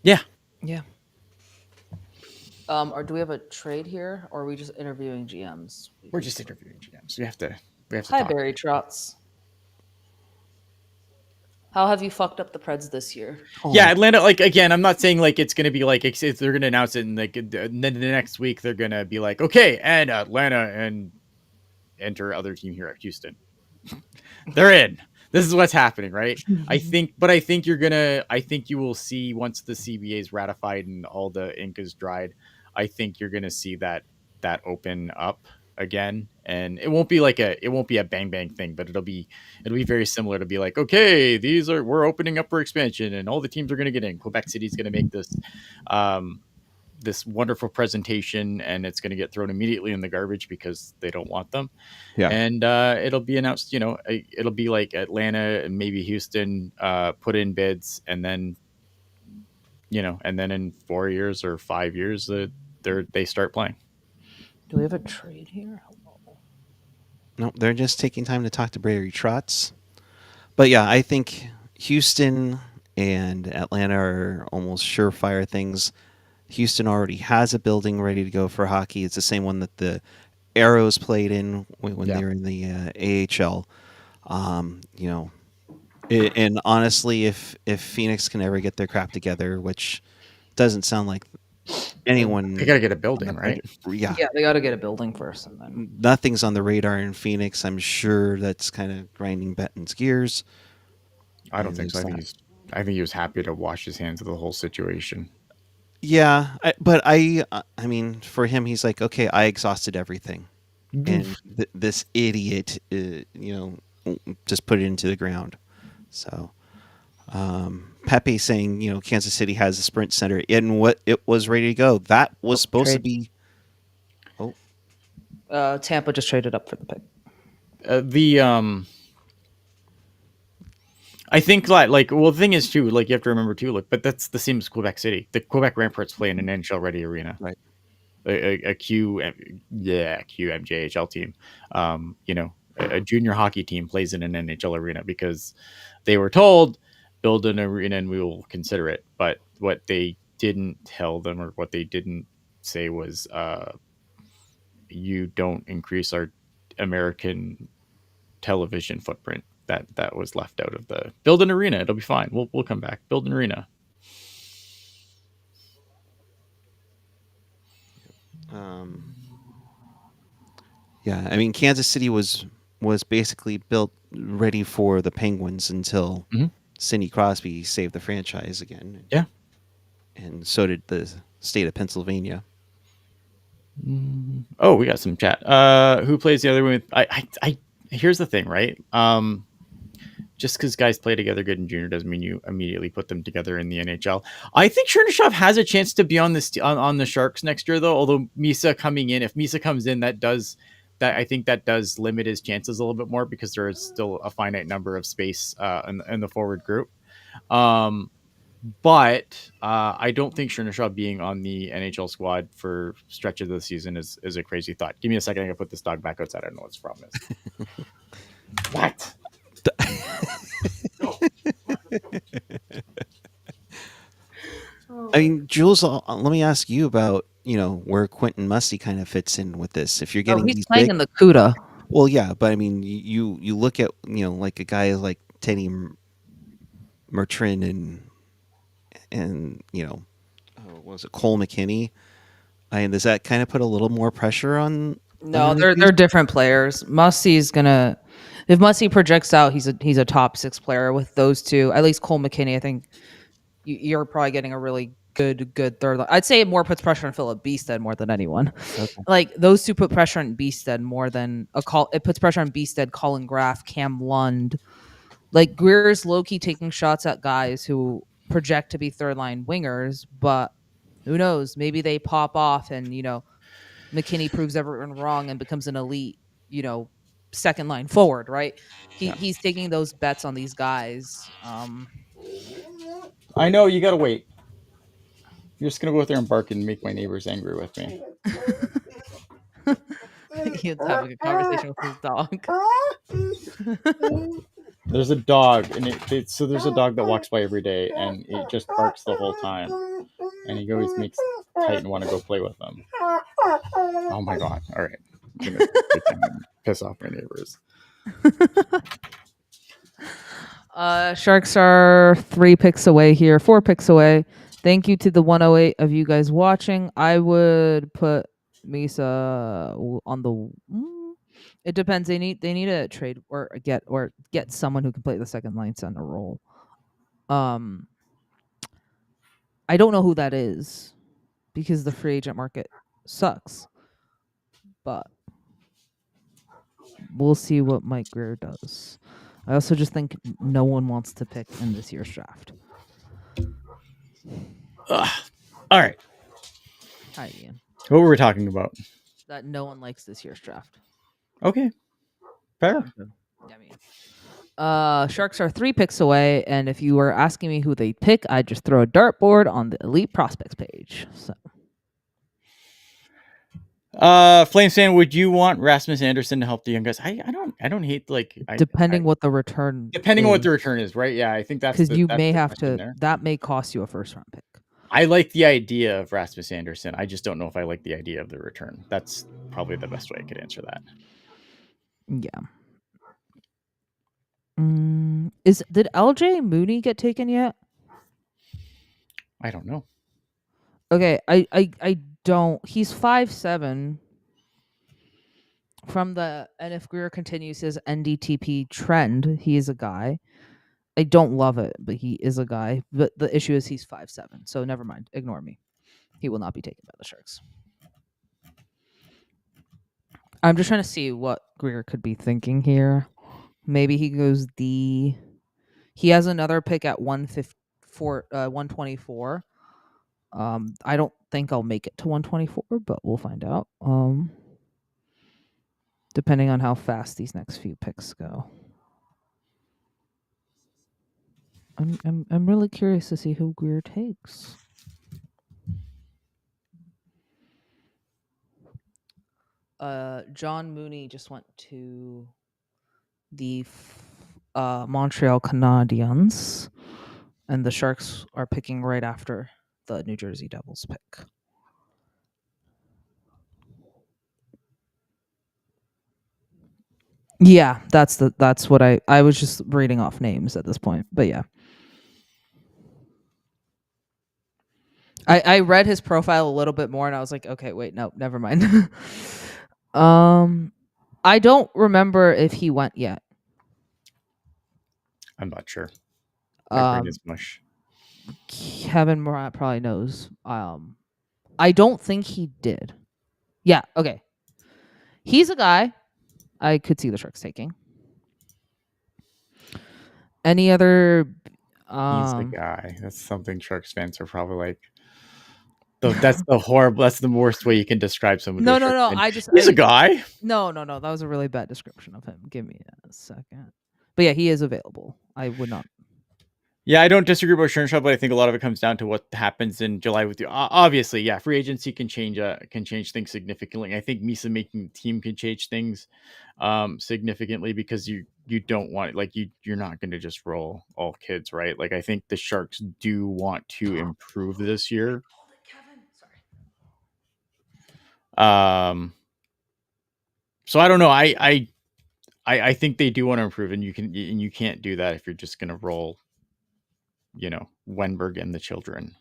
B: Yeah.
F: Yeah. Or do we have a trade here, or are we just interviewing GMs?
B: We're just interviewing GMs. We have to
F: Hi,
B: talk.
F: Barry Trotz. How have you fucked up the Preds this year?
B: Yeah, Atlanta. Like again, I'm not saying like it's gonna be like if they're gonna announce it and like then the next week they're gonna be like, okay, and Atlanta and enter other team here at Houston. They're in. This is what's happening, right? I think you will see once the CBA is ratified and all the ink is dried. I think you're gonna see that open up again, and it won't be a bang bang thing, but it'll be very similar to be like, okay, we're opening up for expansion and all the teams are going to get in. Quebec City's going to make this this wonderful presentation, and it's going to get thrown immediately in the garbage because they don't want them.
E: Yeah.
B: And it'll be announced, it'll be like Atlanta and maybe Houston put in bids, and then in 4 years or 5 years they start playing.
F: Do we have a trade here?
E: No, they're just taking time to talk to Barry Trotz. But yeah, I think Houston and Atlanta are almost surefire things. Houston already has a building ready to go for hockey. It's the same one that the Arrows played in when they were in the AHL. And honestly, if Phoenix can ever get their crap together, which doesn't sound like anyone,
B: They got to get a building, right?
E: Yeah,
F: they got to get a building first, and then
E: nothing's on the radar in Phoenix. I'm sure that's kind of grinding Betton's gears.
B: I don't think so. I think he was happy to wash his hands of the whole situation.
E: Yeah, but I mean, for him, he's like, okay, I exhausted everything, and this idiot, just put it into the ground. So, Pepe saying, Kansas City has a sprint center and what it was ready to go. That was supposed to be. Oh,
F: Tampa just traded up for the pick.
B: I think the thing is too, you have to remember too, but that's the same as Quebec City. The Quebec Ramparts play in an NHL ready arena,
E: right?
B: A QMJHL team. A junior hockey team plays in an NHL arena because they were told build an arena and we will consider it. But what they didn't tell them, or what they didn't say, was you don't increase our American television footprint. That was left out of the build an arena. It'll be fine. We'll come back. Build an arena.
E: Yeah, I mean, Kansas City was basically built ready for the Penguins until Sidney Crosby saved the franchise again.
B: Yeah,
E: and so did the state of Pennsylvania.
B: Oh, we got some chat. Who plays the other one? I here's the thing, right? Just because guys play together good in junior doesn't mean you immediately put them together in the NHL. I think Chernyshov has a chance to be on the Sharks next year, though. Although Misa coming in, if Misa comes in, I think that does limit his chances a little bit more because there is still a finite number of space in the forward group. But I don't think Chernyshov being on the NHL squad for stretch of the season is a crazy thought. Give me a second. I gotta put this dog back outside. I don't know what his problem is. What?
E: I mean, Jules, let me ask you about where Quentin Musty kind of fits in with this. If you're getting
F: he's
E: these
F: playing in the CUDA.
E: Well, yeah, but I mean, you look at like a guy like Teddy Mertrin and what was it, Cole McKinney? Does that kind of put a little more pressure on?
F: No, they're different players. Musty's gonna. If Musty projects out, he's a top 6 player with those two. At least Cole McKinney, I think you're probably getting a really good third line. I'd say it more puts pressure on Philip Beested more than anyone. Okay. Like those two put pressure on Beested more than it puts pressure on Beested, Colin Graff, Cam Lund. Like Greer's low-key taking shots at guys who project to be third line wingers, but who knows? Maybe they pop off and McKinney proves everyone wrong and becomes an elite, second line forward, right? He's taking those bets on these guys.
B: I know, you gotta wait. You're just gonna go out there and bark and make my neighbors angry with me.
F: He's having a conversation with his dog.
B: There's a dog, and so there's a dog that walks by every day, and it just barks the whole time, and he always makes Titan want to go play with him. Oh my god! All right, I'm gonna piss off my neighbors.
F: Sharks are 3 picks away here, 4 picks away. Thank you to the 108 of you guys watching. I would put Misa on the. It depends. They need a trade or get someone who can play the second line center role. I don't know who that is because the free agent market sucks. But we'll see what Mike Grier does. I also just think no one wants to pick in this year's draft.
B: All right.
F: Hi, Ian.
B: What were we talking about?
F: That no one likes this year's draft.
B: Okay. Fair.
F: I mean, Sharks are 3 picks away, and if you were asking me who they pick, I'd just throw a dartboard on the Elite Prospects page. So,
B: Flames fan, would you want Rasmus Anderson to help the young guys? I don't hate
F: depending what the return.
B: Depending on what the return is, right? Yeah, I think that's
F: because you may have to. There. That may cost you a first round pick.
B: I like the idea of Rasmus Anderson. I just don't know if I like the idea of the return. That's probably the best way I could answer that.
F: Yeah. Did LJ Mooney get taken yet?
B: I don't know.
F: Okay, I don't. He's 5'7". From and if Grier continues his NDTP trend, he is a guy. I don't love it, but he is a guy. But the issue is he's 5'7". So never mind. Ignore me. He will not be taken by the Sharks. I'm just trying to see what Grier could be thinking here. Maybe he goes He has another pick at 115 124. I don't think I'll make it to 124, but we'll find out. Depending on how fast these next few picks go. I'm really curious to see who Greer takes. John Mooney just went to the Montreal Canadiens, and the Sharks are picking right after the New Jersey Devils pick. Yeah, that's what I was just reading off names at this point, but yeah. I read his profile a little bit more and I was like, okay, wait, no, never mind. I don't remember if he went yet.
B: I'm not sure. My brain is mush.
F: Kevin Morat probably knows. I don't think he did. Yeah, okay. He's a guy I could see the Sharks taking. Any other
B: He's the guy. That's something Sharks fans are probably like. That's the worst way you can describe someone.
F: No.
B: He's a guy.
F: No. That was a really bad description of him. Give me a second. But yeah, he is available. I would not.
B: Yeah, I don't disagree about Shernshaw, but I think a lot of it comes down to what happens in July with you. Obviously, yeah, free agency can change things significantly. I think Misa making the team can change things significantly because you don't want you're not going to just roll all kids, right? Like I think the Sharks do want to improve this year. So I don't know. I think they do want to improve, and you can't do that if you're just going to roll. Wenberg and the children.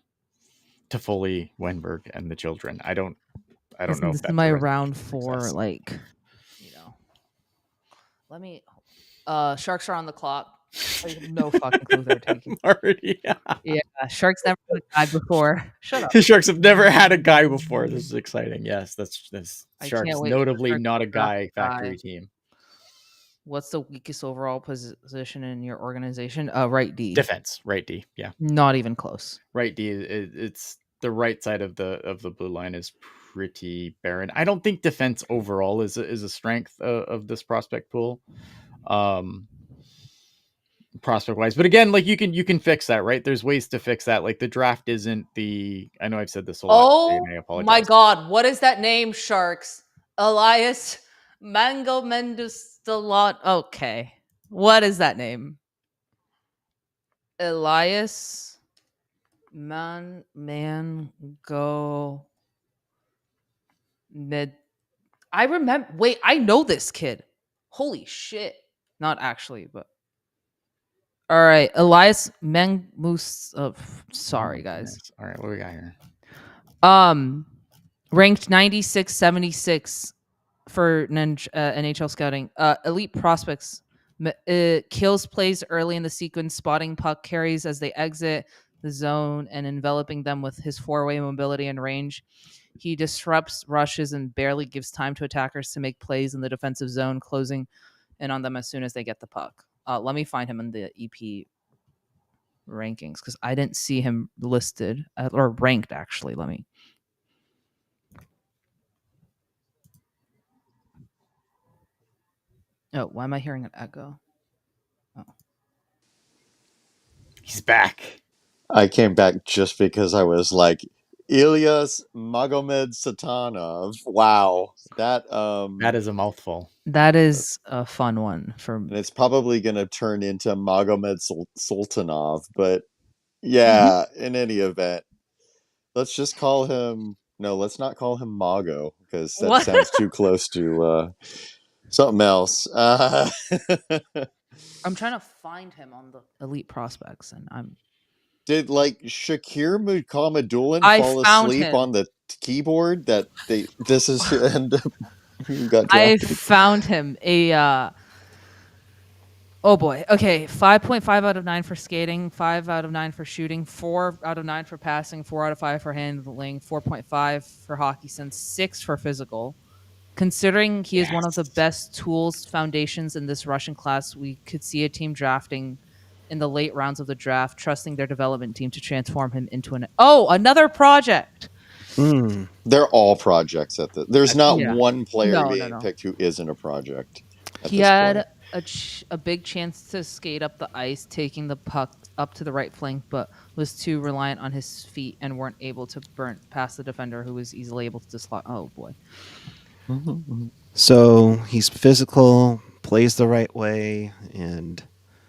B: Toffoli, Wenberg and the children. I don't know.
F: This
B: if
F: is
B: that's
F: my round 4, Let me. Sharks are on the clock. I have no fucking clue they're taking.
B: Already,
F: yeah. Sharks never had a guy before. Shut up.
B: The Sharks have never had a guy before. This is exciting. Yes, that's Sharks. Notably, not a guy factory team.
F: What's the weakest overall position in your organization? Right D.
B: Defense. Right D. Yeah.
F: Not even close.
B: Right D. It's the right side of the blue line is pretty barren. I don't think defense overall is a strength of this prospect pool. Prospect wise, but again, like you can fix that, right? There's ways to fix that. Like the draft isn't I know I've said this a lot.
F: Oh my God, what is that name? Sharks. Elias Mango Mendustalot. Okay, what is that name? Elias Mango Med. I remember. Wait, I know this kid. Holy shit! Not actually, but. All right, Elias Mengmus. Sorry, guys.
B: All right, what do we got here?
F: Ranked 96, 76 for NHL scouting. Elite prospects. Kills plays early in the sequence, spotting puck carries as they exit the zone and enveloping them with his four-way mobility and range. He disrupts rushes and barely gives time to attackers to make plays in the defensive zone, closing in on them as soon as they get the puck. Let me find him in the EP rankings because I didn't see him listed or ranked, actually. Let me. Oh, why am I hearing an echo? Oh.
B: He's back.
C: I came back just because I was like, Ilyas Magomed Satanov. Wow.
B: That is a mouthful.
F: That is a fun one for me.
C: And it's probably going to turn into Magomed Sultanov, but yeah, in any event, let's just call him. No, let's not call him Mago because that sounds too close to something else.
F: I'm trying to find him on the elite prospects, and I'm.
C: Did Shakir Mukhamadullin fall asleep on the keyboard that this is and got drafted?
F: I found him oh boy. Okay, 5.5 out of 9 for skating, 5 out of 9 for shooting, 4 out of 9 for passing, 4 out of 5 for handling, 4.5 for hockey sense, 6 for physical. Considering he is one of the best tools foundations in this Russian class, we could see a team drafting in the late rounds of the draft, trusting their development team to transform him into another project.
C: They're all projects there's not
F: Yeah.
C: one player
F: No.
C: being picked who isn't a project at
F: He
C: this
F: had
C: point.
F: a big chance to skate up the ice, taking the puck up to the right flank, but was too reliant on his feet and weren't able to burn past the defender, who was easily able to dislodge. Oh boy.
E: So he's physical, plays the right way, and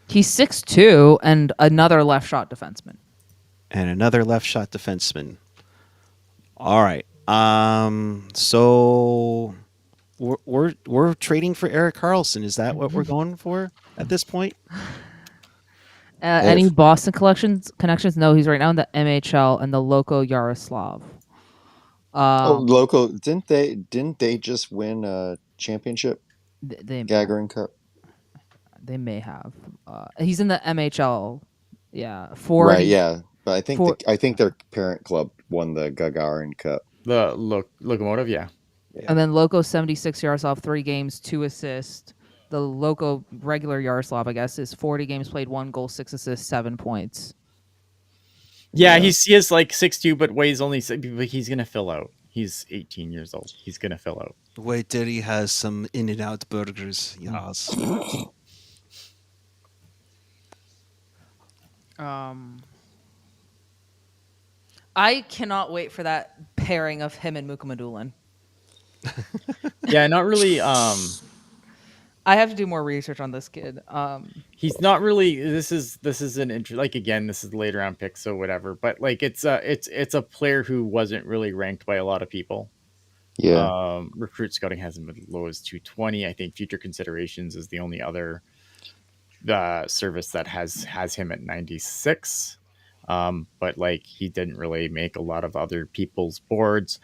F: He's 6'2" and another left shot defenseman.
E: another left shot defenseman. All right. So we're trading for Erik Karlsson. Is that what we're going for at this point?
F: Any Boston connections? No, he's right now in the MHL and the Loco Yaroslav.
C: Local didn't they just win a championship?
F: They
C: Gagarin Cup.
F: They may have. He's in the MHL. Yeah,
C: Right, yeah. But I think
F: for-
C: I think their parent club won the Gagarin Cup.
B: The Locomotive, yeah.
F: And then Loco 76 Yaroslav, 3 games, 2 assists. The Loco regular Yaroslav, I guess, is 40 games played, 1 goal, 6 assists, 7 points.
B: Yeah, he is like 6'2", but weighs only. But he's gonna fill out. He's 18 years old. He's gonna fill out.
E: Wait till he has some In-N-Out burgers. Yes.
F: I cannot wait for that pairing of him and Mukamadulin.
B: Yeah, not really.
F: I have to do more research on this kid.
B: He's not really. This is an like, again, this is later round pick, so whatever. But like, it's a player who wasn't really ranked by a lot of people.
C: Yeah.
B: Recruit scouting has him as low as 220. I think Future Considerations is the only other service that has him at 96. But like, he didn't really make a lot of other people's boards.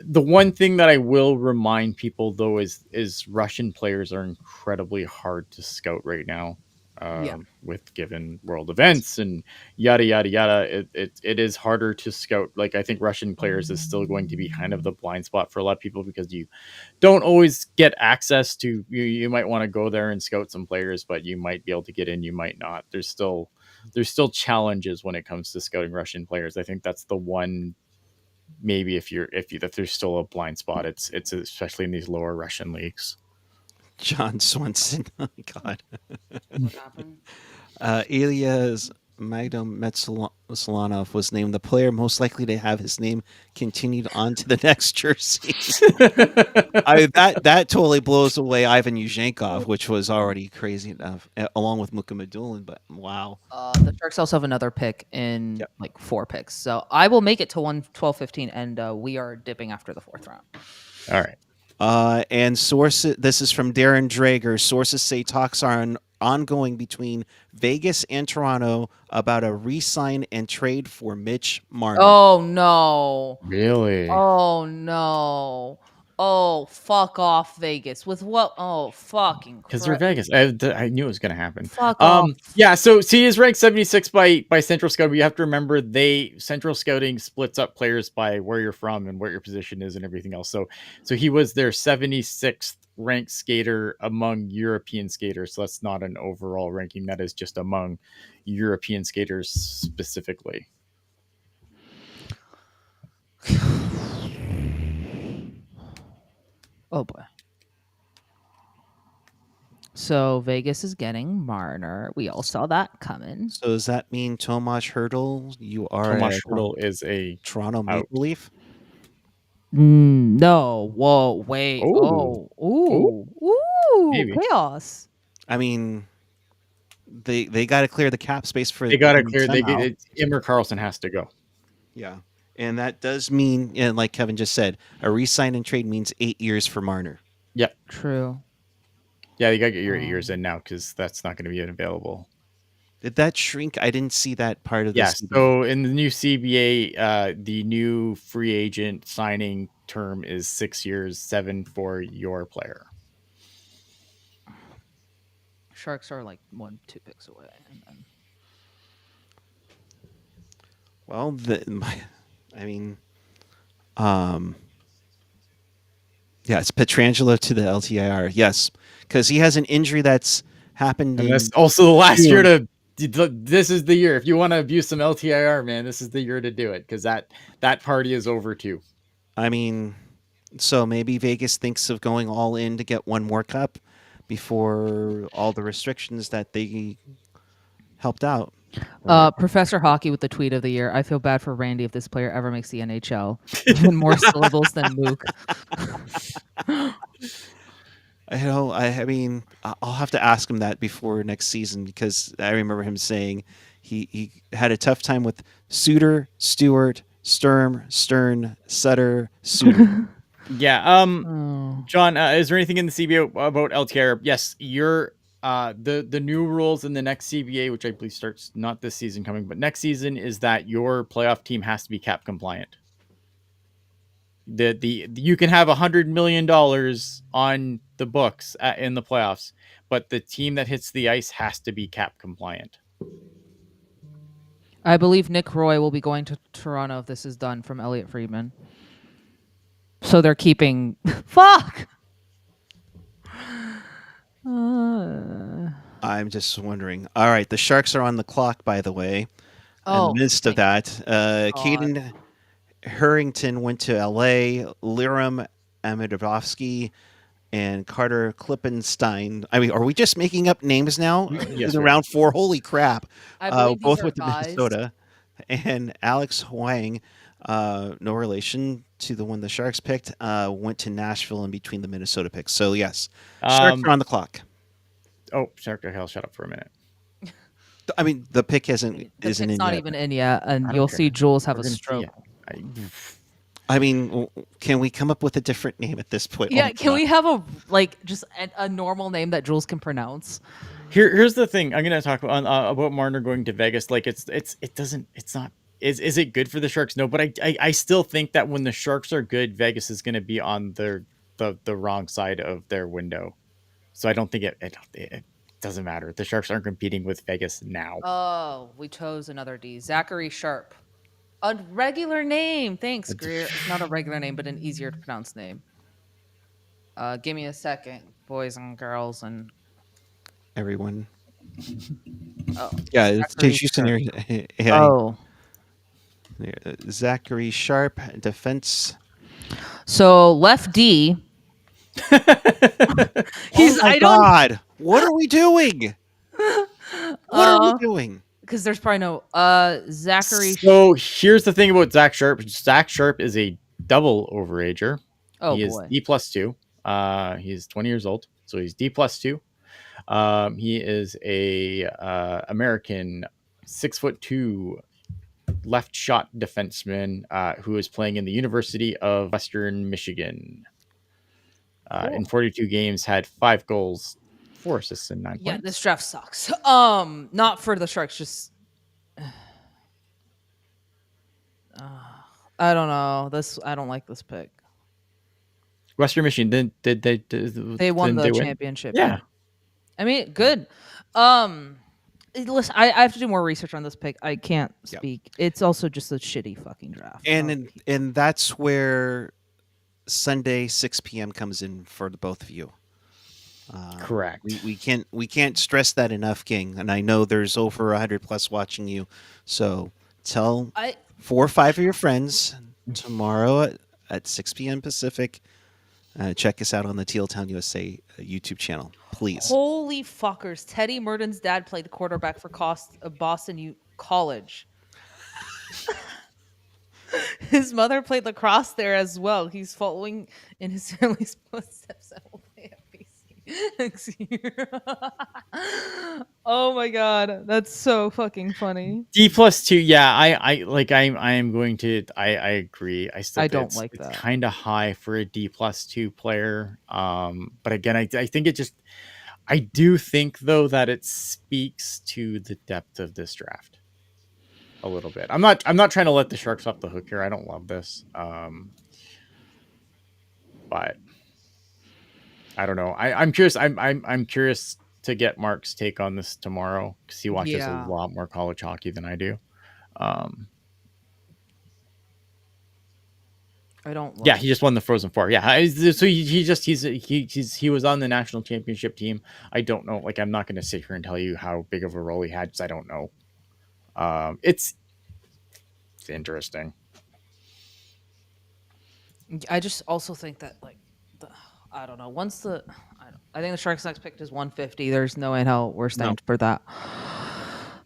B: The one thing that I will remind people, though, is Russian players are incredibly hard to scout right now. With given world events and yada yada yada, it is harder to scout. Like, I think Russian players is still going to be kind of the blind spot for a lot of people, because you don't always get access to. You might want to go there and scout some players, but you might be able to get in, you might not. There's still challenges when it comes to scouting Russian players. I think that's the one. Maybe if there's still a blind spot, it's especially in these lower Russian leagues.
E: John Swenson. Oh my God.
F: What happened?
E: Ilya's Magdom Satanov was named the player most likely to have his name continued on to the next jersey. That totally blows away Ivan Yuzhenkov, which was already crazy enough, along with Mukamadulin. But wow.
F: The Sharks also have another pick in like 4 picks. So I will make it to 1-12-15, and we are dipping after the 4th round.
B: All right.
E: And sources. This is from Darren Drager. Sources say talks are ongoing between Vegas and Toronto about a re-sign and trade for Mitch Marner.
F: Oh no!
B: Really?
F: Oh no! Oh, fuck off, Vegas. With what? Oh, fucking
B: Because they're Vegas. I knew it was going to happen.
F: Fuck off.
B: Yeah, so he is ranked 76 by Central Scout, but you have to remember Central Scouting splits up players by where you're from and where your position is and everything else. So he was their 76th ranked skater among European skaters. So that's not an overall ranking. That is just among European skaters specifically.
F: Oh boy. So Vegas is getting Marner. We all saw that coming.
E: So does that mean Tomas Hertl? You are
B: Tomas Hertl is a
E: Toronto Maple Leaf?
F: No. Whoa. Wait.
B: Ooh.
F: Ooh.
B: Maybe.
F: Chaos.
E: I mean, they got to clear the cap space for.
B: They got to clear. Emer Karlsson has to go.
E: Yeah. And that does mean, and like Kevin just said, a re-sign and trade means 8 years for Marner.
B: Yep.
F: True.
B: Yeah, you got to get your 8 years in now, because that's not going to be available.
E: Did that shrink? I didn't see that part of this.
B: Yeah, so in the new CBA, the new free agent signing term is 6 years, 7 for your player.
F: Sharks are like 1-2 picks away. And then...
E: Well, yeah, it's Pietrangelo to the LTIR. Yes, because he has an injury that's happened.
B: And that's also the last year to this is the year. If you want to abuse some LTIR, man, this is the year to do it, because that party is over too.
E: I mean, so maybe Vegas thinks of going all in to get one more cup before all the restrictions that they helped out.
F: Professor Hockey with the tweet of the year. I feel bad for Randy if this player ever makes the NHL. Even more syllables than Mook.
E: I mean, I'll have to ask him that before next season, because I remember him saying he had a tough time with Suter, Stewart, Sturm, Stern, Sutter, Suter.
B: Yeah.
F: Oh.
B: John, is there anything in the CBA about LTIR? Yes, you're the new rules in the next CBA, which I believe starts not this season coming, but next season, is that your playoff team has to be cap compliant. The you can have $100 million on the books in the playoffs, but the team that hits the ice has to be cap compliant.
F: I believe Nick Roy will be going to Toronto if this is done, from Elliot Friedman. So they're keeping. Fuck!
E: I'm just wondering. All right, the Sharks are on the clock, by the way. In
F: Oh,
E: the midst of that, Caden Harrington went to L.A., Liram Amidovsky, and Carter Klippenstein. I mean, are we just making up names now?
B: Yes,
E: in
B: we
E: round 4. Holy crap.
F: I believe
E: both
F: these are
E: went to
F: guys.
E: Minnesota. And Alex Wang, no relation to the one the Sharks picked, went to Nashville in between the Minnesota picks. So, yes, Sharks are on the clock.
B: Oh, Shark, hell, shut up for a minute.
E: I mean, the pick isn't
F: The
E: in
F: pick's
E: yet.
F: not even in yet,
B: I
F: and
B: don't
F: you'll
B: care.
F: see Jules have
B: We're
F: a
B: gonna see
F: stroke.
B: it.
E: I mean, can we come up with a different name at this point?
F: Yeah,
E: Oh,
F: can
E: God.
F: we have just a normal name that Jules can pronounce?
B: Here's the thing. I'm gonna talk about Marner going to Vegas. Like it's not. Is it good for the Sharks? No, but I still think that when the Sharks are good, Vegas is gonna be on the wrong side of their window. So I don't think it doesn't matter. The Sharks aren't competing with Vegas now.
F: Oh, we chose another D. Zachary Sharp. A regular name. Thanks, Greer. It's not a regular name, but an easier to pronounce name. Give me a second, boys and girls, and
E: Everyone.
F: oh,
E: Yeah, it's
F: Zachary
E: Houston
F: Sharp.
E: area. Yeah,
F: Oh,
E: Zachary Sharp, defense.
F: so left D.
E: Oh my God! What are we doing? What are we doing?
F: Because there's probably no Zachary.
B: So here's the thing about Zach Sharp. Zach Sharp is a double overager.
F: Oh
B: He is
F: boy.
B: D+2. He's 20 years old, so he's D+2. He is a American 6'2" left shot defenseman who is playing in the University of Western Michigan. In 42 games, had 5 goals, 4 assists, and 9
F: Yeah,
B: points.
F: this draft sucks. Not for the Sharks. Just I don't know. I don't like this pick.
B: Western Michigan did
F: They won the
B: win?
F: championship.
B: Yeah.
F: I mean, good. Listen, I have to do more research on this pick. I can't speak. It's also just a shitty fucking draft.
E: And that's where Sunday 6 p.m. comes in for the both of you.
B: Correct.
E: We can't stress that enough, King. And I know there's over 100 plus watching you, so tell 4 or 5 of your friends tomorrow at 6 p.m. Pacific. Check us out on the Teal Town USA YouTube channel, please.
F: Holy fuckers! Teddy Merton's dad played quarterback for Boston College. His mother played lacrosse there as well. He's following in his family's footsteps and will play at BC next year. Oh my god, that's so fucking funny.
B: D+2, yeah. I am going to. I agree. I don't like that. It's kind of high for a D+2 player. But again, I think it just. I do think though that it speaks to the depth of this draft a little bit. I'm not trying to let the Sharks off the hook here. I don't love this. But I don't know. I'm curious. I'm curious to get Mark's take on this tomorrow because he watches a lot more college hockey than I do.
F: I don't.
B: Yeah, he just won the Frozen Four. Yeah, so he was on the national championship team. I don't know. Like, I'm not going to sit here and tell you how big of a role he had because I don't know. It's interesting.
F: I just also think that I don't know. I think the Sharks' next pick is 150. There's no way in hell we're staying for that.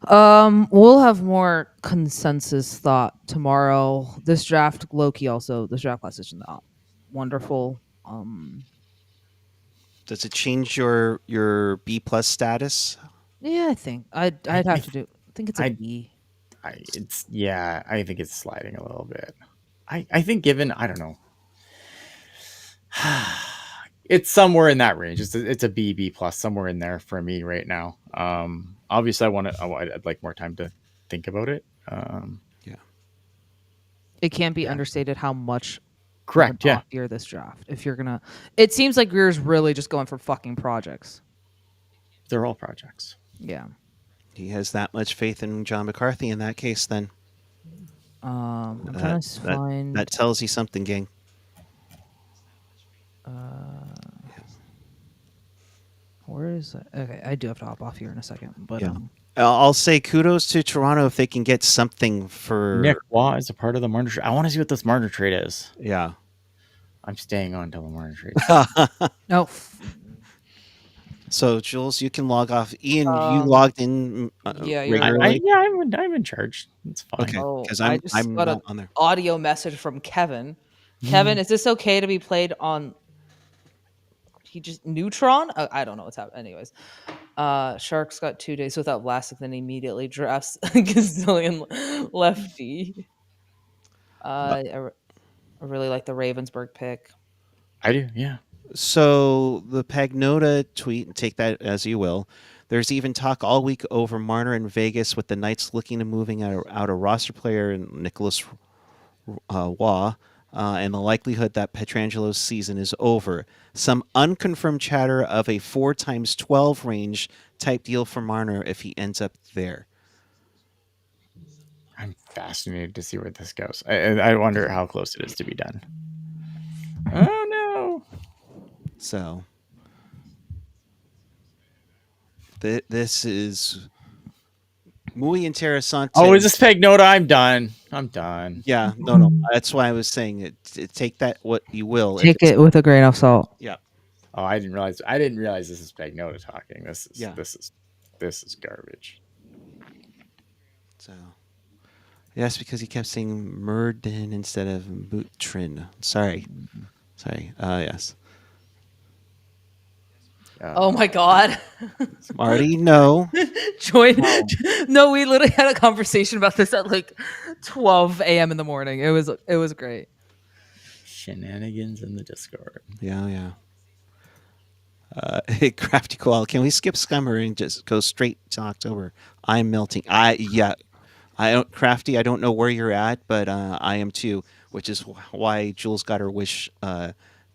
F: We'll have more consensus thought tomorrow. This draft, Loki, also this draft class is not wonderful.
E: Does it change your B+ status?
F: Yeah, I think I'd have to do. I think it's a B.
B: I think it's sliding a little bit. I think given, I don't know. It's somewhere in that range. It's a B plus, somewhere in there for me right now. Obviously I'd like more time to think about it.
E: Yeah.
F: It can't be understated how much
B: Correct. Yeah.
F: year this draft. If you're gonna, it seems like Greer's really just going for fucking projects.
B: They're all projects.
F: Yeah.
E: He has that much faith in John McCarthy in that case. Then
F: I'm trying to find
E: that tells you something, gang.
F: Where is it? Okay, I do have to hop off here in a second, but
E: Yeah. I'll say kudos to Toronto if they can get something for
B: Nick Waugh is a part of the Marner trade. I want to see what this Marner trade is.
E: Yeah.
B: I'm staying on until the Marner trade.
F: No.
E: So Jules, you can log off. Ian, you logged in.
F: Yeah, you're
E: regularly.
B: I'm in charge. It's fine.
E: Okay, because
F: I just
E: I'm
F: got
E: not
F: an
E: on there.
F: audio message from Kevin. Kevin, is this okay to be played on? He just Neutron. I don't know what's happening. Anyways, Sharks got 2 days without Vlasic, then immediately drafts gazillion lefty. I really like the Ravensburg pick.
B: I do, yeah.
E: So the Pagnota tweet, take that as you will. There's even talk all week over Marner in Vegas with the Knights looking to moving out a roster player in Nicholas Waugh, and the likelihood that Petrangelo's season is over. Some unconfirmed chatter of a 4x12 range type deal for Marner if he ends up there.
B: I'm fascinated to see where this goes. I wonder how close it is to be done. Oh no!
E: So this is muy interesante.
B: Oh, is this Pagnota? I'm done.
E: Yeah, no. That's why I was saying it. Take that what you will.
F: Take it with a grain of salt.
E: Yeah.
B: Oh, I didn't realize this is Pagnota talking. This is garbage.
E: So yes, because he kept saying Murden instead of Mutrin. Sorry. Yes.
F: Oh my god.
E: Marty, no.
F: No, we literally had a conversation about this at like 12 a.m. in the morning. It was great.
B: Shenanigans in the Discord.
E: Yeah. Hey, Crafty Koala, can we skip Scummer and just go straight to October? I'm melting. Crafty, I don't know where you're at, but I am too, which is why Jules got her wish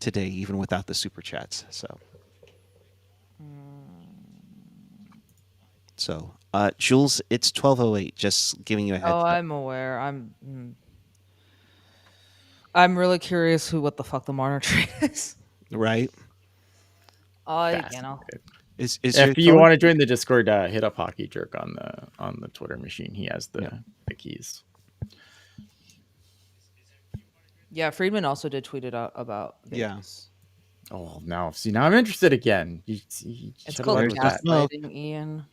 E: today, even without the super chats. So, Jules, it's 12:08. Just giving you a heads up.
F: I'm aware. I'm really curious what the fuck the Marner trade is.
E: Right?
B: If you want to join the Discord, hit up Hockey Jerk on the Twitter machine. He has the keys.
F: Yeah, Friedman also did tweet it out about
E: Vegas.
B: Yeah. Oh, now I'm interested again.
F: It's called gaslighting, Ian.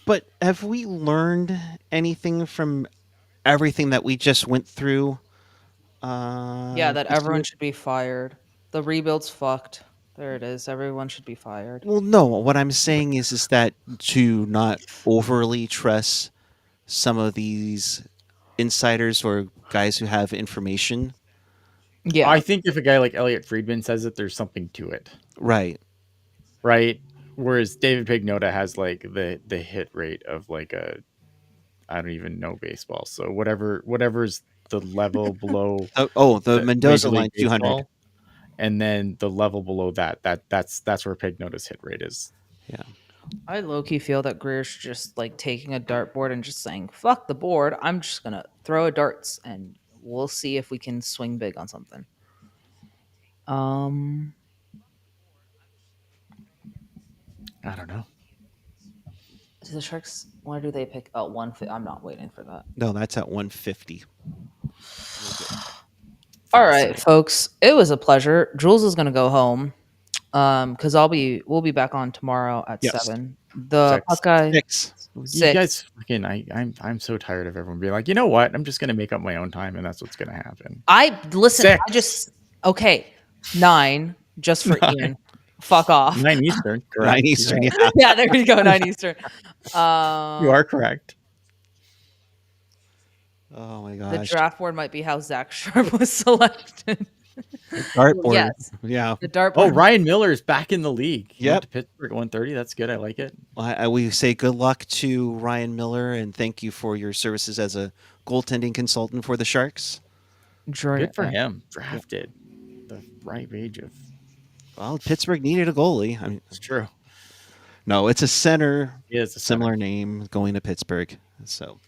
E: But have we learned anything from everything that we just went through?
F: That everyone should be fired. The rebuild's fucked. There it is. Everyone should be fired.
E: Well, no. What I'm saying is that to not overly trust some of these insiders or guys who have information.
F: Yeah.
B: I think if a guy like Elliot Friedman says it, there's something to it.
E: Right.
B: Whereas David Pagnota has like the hit rate of like I don't even know baseball. So whatever's the level below.
E: The Mendoza line 200.
B: And then the level below that's where Pagnota's hit rate is.
E: Yeah.
F: I low-key feel that Greer's just like taking a dartboard and just saying, fuck the board. I'm just going to throw a darts and we'll see if we can swing big on something.
B: I don't know.
F: Do the Sharks? Why do they pick? Oh, 150. I'm not waiting for that.
E: No, that's at 150.
F: All right, folks. It was a pleasure. Jules is gonna go home. Because we'll be back on tomorrow at
E: Yes.
F: 7. The
B: Six.
F: puck guy.
E: You
B: You guys fucking I'm so tired of everyone being like, you know what? I'm just gonna make up my own time, and that's what's gonna happen.
F: Listen.
B: 6.
F: I just 9 just for
B: 9.
F: Ian. Fuck off.
B: 9 Eastern. Correct.
E: 9 Eastern. Yeah.
F: Yeah, there you go. 9 Eastern.
B: You are correct.
E: Oh my
F: The
E: gosh.
F: draft board might be how Zach Sharp was selected.
E: Dartboard.
F: Yes.
E: Yeah.
F: The dartboard.
B: Oh, Ryan Miller's back in the league. He
E: Yep.
B: went to Pittsburgh at 130. That's good. I like it.
E: We say good luck to Ryan Miller and thank you for your services as a goaltending consultant for the Sharks.
B: Good for him. Drafted the right age of.
E: Well, Pittsburgh needed a goalie. I mean,
B: It's true.
E: no, it's a center.
B: He is a
E: Similar
B: center.
E: name going to Pittsburgh. So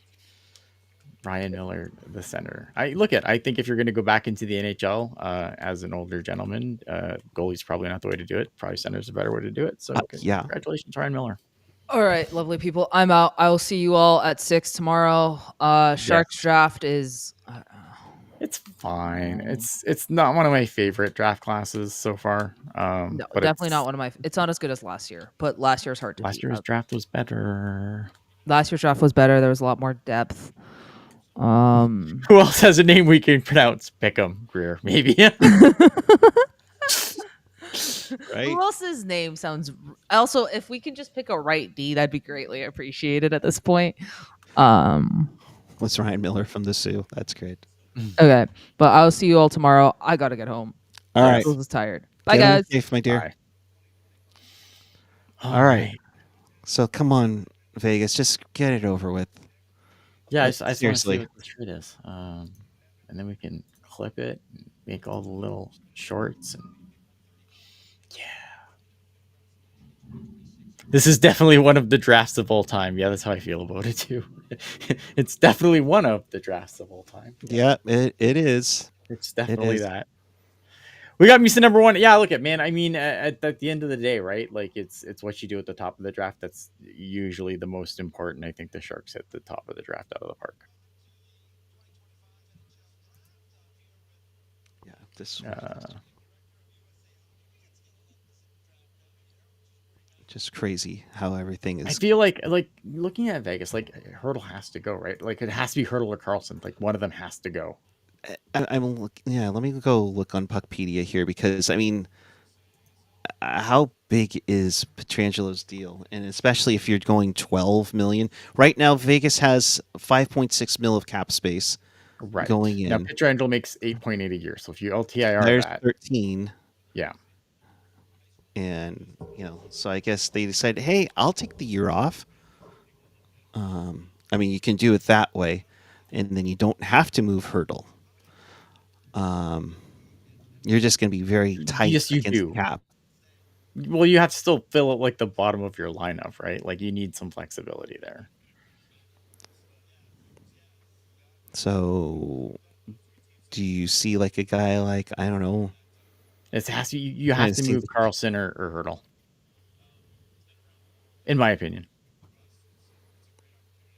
B: Ryan Miller, the center. I think if you're going to go back into the NHL as an older gentleman, goalie's probably not the way to do it. Probably center's a better way to do it. So
E: yeah.
B: Congratulations, Ryan Miller.
F: All right, lovely people. I'm out. I will see you all at 6 tomorrow. Sharks draft is.
B: It's fine. It's not one of my favorite draft classes so far.
F: No,
B: but
F: definitely not one of my. It's not as good as last year, but last year's hard to beat.
B: Last year's draft was better.
F: Last year's draft was better. There was a lot more depth.
B: Who else has a name we can pronounce? Pickham, Greer, maybe.
E: right.
F: Who else's name sounds? Also, if we can just pick a right D, that'd be greatly appreciated at this point.
E: What's Ryan Miller from the Sioux? That's great.
F: Okay, but I'll see you all tomorrow. I gotta get home.
E: All right.
F: Jules is tired. Bye,
E: Get home
F: guys.
E: safe, my dear.
B: Bye.
E: All right. So come on, Vegas, just get it over with.
B: Yeah, I just want to
E: Seriously.
B: see what the shirt is. And then we can clip it and make all the little shorts. And yeah. This is definitely one of the drafts of all time. Yeah, that's how I feel about it too. It's definitely one of the drafts of all time.
E: Yeah, it is.
B: It's definitely
E: is.
B: that. We got Misa number 1. Yeah, look at man. I mean, at the end of the day, right? Like it's what you do at the top of the draft that's usually the most important. I think the Sharks hit the top of the draft out of the park.
E: Yeah, this just crazy how everything
B: I
E: is.
B: feel like looking at Vegas, like Hurdle has to go, right? Like it has to be Hurdle or Carlson. Like one of them has to go.
E: Yeah, let me go look on Puckpedia here because I mean, how big is Petrangelo's deal, and especially if you're going 12 million right now. Vegas has 5.6 mil of cap space
B: Right.
E: going in.
B: Now Pietrangelo makes 8.8 a year. So if you LTIR
E: There's
B: that,
E: 13.
B: yeah.
E: And so I guess they decided, hey, I'll take the year off. I mean, you can do it that way, and then you don't have to move Hurdle. You're just going to be very tight
B: Yes, you
E: against
B: do.
E: the cap.
B: Well, you have to still fill it like the bottom of your lineup, right? Like you need some flexibility there.
E: So, do you see like a guy like I don't know?
B: It has to. You have to move Carlson or Hurdle. In my opinion.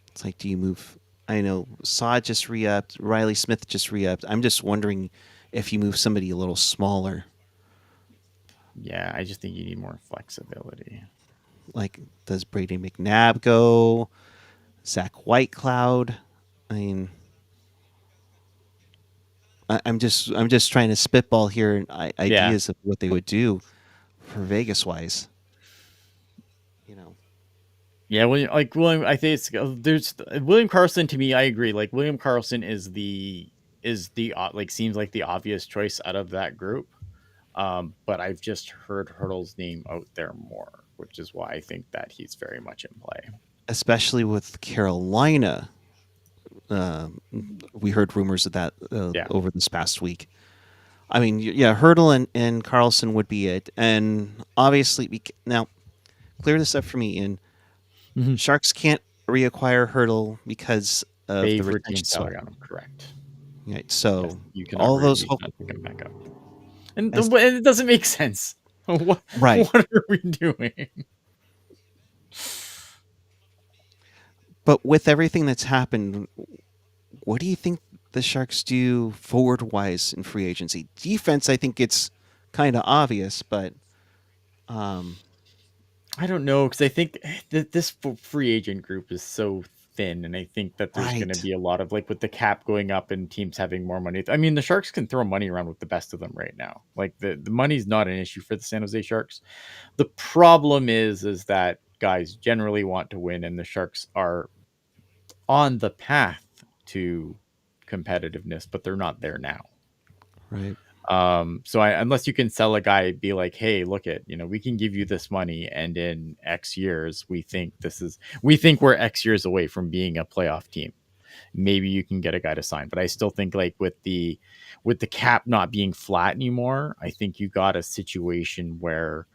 E: It's like, do you move? I know Saad just re-upped. Riley Smith just re-upped. I'm just wondering if you move somebody a little smaller.
B: Yeah, I just think you need more flexibility.
E: Like, does Brady McNabb go? Zach Whitecloud? I mean, I'm just trying to spitball here ideas of what they would do for Vegas wise.
B: Yeah, William. I think there's William Karlsson. To me, I agree. Like William Karlsson is the like seems like the obvious choice out of that group. But I've just heard Hurdle's name out there more, which is why I think that he's very much in play.
E: Especially with Carolina. We heard rumors of that over this past week. I mean, yeah, Hurdle and Karlsson would be it. And obviously, now, clear this up for me, Ian.
B: Mm-hmm.
E: Sharks can't reacquire Hurdle because of
B: They've
E: the retention
B: retained salary
E: swap.
B: on him, correct.
E: Right. So
B: Yes, you cannot
E: all those
B: not pick him back up. And,
E: As-
B: and it doesn't make sense. What,
E: Right.
B: what are we doing?
E: But with everything that's happened, what do you think the Sharks do forward wise in free agency? Defense, I think it's kind of obvious, but
B: I don't know, because I think that this free agent group is so thin, and I think that there's going to
E: right.
B: be a lot of, like, with the cap going up and teams having more money. I mean, the Sharks can throw money around with the best of them right now. Like, the money's not an issue for the San Jose Sharks. The problem is that guys generally want to win, and the Sharks are on the path to competitiveness, but they're not there now.
E: Right.
B: So unless you can sell a guy, be like, hey, look at, we can give you this money, and in X years we think we're X years away from being a playoff team. Maybe you can get a guy to sign. But I still think, like, with the cap not being flat anymore, I think you got a situation where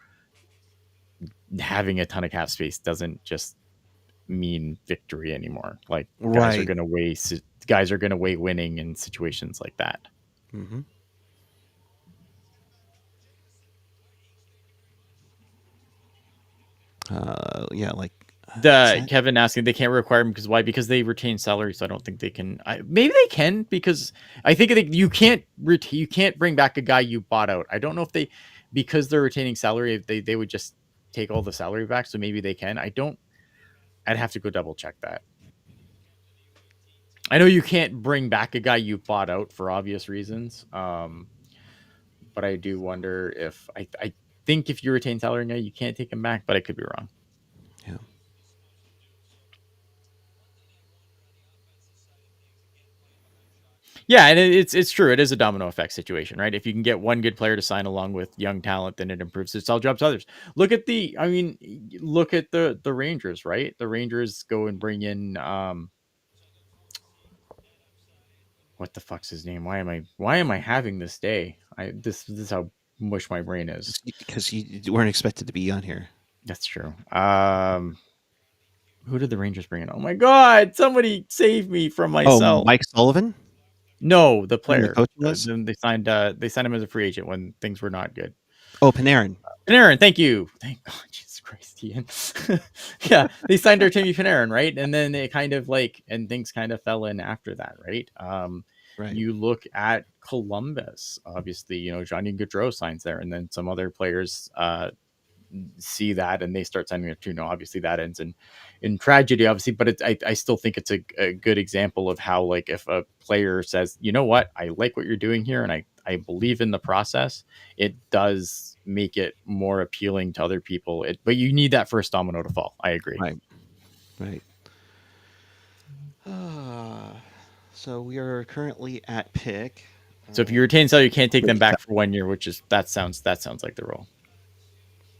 B: having a ton of cap space doesn't just mean victory anymore. Like, guys are
E: Right.
B: gonna weigh winning in situations like that.
E: Mm-hmm. Yeah, like
B: Kevin asking, they can't require him because why? Because they retain salary, so I don't think they can. Maybe they can, because I think you can't bring back a guy you bought out. I don't know if because they're retaining salary, they would just take all the salary back. So maybe they can. I'd have to go double check that. I know you can't bring back a guy you bought out for obvious reasons. But I do wonder if I think if you retain salary now, you can't take him back, but I could be wrong.
E: Yeah.
B: Yeah, and it's true. It is a domino effect situation, right? If you can get one good player to sign along with young talent, then it improves. It's all jobs others. Look at the Rangers, right? The Rangers go and bring in what the fuck's his name? Why am I having this day? This is how mush my brain is.
E: Because you weren't expected to be on here.
B: That's true. Who did the Rangers bring in? Oh my god! Somebody save me from myself.
E: Oh, Mike Sullivan?
B: No, the player.
E: The coach was?
B: Then they signed him as a free agent when things were not good.
E: Oh, Panarin.
B: Panarin, thank you. Thank God, Jesus Christ, Ian. Yeah, they signed Artemi Panarin, right? And then they kind of things kind of fell in after that, right?
E: Right.
B: You look at Columbus, obviously, Johnny Gaudreau signs there, and then some other players see that and they start signing it too. No, obviously that ends in tragedy, obviously, but I still think it's a good example of how, like, if a player says, you know what, I like what you're doing here and I believe in the process, it does make it more appealing to other people. But you need that first domino to fall. I agree.
E: Right. So we are currently at pick.
B: So if you retain salary, you can't take them back for 1 year, which is that sounds like the rule.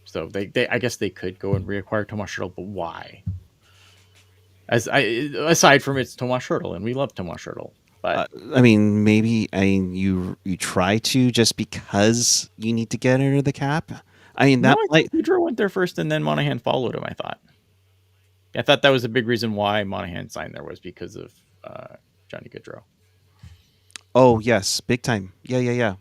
B: So they I guess they could go and reacquire Tomas Hertl, but why? Aside from it's Tomas Hertl, and we love Tomas Hertl, but
E: I mean, maybe you try to, just because you need to get under the cap. I mean, that
B: Gaudreau went there first, and then Monahan followed him. I thought that was a big reason why Monahan signed there, was because of Johnny Gaudreau.
E: Oh yes, big time. Yeah.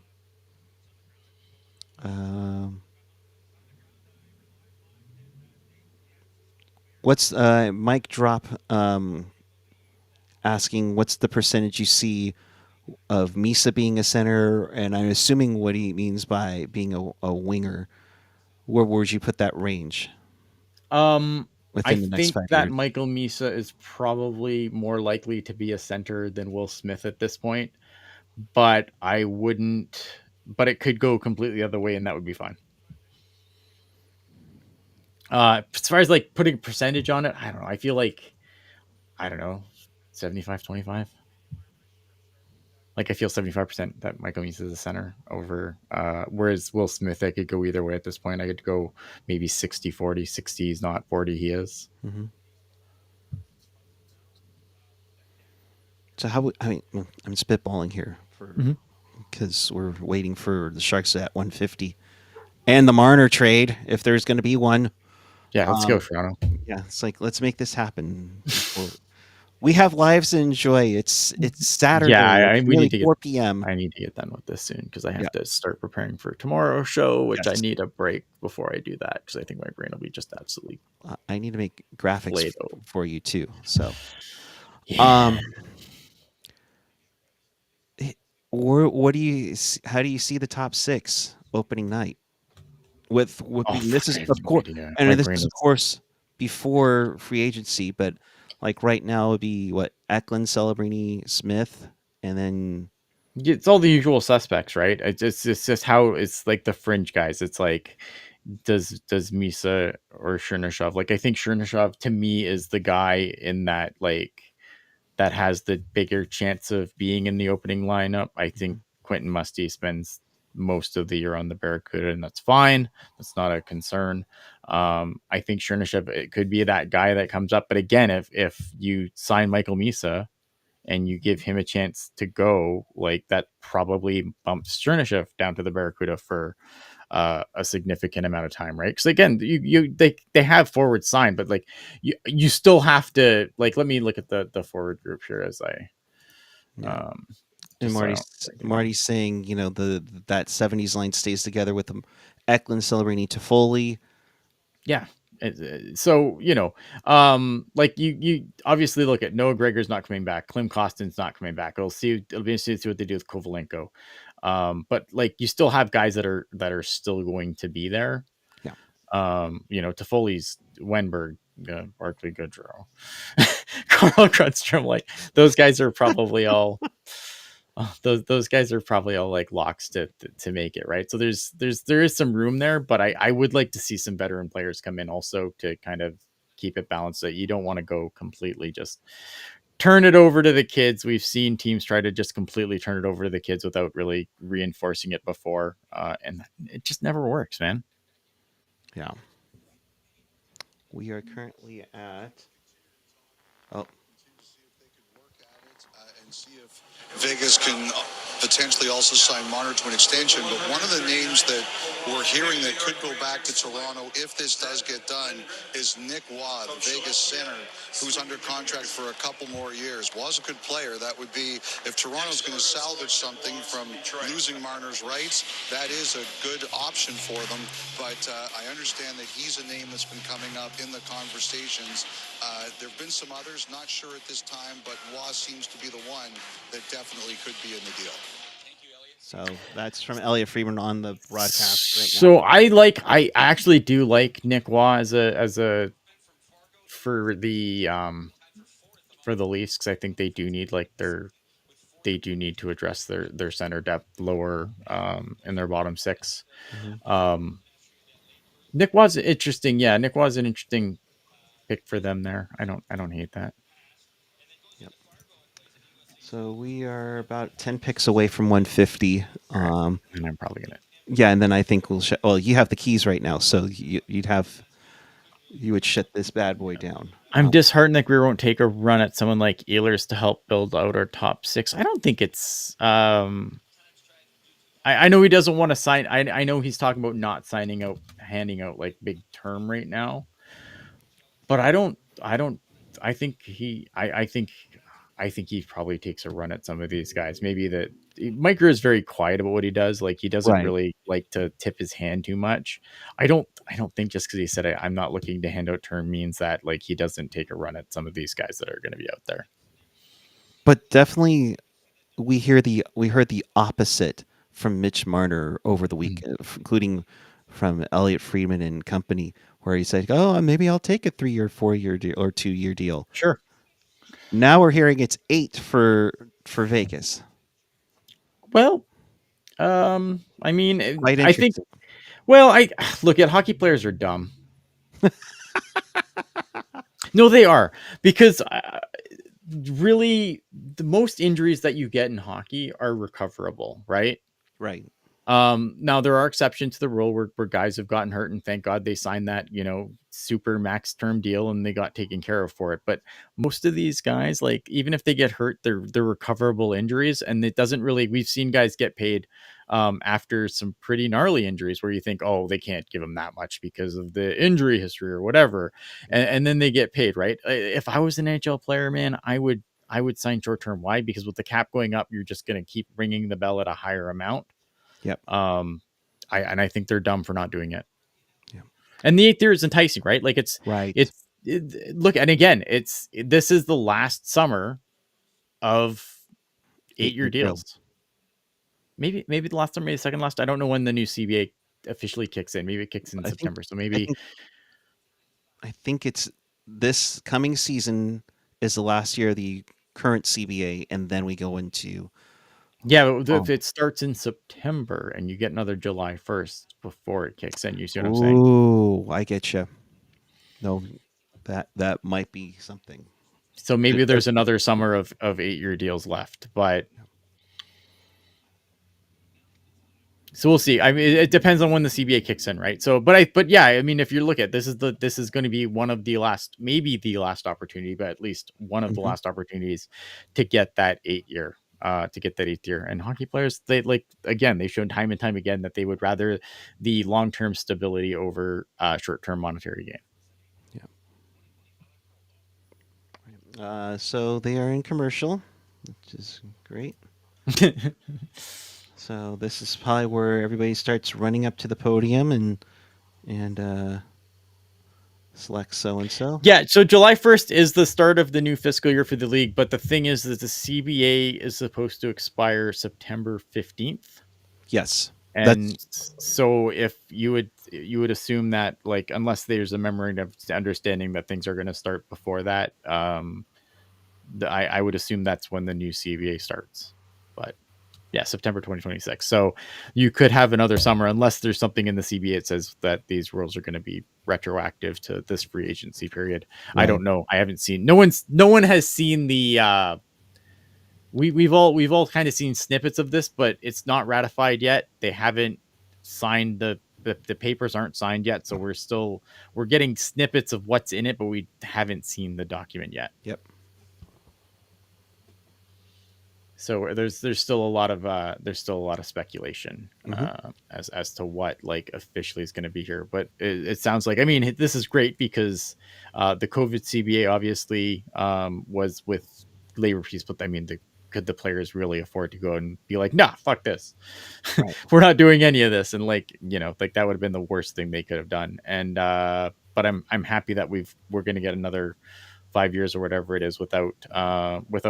E: What's Mike Drop asking, what's the percentage you see of Misa being a center? And I'm assuming what he means by being a winger. Where would you put that range?
B: I
E: Within the next
B: think
E: 5
B: that
E: years?
B: Michael Misa is probably more likely to be a center than Will Smith at this point, but I wouldn't. But it could go completely the other way, and that would be fine. As far as like putting a percentage on it, I don't know. I feel like, 75-25. Like, I feel 75% that Michael Misa is a center over, whereas Will Smith, I could go either way at this point. I could go maybe 60-40. 60 is not, 40 he is.
E: Mm-hmm. So I'm spitballing here because we're waiting for the Sharks at 150 and the Marner trade, if there's going to be one.
B: Yeah, let's go, Toronto.
E: Yeah, it's like, let's make this happen. We have lives to enjoy. It's Saturday.
B: Yeah,
E: It's
B: we
E: nearly
B: need to get
E: 4 p.m.
B: I need to get done with this soon because I have
E: Yeah.
B: to start preparing for tomorrow's show, which I
E: Yes.
B: need a break before I do that because I think my brain will be just absolutely
E: I need to make graphics
B: Play-Doh.
E: for you too. So,
B: Yeah.
E: what do you? How do you see the top 6 opening night? With
B: Oh,
E: this
B: I
E: is
B: have
E: of
B: no
E: course,
B: idea.
E: and
B: My
E: this
B: brain
E: is of
B: is
E: course before free agency, but like right now it'd be what Eklund, Celebrini, Smith, and then
B: it's all the usual suspects, right? It's just how it's like the fringe guys. It's like does Misa or Chernyshov, like I think Chernyshov to me is the guy in that like that has the bigger chance of being in the opening lineup. I think Quentin Musty spends most of the year on the Barracuda, and that's fine. That's not a concern. I think Chernyshov, it could be that guy that comes up. But again, if you sign Michael Misa and you give him a chance to go, like that probably bumps Chernyshov down to the Barracuda for a significant amount of time, right? Because again, they have forward signed, but like you still have to like. Let me look at the forward group here as I
E: yeah. And
B: just so I don't forget.
E: Marty's saying, that 70s line stays together with them. Eklund, Celebrini, Toffoli.
B: Yeah. So like you obviously look at Noah Gregor's not coming back, Klim Kostin's not coming back. It'll be interesting to see what they do with Kovalenko. But like you still have guys that are still going to be there.
E: Yeah.
B: Toffoli's Wenberg, Barkley, Goodrow, Carl Grunstrom, like those guys are probably all those guys are probably all like locks to make it, right? So there is some room there, but I would like to see some veteran players come in also to kind of keep it balanced. So you don't want to go completely just turn it over to the kids. We've seen teams try to just completely turn it over to the kids without really reinforcing it before, and it just never works, man.
E: Yeah. We are currently at. Oh,
G: and see if Vegas can potentially also sign Marner to an extension. But one of the names that we're hearing that could go back to Toronto if this does get done is Nick Waugh, the Vegas center, who's under contract for a couple more years. Waugh's a good player. That would be, if Toronto's going to salvage something from losing Marner's rights, that is a good option for them. But I understand that he's a name that's been coming up in the conversations. There have been some others, not sure at this time, but Waugh seems to be the one that definitely could be in the deal.
E: so that's from Elliot Friedman on the broadcast right now.
B: So I actually do like Nick Waugh as a for the Leafs, because I think they do need to address their center depth lower in their bottom 6.
E: Mm-hmm.
B: Nick Waugh's interesting. Yeah, Nick Waugh's an interesting pick for them there. I don't hate that.
E: Yep. So we are about 10 picks away from 150.
B: And I'm probably gonna.
E: Yeah, and then I think we'll. Well, you have the keys right now, so you would shut this bad boy down.
B: I'm disheartened that we won't take a run at someone like Ehlers to help build out our top 6. I don't think it's. I know he doesn't want to sign. I know he's talking about not handing out like big term right now. But I think he probably takes a run at some of these guys. Maybe that Mike Grier is very quiet about what he does. Like he doesn't really like to tip his hand too much. I don't think just because he said I'm not looking to hand out term means that like he doesn't take a run at some of these guys that are going to be out there.
E: But definitely, we heard the opposite from Mitch Marner over the weekend, including from Elliot Friedman and company, where he said, "Oh, maybe I'll take a 3 or 4 year deal or 2 year deal."
B: Sure.
E: Now we're hearing it's 8 for Vegas.
B: Well, I mean,
E: I think.
B: Well, I look at hockey players are dumb. No, they are, because really the most injuries that you get in hockey are recoverable, right?
E: Right.
B: Now there are exceptions to the rule where guys have gotten hurt, and thank God they signed that, super max term deal and they got taken care of for it. But most of these guys, like even if they get hurt, they're recoverable injuries, and it doesn't really. We've seen guys get paid after some pretty gnarly injuries where you think, oh, they can't give them that much because of the injury history or whatever, and then they get paid, right? If I was an NHL player, man, I would sign short term. Why? Because with the cap going up, you're just going to keep ringing the bell at a higher amount.
E: Yep.
B: I think they're dumb for not doing it.
E: Yeah.
B: And the 8th year is enticing, right? Like look, and again, this is the last summer of 8-year deals. Maybe the last summer, maybe the second last. I don't know when the new CBA officially kicks in. Maybe it kicks in September. So maybe
E: I think it's this coming season is the last year of the current CBA, and then we go into
B: if it starts in September and you get another July 1st before it kicks in. You see what I'm saying?
E: Ooh, I get you. No, that might be something.
B: So maybe there's another summer of 8-year deals left, but so we'll see. I mean, it depends on when the CBA kicks in, right? So, but yeah, I mean, if you look at this is going to be one of the last, maybe the last opportunity, but at least one of the last opportunities to get that 8-year. To get that 8th year. And hockey players, they've shown time and time again that they would rather the long-term stability over short-term monetary gain.
E: Yeah. So they are in commercial, which is great. So this is probably where everybody starts running up to the podium and select so-and-so.
B: Yeah, so July 1st is the start of the new fiscal year for the league, but the thing is that the CBA is supposed to expire September 15th.
E: Yes.
B: And so if you would assume that, like, unless there's a memorandum of understanding that things are going to start before that, I would assume that's when the new CBA starts. But yeah, September 2026. So you could have another summer unless there's something in the CBA that says that these rules are going to be retroactive to this free agency period. Right. I don't know. I haven't seen. No one has seen the. We've all kind of seen snippets of this, but it's not ratified yet. They haven't signed the papers aren't signed yet, so we're getting snippets of what's in it, but we haven't seen the document yet.
E: Yep.
B: So there's still a lot of speculation as to what like officially is going to be here. But it sounds like, I mean, this is great because the COVID CBA obviously was with labor peace, but I mean, could the players really afford to go and be like, nah, fuck this, right. We're not doing any of this, and like that would have been the worst thing they could have done. And but I'm happy that we're going to get another 5 years or whatever it is without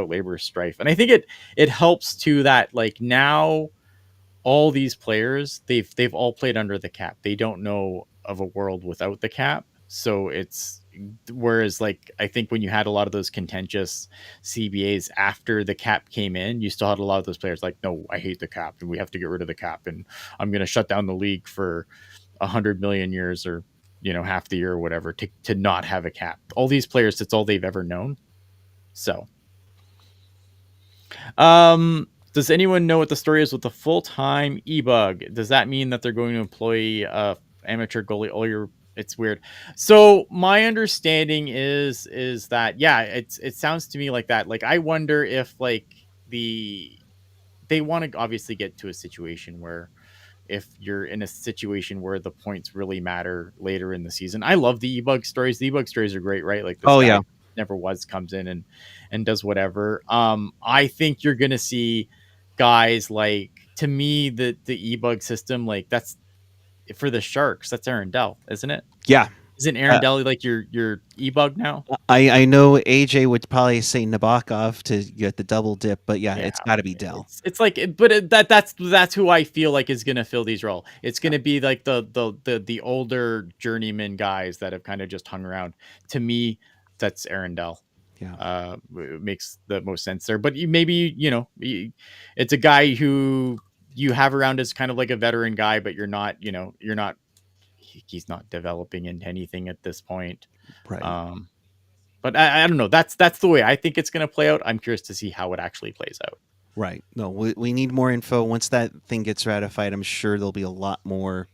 B: labor strife. And I think it helps too that like now all these players they've all played under the cap. They don't know of a world without the cap. So whereas like I think when you had a lot of those contentious CBAs after the cap came in, you still had a lot of those players like, no, I hate the cap and we have to get rid of the cap and I'm going to shut down the league for 100 million years or half the year or whatever to not have a cap. All these players, that's all they've ever known. So, does anyone know what the story is with the full-time e-bug? Does that mean that they're going to employ amateur goalie? It's weird. So my understanding is that, yeah, it sounds to me like that. Like, I wonder if like they want to obviously get to a situation where if you're in a situation where the points really matter later in the season. I love the e-bug stories. The e-bug stories are great, right? Like this guy never comes in and does whatever. I think you're going to see guys like, to me, the e-bug system, like that's for the Sharks. That's Aaron Dell, isn't it?
E: Yeah.
B: Isn't Aaron Dell like your e-bug now?
E: I know AJ would probably say Nabokov to get the double dip, but yeah, it's got to be Dell.
B: It's like, but that's who I feel like is going to fill these roles. It's going to be like the older journeyman guys that have kind of just hung around. To me, that's Aaron Dell.
E: Yeah,
B: it makes the most sense there. But it's a guy who you have around as kind of like a veteran guy, but you're not. He's not developing into anything at this point.
E: Right.
B: But I don't know. That's the way I think it's going to play out. I'm curious to see how it actually plays out.
E: Right. No, we need more info. Once that thing gets ratified, I'm sure there'll be a lot more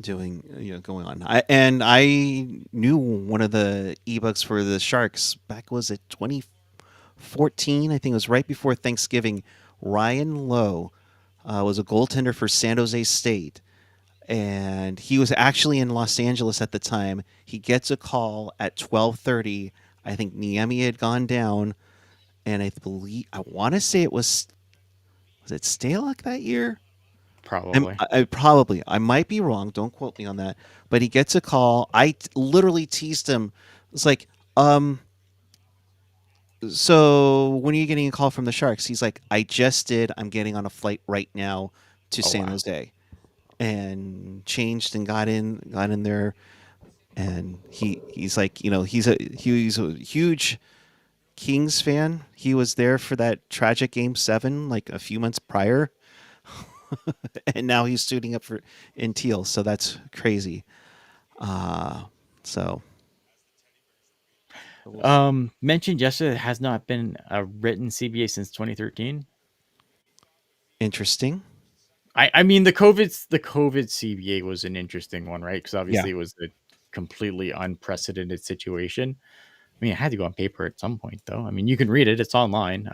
E: going on. I knew one of the e-bugs for the Sharks back, was it 2014? I think it was right before Thanksgiving. Ryan Lowe was a goaltender for San Jose State. And he was actually in Los Angeles at the time. He gets a call at 12:30. I think Niemi had gone down, and I want to say it was it Stalock that year?
B: Probably.
E: Probably. I might be wrong. Don't quote me on that. But he gets a call. Literally teased him. It's like, so when are you getting a call from the Sharks? He's like, I just did. I'm getting on a flight right now to San
B: wow.
E: Jose, and changed and got in there. And he's like, he's a huge Kings fan. He was there for that tragic Game 7 like a few months prior. And now he's suiting up for in Teal, so that's crazy. So
B: Mentioned yesterday, it has not been a written CBA since 2013.
E: interesting.
B: I mean, the COVID CBA was an interesting one, right? Because obviously it was a completely unprecedented situation. I mean, it had to go on paper at some point, though. I mean, you can read it; it's online.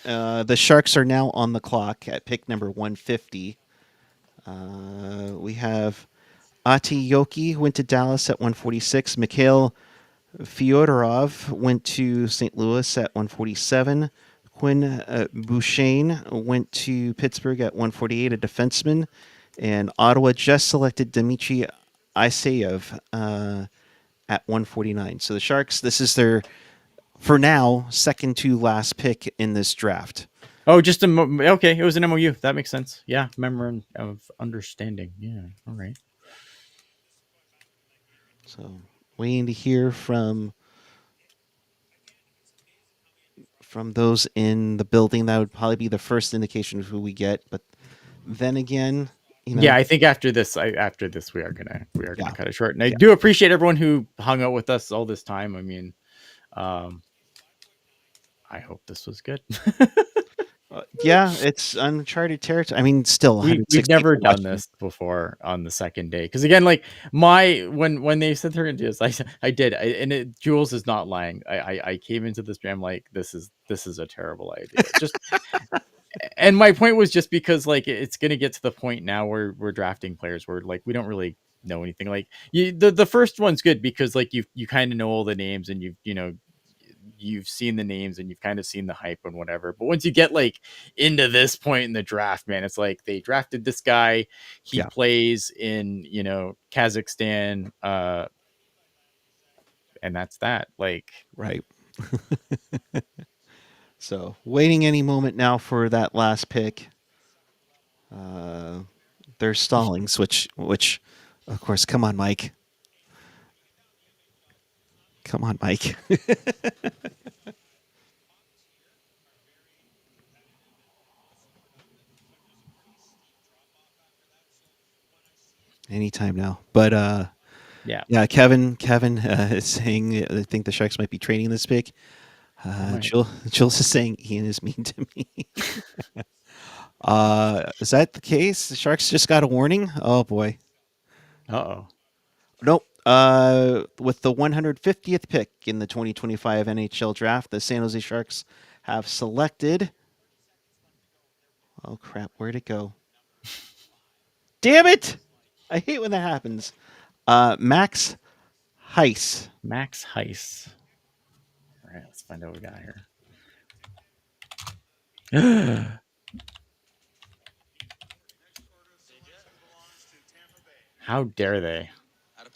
E: The Sharks are now on the clock at pick number 150. We have Ati Yoki went to Dallas at 146. Mikhail Fyodorov went to St. Louis at 147. Quinn Bouchane went to Pittsburgh at 148, a defenseman. And Ottawa just selected Dmitry Isayev at 149. So the Sharks, this is their, for now, second to last pick in this draft.
B: Oh, just okay. It was an MOU. That makes sense. Yeah, memorandum of understanding. Yeah, all right.
E: So waiting to hear from those in the building. That would probably be the first indication of who we get. But then again,
B: yeah, I think after this we are gonna cut it short. And I do appreciate everyone who hung out with us all this time. I mean, I hope this was good.
E: Yeah, it's uncharted territory. I mean, still,
B: we've never done this before on the second day. Because again, like when they said they're gonna do this, I did, and Jules is not lying. I came into this jam like this is a terrible idea. Just and my point was just because like it's gonna get to the point now where we're drafting players where like we don't really know anything. Like the first one's good because like you kind of know all the names and you've seen the names and you've kind of seen the hype and whatever. But once you get like into this point in the draft, man, it's like they drafted this guy. He plays in, Kazakhstan. And that's that. Like,
E: right. So waiting any moment now for that last pick. They're stalling, which of course, come on, Mike. Come on, Mike. Anytime now. But yeah, Kevin is saying I think the Sharks might be trading this pick. Jules is saying Ian is mean to me. Is that the case? The Sharks just got a warning? Oh boy.
B: Uh-oh.
E: Nope. With the 150th pick in the 2025 NHL Draft, the San Jose Sharks have selected. Oh crap! Where'd it go? Damn it! I hate when that happens. Max Heis.
B: Max Heis. All right, let's find out what we got here. How dare they?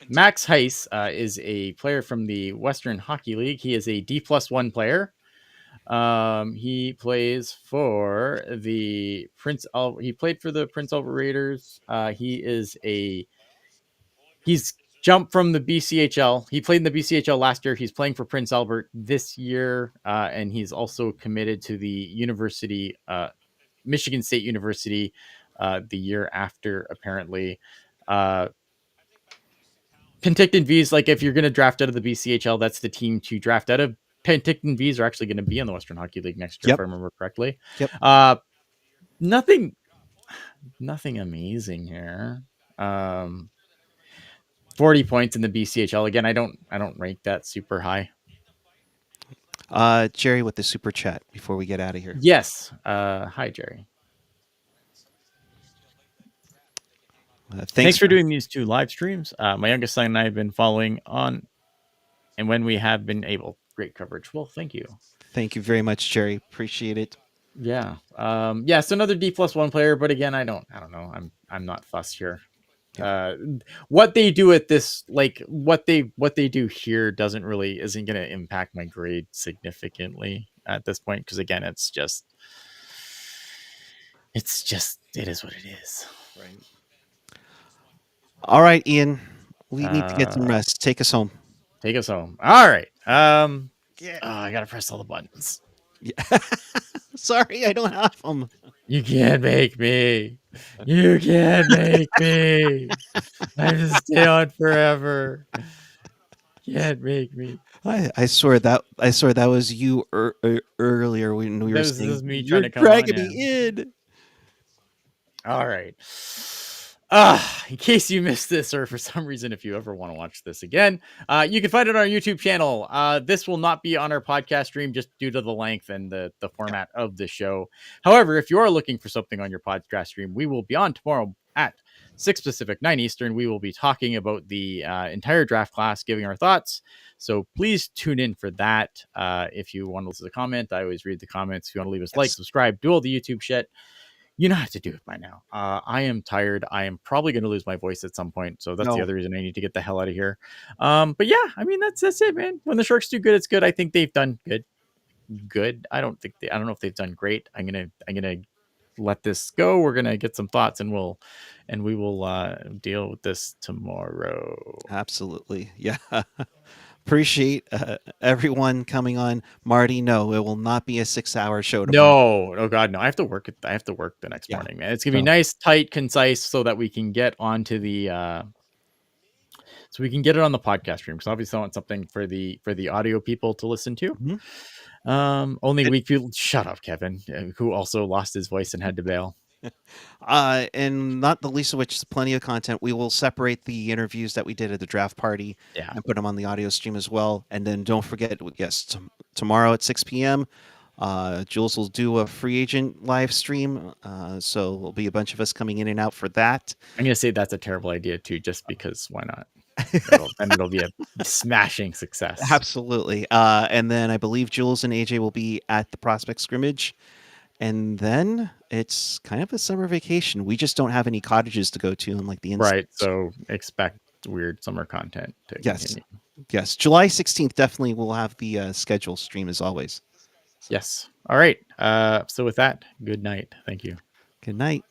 B: Max Heis is a player from the Western Hockey League. He is a D+1 player. He plays for the he played for the Prince Albert Raiders. He's jumped from the BCHL. He played in the BCHL last year. He's playing for Prince Albert this year. And he's also committed to the university, Michigan State University, the year after, apparently. Penticton V's, like if you're going to draft out of the BCHL, that's the team to draft out of. Penticton V's are actually going to be in the Western Hockey League next year, if I remember correctly.
E: Yep.
B: Nothing amazing here. 40 points in the BCHL. Again, I don't rank that super high.
E: Jerry with the super chat before we get out of here.
B: Yes. Hi, Jerry. Thanks for doing these 2 live streams. My youngest son and I have been following on, and when we have been able, great coverage. Well, thank you.
E: Thank you very much, Jerry. Appreciate it.
B: Yeah. So another D+1 player, but again, I don't know. I'm not fussed here. What they do at this, like what they do here isn't going to impact my grade significantly at this point, because again, it is what it is.
E: Right. All right, Ian. We need to get some rest. Take us home.
B: Take us home. All right. I gotta press all the buttons.
E: Yeah. Sorry, I don't have them.
B: You can't make me. You can't make me. I have to stay on forever. Can't make me.
E: I swear that was you earlier when we were saying,
B: this is me
E: you're
B: trying to come
E: dragging
B: on
E: me in.
B: All right. In case you missed this, or for some reason, if you ever want to watch this again, you can find it on our YouTube channel. This will not be on our podcast stream just due to the length and the format of the show. However, if you are looking for something on your podcast stream, we will be on tomorrow at 6 Pacific, 9 Eastern. We will be talking about the entire draft class, giving our thoughts. So please tune in for that. If you want to listen to the comment, I always read the comments. If you want to leave us like, subscribe, do all the YouTube shit, you know how to do it by now. I am tired. I am probably going to lose my voice at some point. So that's the other reason I need to get the hell out of here. But yeah, I mean, that's it, man. When the Sharks do good, it's good. I think they've done good. I don't know if they've done great. I'm going to let this go. We're going to get some thoughts, and we will deal with this tomorrow.
E: Absolutely. Yeah. Appreciate everyone coming on. Marty, no, it will not be a 6-hour show tomorrow.
B: No, oh god, no. I have to work the next morning, man. It's gonna be nice, tight, concise, so that we can get onto the so we can get it on the podcast stream, because obviously I want something for the audio people to listen to.
E: Mm-hmm.
B: Only weak people. Shut up, Kevin, who also lost his voice and had to bail.
E: And not the least of which is plenty of content. We will separate the interviews that we did at the draft party and put them on the audio stream as well. And then don't forget, yes, tomorrow at 6 p.m., Jules will do a free agent live stream. So there'll be a bunch of us coming in and out for that.
B: I'm going to say that's a terrible idea too, just because why not? And it'll be a smashing success.
E: Absolutely. And then I believe Jules and AJ will be at the prospect scrimmage. And then it's kind of a summer vacation. We just don't have any cottages to go to in like the inside.
B: Right. So expect weird summer content to continue.
E: Yes. July 16th, definitely we'll have the schedule stream as always.
B: Yes. All right. So with that, good night. Thank you.
E: Good night.